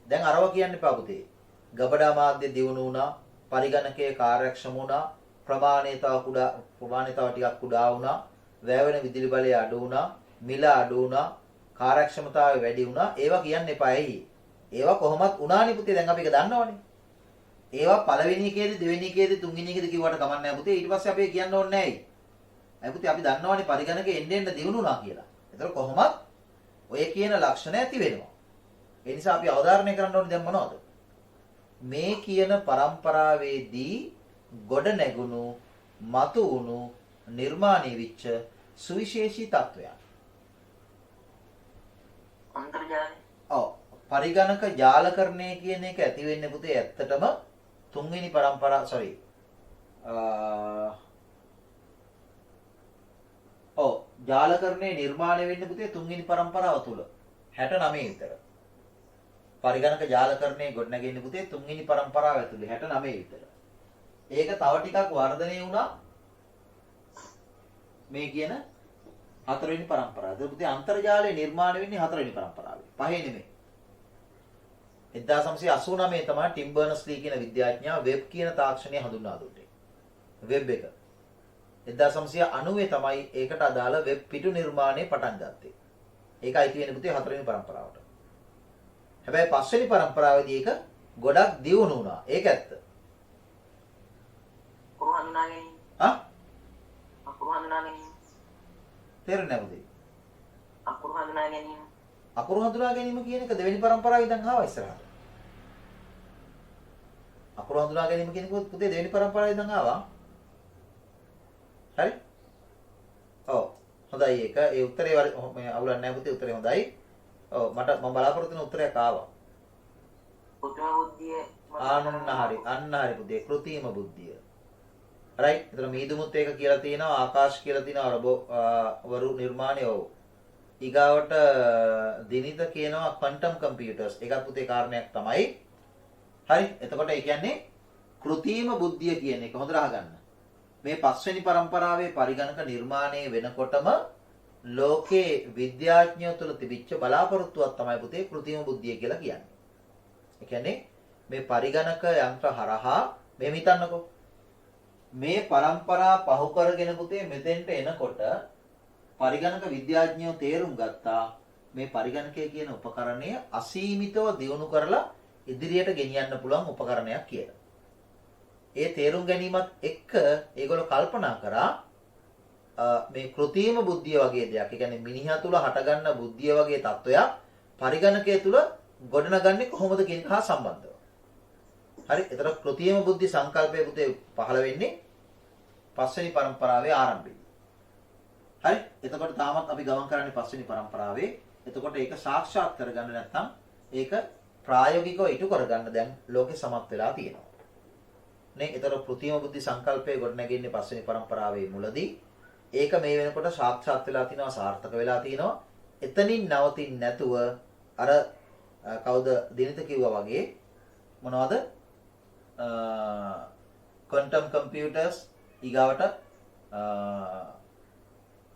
දැන් අරව කියන්න එපා පුතේ. ගබඩා මාධ්‍ය දියුණු වුණා, පරිගණකයේ කාර්යක්ෂම වුණා, ප්‍රමාණය තව ටිකක් කුඩා වුණා, වැවෙන විදුලි බලය අඩු වුණා, මිල අඩු වුණා, කාර්යක්ෂමතාවය වැඩි වුණා. ඒවා කියන්න එපා. ඇයි? ඒවා කොහොමත් උනානේ පුතේ. දැන් අපි ඒක දන්නවනේ. ඒවා පළවෙනි එකේදී, දෙවෙනි එකේදී, තුන්වෙනි එකේදී කිව්වට කමක් නැහැ පුතේ. ඊට පස්සේ අපි කියන්න ඕනේ නැහැ. ඇයි පුතේ? අපි දන්නවනේ පරිගණකේ එන්න දියුණු වුණා කියලා. ඒතකොට කොහොමත් ඔය කියන ලක්ෂණ ඇති වෙනවා. ඒ නිසා අපි අවධාරණය කරන්න ඕනේ දැන් මොනවද? මේ කියන પરම්පරාවේදී ගොඩ නැගුණු මතු වුණු නිර්මාණය වෙච්ච සුවිශේෂී තත්වයක්. අන්තර්ජාලය. ඔව්. පරිගණක ජාලකරණය කියන එක ඇති වෙන්නේ පුතේ ඇත්තටම තුන්වෙනි પરම්පරාව ජාලකරණය නිර්මාණය වෙන්නේ පුතේ තුන්වෙනි પરම්පරාව තුල 69 විතර. පරිගණක ජාලකරණය ගොඩනැගෙන්නේ පුතේ තුන්වෙනි પરම්පරාව ඇතුලේ 69 විතර. ඒක තව ටිකක් වර්ධනය වුණා මේ කියන හතරවෙනි પરම්පරාව. ඒක පුතේ අන්තර්ජාලය නිර්මාණය වෙන්නේ හතරවෙනි પરම්පරාවේ. පහේ නෙමෙයි. 1989 තමයි ටිම් බර්නස්-ලී කියන විද්‍යාඥයා වෙබ් කියන තාක්ෂණය හඳුන්වා දුන්නේ. වෙබ් එක. 1990 තමයි ඒකට අදාළ වෙබ් පිටු නිර්මාණය පටන් ගත්තේ. ඒක අයිති වෙන්නේ පුතේ හතරවෙනි પરම්පරාවට. හැබැයි පස්වෙනි પરම්පරාවේදී ඒක ගොඩක් දියුණු වුණා. ඒක ඇත්ත. අකුරු හඳුනා ගැනීම. අකුරු හඳුනා ගැනීම. තේරෙන්නේ නැවුද? අකුරු හඳුනා ගැනීම. අකුරු හඳුනා ගැනීම කියන එක දෙවෙනි પરම්පරාවේ ඉඳන් ආවා ඉස්සරහට. අකුරු හඳුනා ගැනීම කියන එක පුතේ දෙවෙනි પરම්පරාවේ ඉඳන් ආවා. හරි? ඔව්. හොඳයි ඒක. ඒ උත්තරේ මේ අවුලක් නැහැ පුතේ උත්තරේ හොඳයි. ඔව් මට මම බලාපොරොත්තු වෙන උත්තරයක් ආවා. කෘත්‍රිම බුද්ධිය. අන්න හරි පුතේ කෘත්‍රිම බුද්ධිය. රයිට්. එතන මීදුමුත් ඒක කියලා තියෙනවා ආකාශ කියලා තියෙනවා රොබෝ වරු නිර්මාණය ඔව්. ඊගාවට දිනිත කියනවා ක්වොන්ටම් කම්පියුටර්ස්. ඒකත් පුතේ කාරණයක් තමයි. හරි. එතකොට ඒ කියන්නේ කෘත්‍රිම බුද්ධිය කියන එක හොඳට අහගන්න. මේ පස්වෙනි પરම්පරාවේ පරිගණක නිර්මාණය වෙනකොටම ලෝකේ විද්‍යාඥයෝ තුළ තිබිච්ච බලාපොරොත්තුවක් තමයි පුතේ කෘත්‍රිම බුද්ධිය කියලා කියන්නේ. ඒ කියන්නේ මේ පරිගණක යන්ත්‍ර හරහා මෙහෙම හිතන්නකෝ. මේ પરම්පරා පහු කරගෙන පුතේ මෙතෙන්ට එනකොට පරිගණක විද්‍යාඥයෝ තේරුම් ගත්තා මේ පරිගණකය කියන උපකරණය අසීමිතව දියුණු කරලා ඉදිරියට ගෙනියන්න පුළුවන් උපකරණයක් කියලා. ඒ තේරුම් ගැනීමත් එක්ක ඒගොල්ලෝ කල්පනා කරා මේ කෘත්‍රිම බුද්ධිය වගේ දෙයක්. ඒ කියන්නේ මිනිහා තුල හටගන්න බුද්ධිය වගේ තත්වයක් පරිගණකය තුල ගොඩනගන්නේ කොහොමද කියන එක හා සම්බන්ධව. හරි. ඒතර කෘත්‍රිම බුද්ධි සංකල්පය පුතේ පහළ වෙන්නේ පස්වෙනි પરම්පරාවේ ආරම්භයේදී. හරි. එතකොට තාමත් අපි ගමන් කරන්නේ පස්වෙනි પરම්පරාවේ. එතකොට ඒක සාක්ෂාත් කරගන්න නැත්නම් ඒක ප්‍රායෝගිකව ඉටු කරගන්න දැන් ලෝකෙ සමත් වෙලා තියෙනවා. නේ? ඒතර කෘත්‍රිම බුද්ධි සංකල්පය ගොඩනැගෙන්නේ පස්වෙනි પરම්පරාවේ මුලදී. ඒක මේ වෙනකොට සාක්ෂාත් වෙලා තිනවා සාර්ථක වෙලා තිනවා. එතනින් නවතින්න නැතුව අර කවුද දිනිත කිව්වා වගේ මොනවද? ක්වොන්ටම් කම්පියුටර්ස් ඊගාවට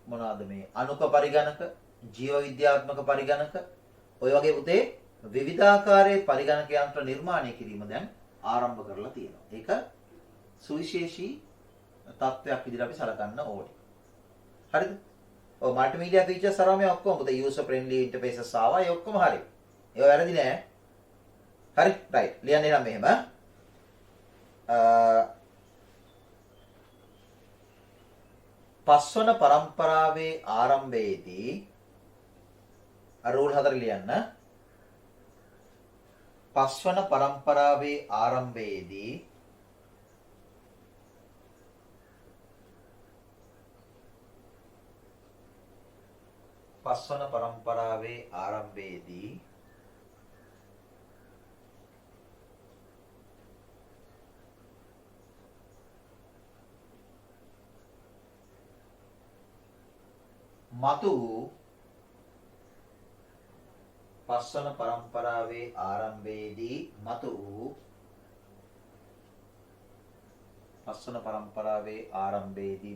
මොනවද මේ අණුක පරිගණක ජීව විද්‍යාත්මක පරිගණක ඔය වගේ පුතේ විවිධාකාරයේ පරිගණක යන්ත්‍ර නිර්මාණය කිරීම දැන් ආරම්භ කරලා තියෙනවා. ඒක සුවිශේෂී තත්ත්වයක් විදිහට අපි සලකන්න ඕනේ. හරිද? ඔව් මල්ටිමීඩියා ෆීචර්ස් අරම මේ ඔක්කොම පුතේ යූසර් ෆ්‍රෙන්ඩ්ලි ඉන්ටර්ෆේසස් ආවා. ඒ ඔක්කොම හරි. ඒවා වැරදි නෑ. හරි රයිට්. ලියන්නේ නම් මෙහෙම. පස්වන પરම්පරාවේ ආරම්භයේදී රූල් 4 ලියන්න. පස්වන પરම්පරාවේ ආරම්භයේදී පස්වන પરම්පරාවේ ආරම්භයේදී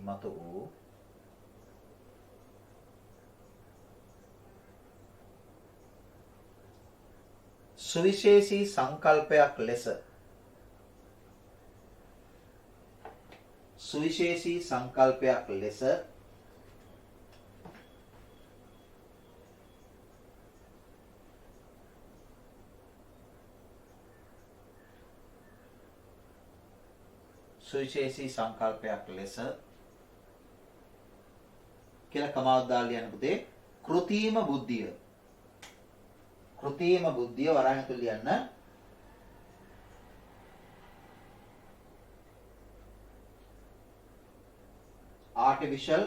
මතු වූ සුවිශේෂී සංකල්පයක් ලෙස කියලා කමාවක් දාලා ලියන්න පුතේ කෘත්‍රිම බුද්ධිය. කෘත්‍රිම බුද්ධිය වරහන් ඇතුළේ ලියන්න. artificial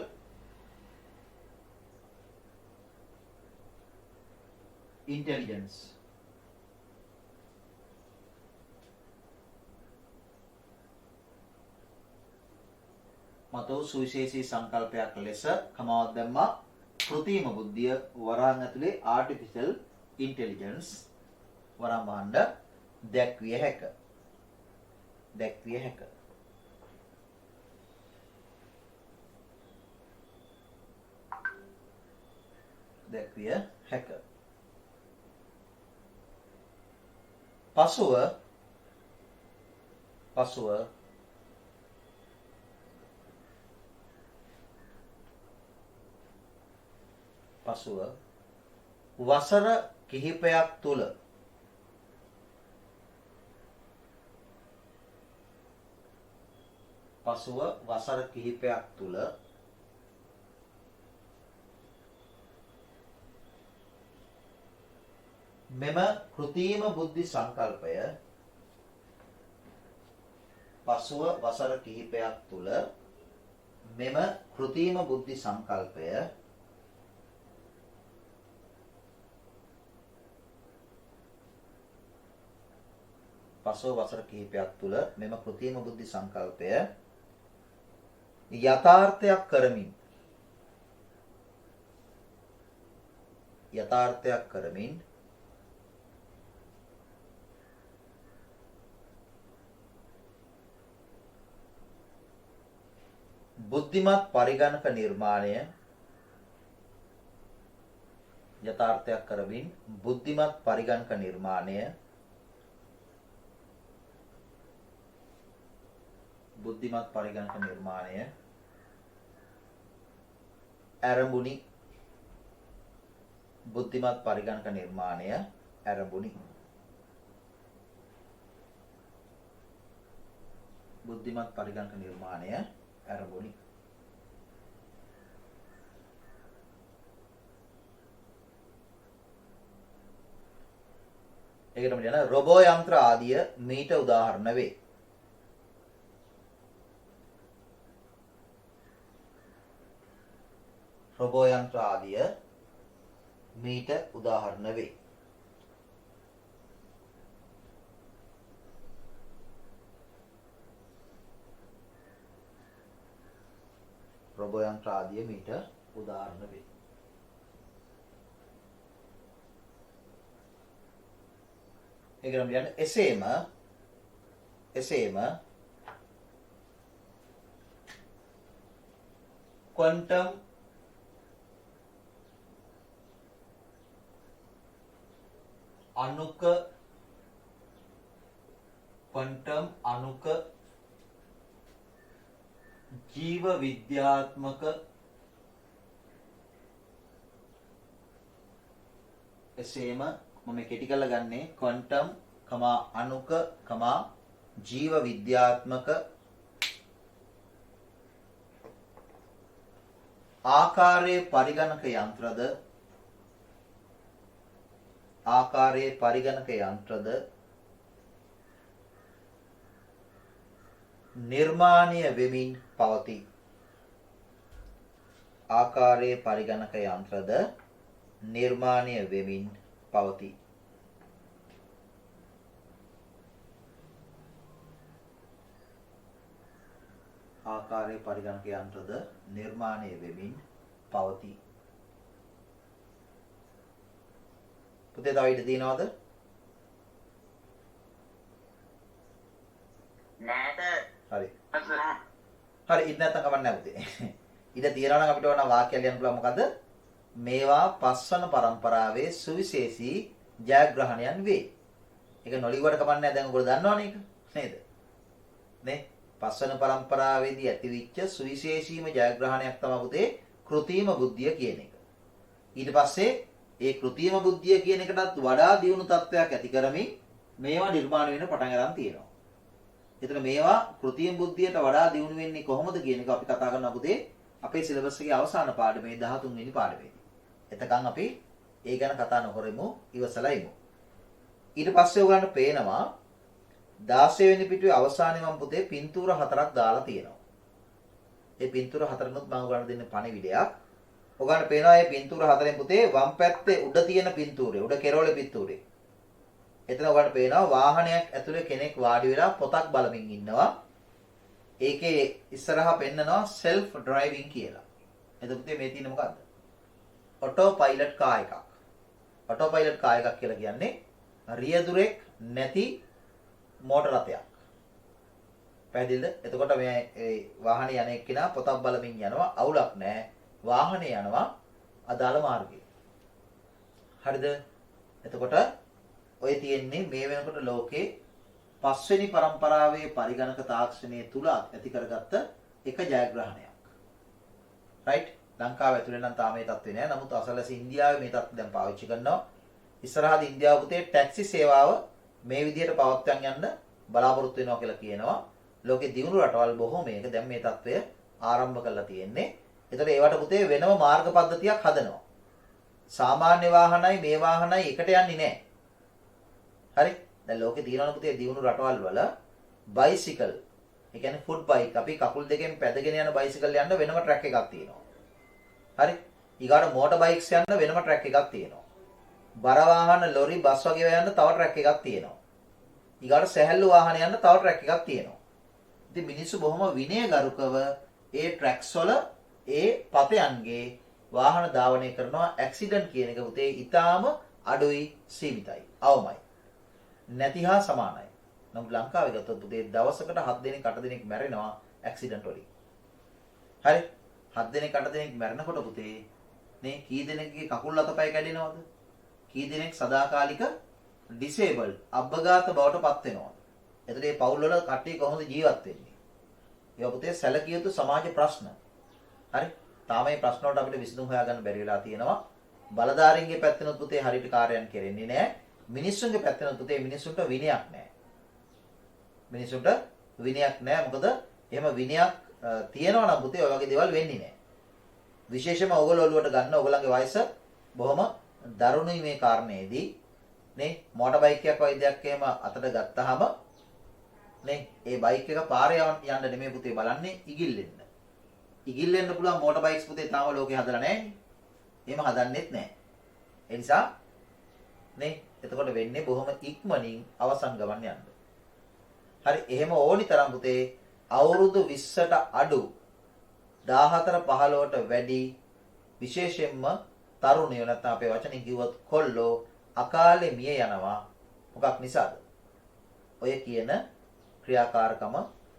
intelligence. මතෝ සුවිශේෂී සංකල්පයක් ලෙස කමාවක් දැම්මා. කෘත්‍රිම බුද්ධිය වරහන් ඇතුලේ artificial intelligence වරහන් වහන්න දැක්විය හැක. දැක්විය හැක. දැක්විය හැක. පසුව වසර කිහිපයක් තුල මෙම කෘත්‍රිම බුද්ධි සංකල්පය මෙම කෘත්‍රිම බුද්ධි සංකල්පය පසුව වසර කිහිපයක් තුළ මෙම කෘත්‍රිම බුද්ධි සංකල්පය යථාර්ථයක් කරමින් බුද්ධිමත් පරිගණක නිර්මාණය ඇරඹුණි. ඒකටම කියන රොබෝ යන්ත්‍ර ආදිය මීට උදාහරණ වේ. රොබෝ යන්ත්‍ර ආදිය මීට උදාහරණ වේ. රොබෝ යන්ත්‍ර ආදිය මීට උදාහරණ වේ. ඒකනම් කියන්නේ එසේම ක්වොන්ටම් අණුක ජීව විද්‍යාත්මක එසේම මම කෙටි කරලා ගන්නේ ක්වොන්ටම් අණුක ජීව විද්‍යාත්මක ආකාරයේ පරිගණක යන්ත්‍රද නිර්මාණය වෙමින් පවතී. ආකාරයේ පරිගණක යන්ත්‍රද නිර්මාණය වෙමින් පවතී. ආකාරයේ පරිගණක යන්ත්‍රද නිර්මාණය වෙමින් පවතී. පුතේ තව ඉඩ තියෙනවද? නෑද? හරි. හරි ඉන්න නැත්නම් කවන්න නැහැ පුතේ. ඉඩ තියනවා නම් අපිට ඕන වාක්‍යයක් ලියන්න පුළුවන් මොකද්ද? මේවා පස්වන පරම්පරාවේ සුවිශේෂී ජයග්‍රහණයන් වේ. ඒක නොලිව්වට කමන්නේ නැහැ. දැන් ඔයගොල්ලෝ දන්නවනේ ඒක. නේද? නේ? පස්වන පරම්පරාවේදී ඇතිවෙච්ච සුවිශේෂීම ජයග්‍රහණයක් තමයි පුතේ කෘත්‍රිම බුද්ධිය කියන එක. ඊට පස්සේ ඒ කෘත්‍රිම බුද්ධිය කියන එකටත් වඩා දියුණු තත්ත්වයක් ඇති කරමින් මේවා නිර්මාණය වෙන්න පටන් ගන්න තියෙනවා. එතන මේවා කෘත්‍රිම බුද්ධියට වඩා දියුණු වෙන්නේ කොහොමද කියන එක අපි කතා කරනවා පුතේ අපේ සිලබස් එකේ අවසාන පාඩමේ 13 වෙනි පාඩමේදී. එතකන් අපි ඒ ගැන කතා නොකරමු ඉවසලා ඉමු. ඊට පස්සේ ඔයගලන්ට පේනවා 16 වෙනි පිටුවේ අවසානයේ මම පුතේ පින්තූර 4ක් දාලා තියෙනවා. ඒ පින්තූර 4නුත් මම ඔයගලන්ට දෙන්න පණිවිඩයක්. ඔයගලන්ට පේනවා මේ පින්තූර 4න් පුතේ වම් පැත්තේ උඩ තියෙන පින්තූරේ උඩ කෙරවලේ පින්තූරේ. එතන ඔයගලන්ට පේනවා වාහනයක් ඇතුලේ කෙනෙක් වාඩි වෙලා පොතක් බලමින් ඉන්නවා. ඒකේ ඉස්සරහා පෙන්නනවා self driving කියලා. එතකොට මේ තියෙන්නේ මොකද්ද? ඔටෝ පයිලට් කාර් එකක්. ඔටෝ පයිලට් කාර් එකක් කියලා කියන්නේ රියදුරෙක් නැති මෝටර රථයක්. පැහැදිලිද? එතකොට මේ වාහනේ යන එක්කෙනා පොතක් බලමින් යනවා. අවුලක් නැහැ. වාහනේ යනවා අදාළ මාර්ගයේ. හරිද? එතකොට ඔය තියෙන්නේ මේ වෙනකොට ලෝකේ පස්වෙනි පරම්පරාවේ පරිගණක තාක්ෂණය තුල ඇති කරගත්ත එක ජයග්‍රහණයක්. රයිට්? ලංකාව ඇතුලේ නම් තාම මේ තත්ත්වේ නෑ. නමුත් අසලස ඉන්දියාවේ මේ තත්ත්වය දැන් පාවිච්චි කරනවා. ඉස්සරහදී ඉන්දියාව පුතේ ටැක්සි සේවාව මේ විදිහට පවත්වාගෙන යන්න බලාපොරොත්තු වෙනවා කියලා කියනවා. ලෝකේ දියුණු රටවල් බොහෝ මේක දැන් මේ තත්ත්වය ආරම්භ කරලා තියෙන්නේ. ඒතර ඒවට පුතේ වෙනම මාර්ග පද්ධතියක් හදනවා. සාමාන්‍ය වාහනයි මේ වාහනයි එකට යන්නේ නෑ. හරි? දැන් ලෝකේ තියෙනවා පුතේ දියුණු රටවල් වල බයිසිකල්. ඒ කියන්නේ ෆුට් බයික්. අපි කකුල් දෙකෙන් පැදගෙන යන බයිසිකල් යන්න වෙනම ට්‍රැක් එකක් තියෙනවා. හරි? ඊගාට මෝටර් බයික්ස් යන්න වෙනම ට්‍රැක් එකක් තියෙනවා. බර වාහන, ලොරි, බස් වගේ ඒවා යන්න තව ට්‍රැක් එකක් තියෙනවා. ඊගාට සැහැල්ලු වාහන යන්න තව ට්‍රැක් එකක් තියෙනවා. ඉතින් මිනිස්සු බොහොම විනයගරුකව ඒ ට්‍රැක්ස් වල ඒ පතයන්ගේ වාහන ධාවනය කරනවා. ඇක්සිඩන්ට් කියන එක පුතේ ඊටාම අඩුයි, සීමිතයි, අවමයි. නැති හා සමානයි. නමුත් ලංකාවේ ගත්තොත් පුතේ දවසකට 7 දෙනෙක් 8 දෙනෙක් මැරෙනවා ඇක්සිඩන්ට් වලින්. හරි? 7 දෙනෙක් 8 දෙනෙක් මැරෙනකොට පුතේ මේ කී දෙනෙක්ගේ කකුල් අතපය කැඩෙනවද? කී දෙනෙක් සදාකාලික ඩිසේබල්ඩ් අබ්බගාත බවට පත් වෙනවද? එතකොට මේ පවුල් වල කට්ටිය කොහොමද ජීවත් වෙන්නේ? ඒවා පුතේ සැලකිය යුතු සමාජ ප්‍රශ්න. හරි? තාම මේ ප්‍රශ්න වලට අපිට විසඳුම් හොයාගන්න බැරි වෙලා තියෙනවා. බලධාරීන්ගේ පැත්තෙනුත් පුතේ හරියට කාර්යයන් කෙරෙන්නේ නැහැ. මිනිස්සුන්ගේ පැත්තෙනුත් පුතේ මිනිස්සුන්ට විනයක් නැහැ. මිනිස්සුන්ට විනයක් නැහැ. මොකද එහෙම විනයක් තියෙනවා නම් පුතේ ඔය වගේ දේවල් වෙන්නේ නැහැ. විශේෂයෙන්ම ඕගොල්ලෝ ඔළුවට ගන්න ඕගොල්ලන්ගේ වයස බොහොම දරුණුයි මේ කාරණේදී. නේ මෝටර් බයික් එකක් වගේ දෙයක් එහෙම අතට ගත්තාම නේ ඒ බයික් එක පාරේ යන්න නෙමෙයි පුතේ බලන්නේ ඉගිල්ලෙන්න. ඉගිල්ලෙන්න පුළුවන් මෝටර් බයික්ස් පුතේ තාම ලෝකේ හදලා නැහැ. එහෙම හදන්නෙත් නැහැ. ඒ නිසා නේ එතකොට වෙන්නේ බොහොම ඉක්මනින් අවසන් ගමන් යන්න. හරි එහෙම ඕනි තරම් පුතේ අවුරුදු 20ට අඩු 14 15ට වැඩි විශේෂයෙන්ම තරුණයෝ නැත්නම් අපේ වචනින් කිව්වොත් කොල්ලෝ අකාලේ මිය යනවා. මොකක් නිසාද? ඔය කියන ක්‍රියාකාරකම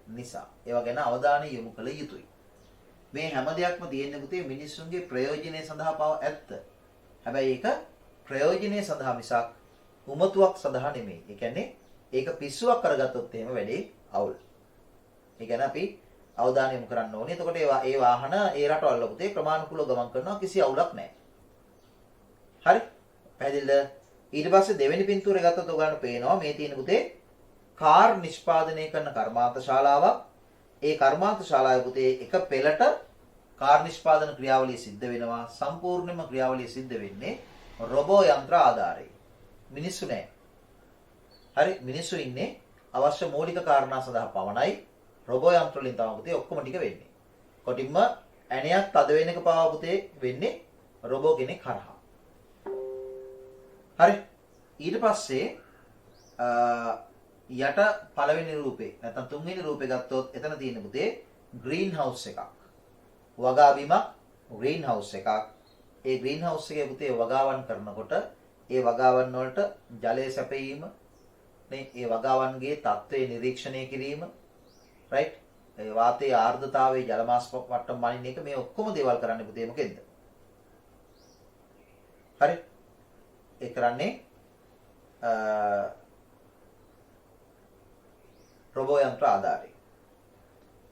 නිසා. ඒවා ගැන අවධානය යොමු කළ යුතුයි. මේ හැම දෙයක්ම තියෙන්නේ පුතේ මිනිස්සුන්ගේ ප්‍රයෝජනය සඳහා පව ඇත්ත. හැබැයි ඒක ප්‍රයෝජනය සඳහා මිසක් උමතුවක් සඳහා නෙමෙයි. ඒ කියන්නේ ඒක පිස්සුවක් කරගත්තොත් එහෙම වැඩේ අවුල්. ඒ කියන්නේ අපි අවධානය යොමු කරන්න ඕනේ. එතකොට ඒ වාහන ඒ රටවල් වල පුතේ ක්‍රමානුකූලව ගමන් කරනවා කිසි අවුලක් නැහැ. හරි? පැහැදිලිද? ඊට පස්සේ දෙවෙනි පින්තූරය ගත්තොත් ඔයගලන්ට පේනවා මේ තියෙන පුතේ කාර් නිෂ්පාදනය කරන කර්මාන්ත ශාලාවක්. ඒ කර්මාන්ත ශාලාවේ පුතේ එක පෙළට කාර් නිෂ්පාදන ක්‍රියාවලිය සිද්ධ වෙනවා. සම්පූර්ණයෙන්ම ක්‍රියාවලිය සිද්ධ වෙන්නේ රොබෝ යන්ත්‍ර ආධාරයෙන්. මිනිස්සු නෑ. හරි මිනිස්සු ඉන්නේ අවශ්‍ය මූලික කාරණා සඳහා පමණයි. රොබෝ යන්ත්‍ර වලින් තමයි පුතේ ඔක්කොම ටික වෙන්නේ. කොටින්ම ඇණයක් තද වෙන එක පාවා පුතේ වෙන්නේ රොබෝ කෙනෙක් හරහා. හරි ඊට පස්සේ යට පළවෙනි රූපේ නැත්නම් තුන්වෙනි රූපේ ගත්තොත් එතන තියෙන පුතේ ග්‍රීන් හවුස් එකක්. වගා බිමක් ග්‍රීන් හවුස් එකක්. ඒ ග්‍රීන් හවුස් එකේ පුතේ වගාවන් කරනකොට ඒ වගාවන් වලට ජලය සැපයීම නේ ඒ වගාවන්ගේ තත්ත්වය නිරීක්ෂණය කිරීම රයිට් ඒ වාතයේ ආර්ද්‍රතාවයේ ජල මාස් මට්ටම මනින්න එක මේ ඔක්කොම දේවල් කරන්නේ පුතේ මොකෙන්ද? හරි ඒ කරන්නේ රොබෝ යන්ත්‍ර ආධාරයෙන්.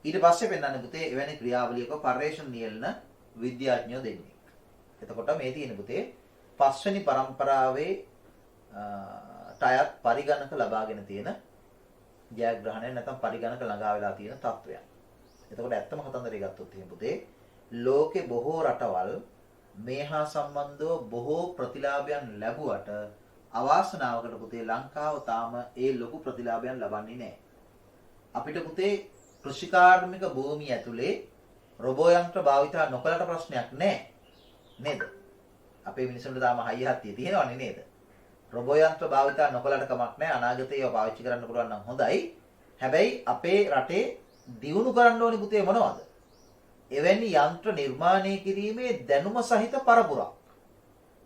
ඊට පස්සේ පෙන්වන්නේ පුතේ එවැනි ක්‍රියාවලියක පර්යේෂණ නියැලන විද්‍යාඥයෝ දෙන්නේ. එතකොට මේ තියෙන පුතේ පස්වෙනි පරම්පරාවේ ටයර් පරිගණක ලබාගෙන තියෙන ජයග්‍රහණය නැත්නම් පරිගණක ළඟා වෙලා තියෙන තත්වයන්. එතකොට ඇත්තම කතන්දරය ගත්තොත් එහෙනම් පුතේ ලෝකේ බොහෝ රටවල් මේ හා සම්බන්ධව බොහෝ ප්‍රතිලාභයන් ලැබුවට අවාසනාවකට පුතේ ලංකාව තාම ඒ ලොකු ප්‍රතිලාභයන් ලබන්නේ නැහැ. අපිට පුතේ කෘෂිකාර්මික භූමිය ඇතුලේ රොබෝ යන්ත්‍ර භාවිතා නොකලට ප්‍රශ්නයක් නැහැ. නේද? අපේ මිනිසුන්ට තාම හයිය හත්තිය තියෙනවනේ නේද? රොබෝ යන්ත්‍ර භාවිතා නොකලට කමක් නැහැ. අනාගතේ ඒවා පාවිච්චි කරන්න පුළුවන් නම් හොඳයි. හැබැයි අපේ රටේ දියුණු කරන්න ඕනි පුතේ මොනවද? එවැනි යන්ත්‍ර නිර්මාණය කිරීමේ දැනුම සහිත පරපුරක්.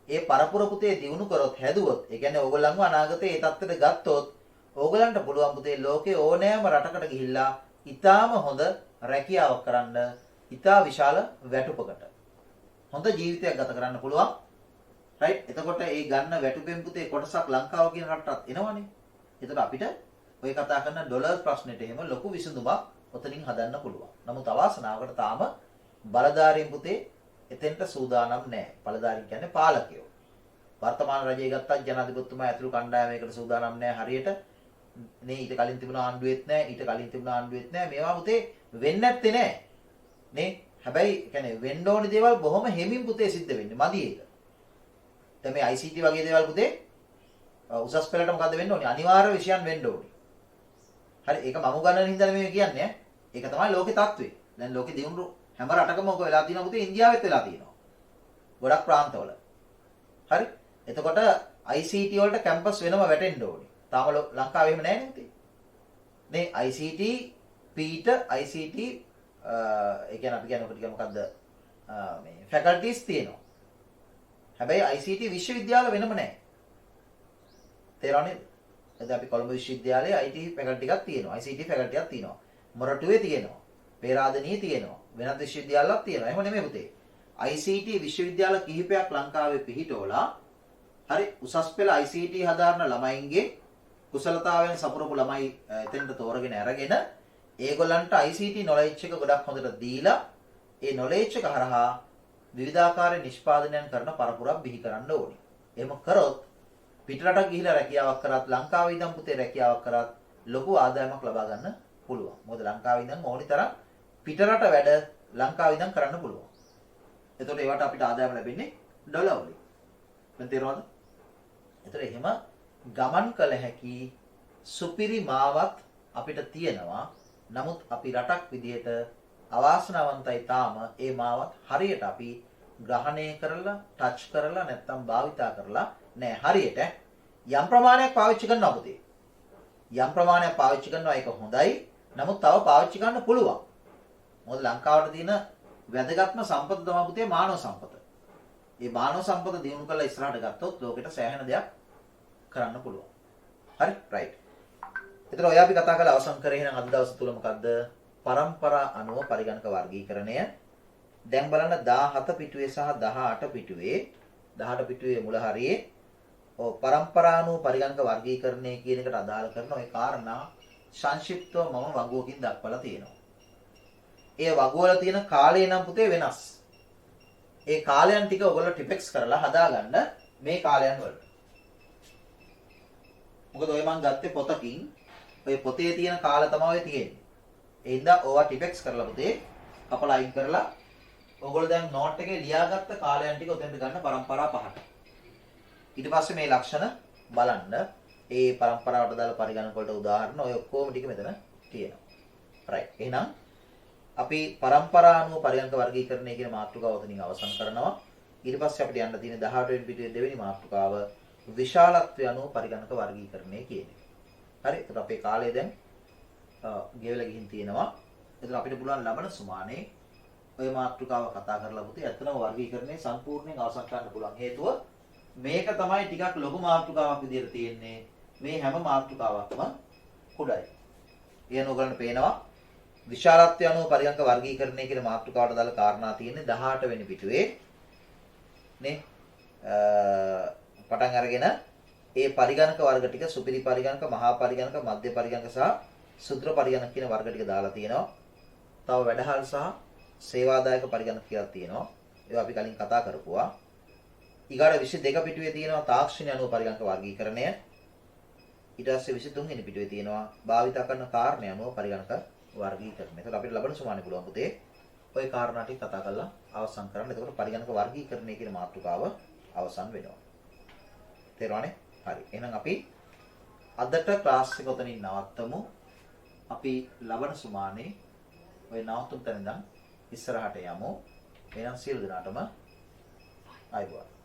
ඒ පරපුර පුතේ දියුණු කරොත් හැදුවොත්, ඒ කියන්නේ ඕගොල්ලන්ව අනාගතේ ඒ தත්තෙට ගත්තොත්, ඕගොල්ලන්ට පුළුවන් පුතේ ලෝකේ ඕනෑම රටකට ගිහිල්ලා ඊටාම හොඳ රැකියාවක් කරන්න, ඊටා විශාල වැටුපකට හොඳ ජීවිතයක් ගත කරන්න පුළුවන්. රයිට්? එතකොට ඒ ගන්න වැටුපෙන් පුතේ කොටසක් ලංකාව කියන රටටත් එනවනේ. එතකොට අපිට ඔය කතා කරන ඩොලර් ප්‍රශ්නෙට එහෙම ලොකු විසඳුමක් ඔතනින් හදන්න පුළුවන්. නමුත් අවාසනාවකට තාම බලධාරීන් පුතේ එතෙන්ට සූදානම් නැහැ. බලධාරීන් කියන්නේ පාලකයෝ. වර්තමාන රජය ගත්තත් ජනාධිපතිතුමා ඇතුළු කණ්ඩායමයකට සූදානම් නැහැ හරියට. නේ ඊට කලින් තිබුණ ආණ්ඩුවෙත් නැහැ, ඊට කලින් තිබුණ ආණ්ඩුවෙත් නැහැ. මේවා පුතේ වෙන්නේ නැත්තේ නැහැ. නේ? හැබැයි කියන්නේ වෙන්න ඕනි දේවල් බොහොම හිමින් පුතේ සිද්ධ වෙන්නේ. මදි ඒක. දැන් මේ ICT වගේ දේවල් පුතේ උසස් පෙළට මොකද්ද වෙන්න ඕනි? අනිවාර්ය විෂයන් වෙන්න ඕනි. හරි ඒක මම ගණන හින්දා මේ කියන්නේ. ඒක තමයි ලෝකේ තත්ත්වය. දැන් ලෝකේ දියුණු හැම රටකම ඔක වෙලා තියෙනවා පුතේ. ඉන්දියාවෙත් වෙලා තියෙනවා. ගොඩක් ප්‍රාන්තවල. හරි? එතකොට ICT වලට කැම්පස් වෙනම වැටෙන්න ඕනේ. තාම ලංකාවේ එහෙම නැහැ නේද? මේ ICT පීට ICT ඒ කියන්නේ අපි කියන්නේ ඔකට කියන මොකද්ද? මේ ෆැකල්ටිස් තියෙනවා. හැබැයි ICT විශ්වවිද්‍යාල වෙනම නැහැ. තේරෙනවද? එතන අපි කොළඹ විශ්වවිද්‍යාලයේ IT ෆැකල්ටි එකක් තියෙනවා. ICT ෆැකල්ටි එකක් තියෙනවා. මොරටුවේ තියෙනවා. පේරාදෙණියේ තියෙනවා. වෙනත් විශ්වවිද්‍යාලයක් තියෙනවා. එහෙම නෙමෙයි පුතේ. ICT විශ්වවිද්‍යාල කිහිපයක් ලංකාවේ පිහිටවලා හරි උසස් පෙළ ICT හදාරන ළමයින්ගේ කුසලතාවයන් සපුරපු ළමයි එතෙන්ට තෝරගෙන අරගෙන ඒගොල්ලන්ට ICT knowledge එක ගොඩක් හොඳට දීලා ඒ knowledge එක හරහා විවිධාකාර නිෂ්පාදනයන් කරන පරපුරක් බිහි කරන්න ඕනි. එහෙම කරොත් පිටරට ගිහිලා රැකියාවක් කරත් ලංකාවේ ඉඳන් පුතේ රැකියාවක් කරත් ලොකු ආදායමක් ලබා ගන්න පුළුවන්. මොකද ලංකාවේ ඉඳන් ඕනි තරම් පිටරට වැඩ ලංකාවේ ඉඳන් කරන්න පුළුවන්. එතකොට ඒවට අපිට ආදායම ලැබෙන්නේ ඩොලර් වලින්. දැන් තේරෙනවද? එතකොට එහෙම ගමන් කළ හැකි සුපිරි මාවත් අපිට තියෙනවා. නමුත් අපි රටක් විදිහට අවාසනාවන්තයි තාම ඒ මාවත් හරියට අපි ග්‍රහණය කරලා ටච් කරලා නැත්තම් භාවිතා කරලා නෑ. හරියට යම් ප්‍රමාණයක් පාවිච්චි කරනවා පුතේ. යම් ප්‍රමාණයක් පාවිච්චි කරනවා ඒක හොඳයි. නමුත් තව පාවිච්චි කරන්න පුළුවන්. මොකද ලංකාවට තියෙන වැදගත්ම සම්පත තමයි පුතේ මානව සම්පත. මේ මානව සම්පත දිනු කරලා ඉස්සරහට ගත්තොත් ලෝකෙට සෑහෙන දෙයක් කරන්න පුළුවන්. හරි? රයිට්. එතන ඔය අපි කතා කරලා අවසන් කරේ එහෙනම් අද දවස් තුල මොකද්ද? පරම්පරා අනුව පරිගණක වර්ගීකරණය. දැන් බලන්න 17 පිටුවේ සහ 18 පිටුවේ 18 පිටුවේ මුල හරියේ ඔව් පරම්පරා අනුව පරිගණක වර්ගීකරණය කියන එකට අදාළ කරන ওই කාරණා සංක්ෂිප්තව මම වගුවකින් දක්වලා තියෙනවා. ඒ වගුවල තියෙන කාලය නම් පුතේ වෙනස්. ඒ කාලයන් ටික ඔයගොල්ලෝ ටිපෙක්ස් කරලා හදාගන්න මේ කාලයන් වලට. මොකද ඔය මං ගත්තේ පොතකින්. ඔය පොතේ තියෙන කාල තමයි ඔය තියෙන්නේ. ඒ හින්දා ඕවා ටිපෙක්ස් කරලා පුතේ කපලා අයින් කරලා ඔයගොල්ලෝ දැන් නෝට් එකේ ලියාගත්ත කාලයන් ටික උතෙන්ට ගන්න පරම්පරා පහට. ඊට පස්සේ මේ ලක්ෂණ බලන්න. ඒ පරම්පරාවට දාලා පරිගණක වලට උදාහරණ ඔය ඔක්කොම ටික මෙතන තියෙනවා. රයිට්. එහෙනම් අපි පරම්පරා අනුව පරිගණක වර්ගීකරණය කියන මාතෘකාව උතනින් අවසන් කරනවා. ඊට පස්සේ අපිට යන්න තියෙන 18 වෙනි පිටුවේ දෙවෙනි මාතෘකාව විශාලත්වය අනුව පරිගණක වර්ගීකරණය කියන එක. හරි. එතකොට අපේ කාලය දැන් ගෙවලා ගිහින් තියෙනවා. එතකොට අපිට පුළුවන් ලබන සුමානේ ඔය මාතෘකාව කතා කරලා පුතේ ඇත්තම වර්ගීකරණය සම්පූර්ණයෙන් අවසන් කරන්න පුළුවන්. හේතුව මේක තමයි ටිකක් ලොකු මාතෘකාවක් විදිහට තියෙන්නේ. මේ හැම මාතෘකාවක්ම කුඩයි. එයන ඔයගලන්ට පේනවා විශාලත්වය අනුව පරිගණක වර්ගීකරණය කියන මාතෘකාවට දාලා කාරණා තියෙන්නේ 18 වෙනි පිටුවේ නේ පටන් අරගෙන ඒ පරිගණක වර්ග ටික සුපිරි පරිගණක, මහා පරිගණක, මධ්‍ය පරිගණක සහ සුත්‍ර පරිගණක කියන වර්ග ටික දාලා තියෙනවා. තව වැඩහල් සහ සේවාදායක පරිගණක කියලා තියෙනවා. ඒවා අපි කලින් කතා කරපුවා. ඊගාට 22 පිටුවේ තියෙනවා තාක්ෂණය අනුව පරිගණක වර්ගීකරණය. ඊට පස්සේ 23 වෙනි පිටුවේ තියෙනවා භාවිත කරන කාරණේ අනුව පරිගණක වර්ගීකරණය. ඒකට අපිට ලබන සුමානේ පුළුවන් පුතේ ওই කාරණා ටික කතා කරලා අවසන් කරන්න. එතකොට පරිගණක වර්ගීකරණය කියන මාතෘකාව අවසන් වෙනවා. තේරුණානේ? හරි. එහෙනම් අපි අදට ක්ලාස් එක උතනින් නවත්තමු. අපි ලබන සුමානේ ඔය නවතුම් තැන ඉඳන් ඉස්සරහට යමු. එහෙනම් සියලු දෙනාටම ආයුබෝවන්.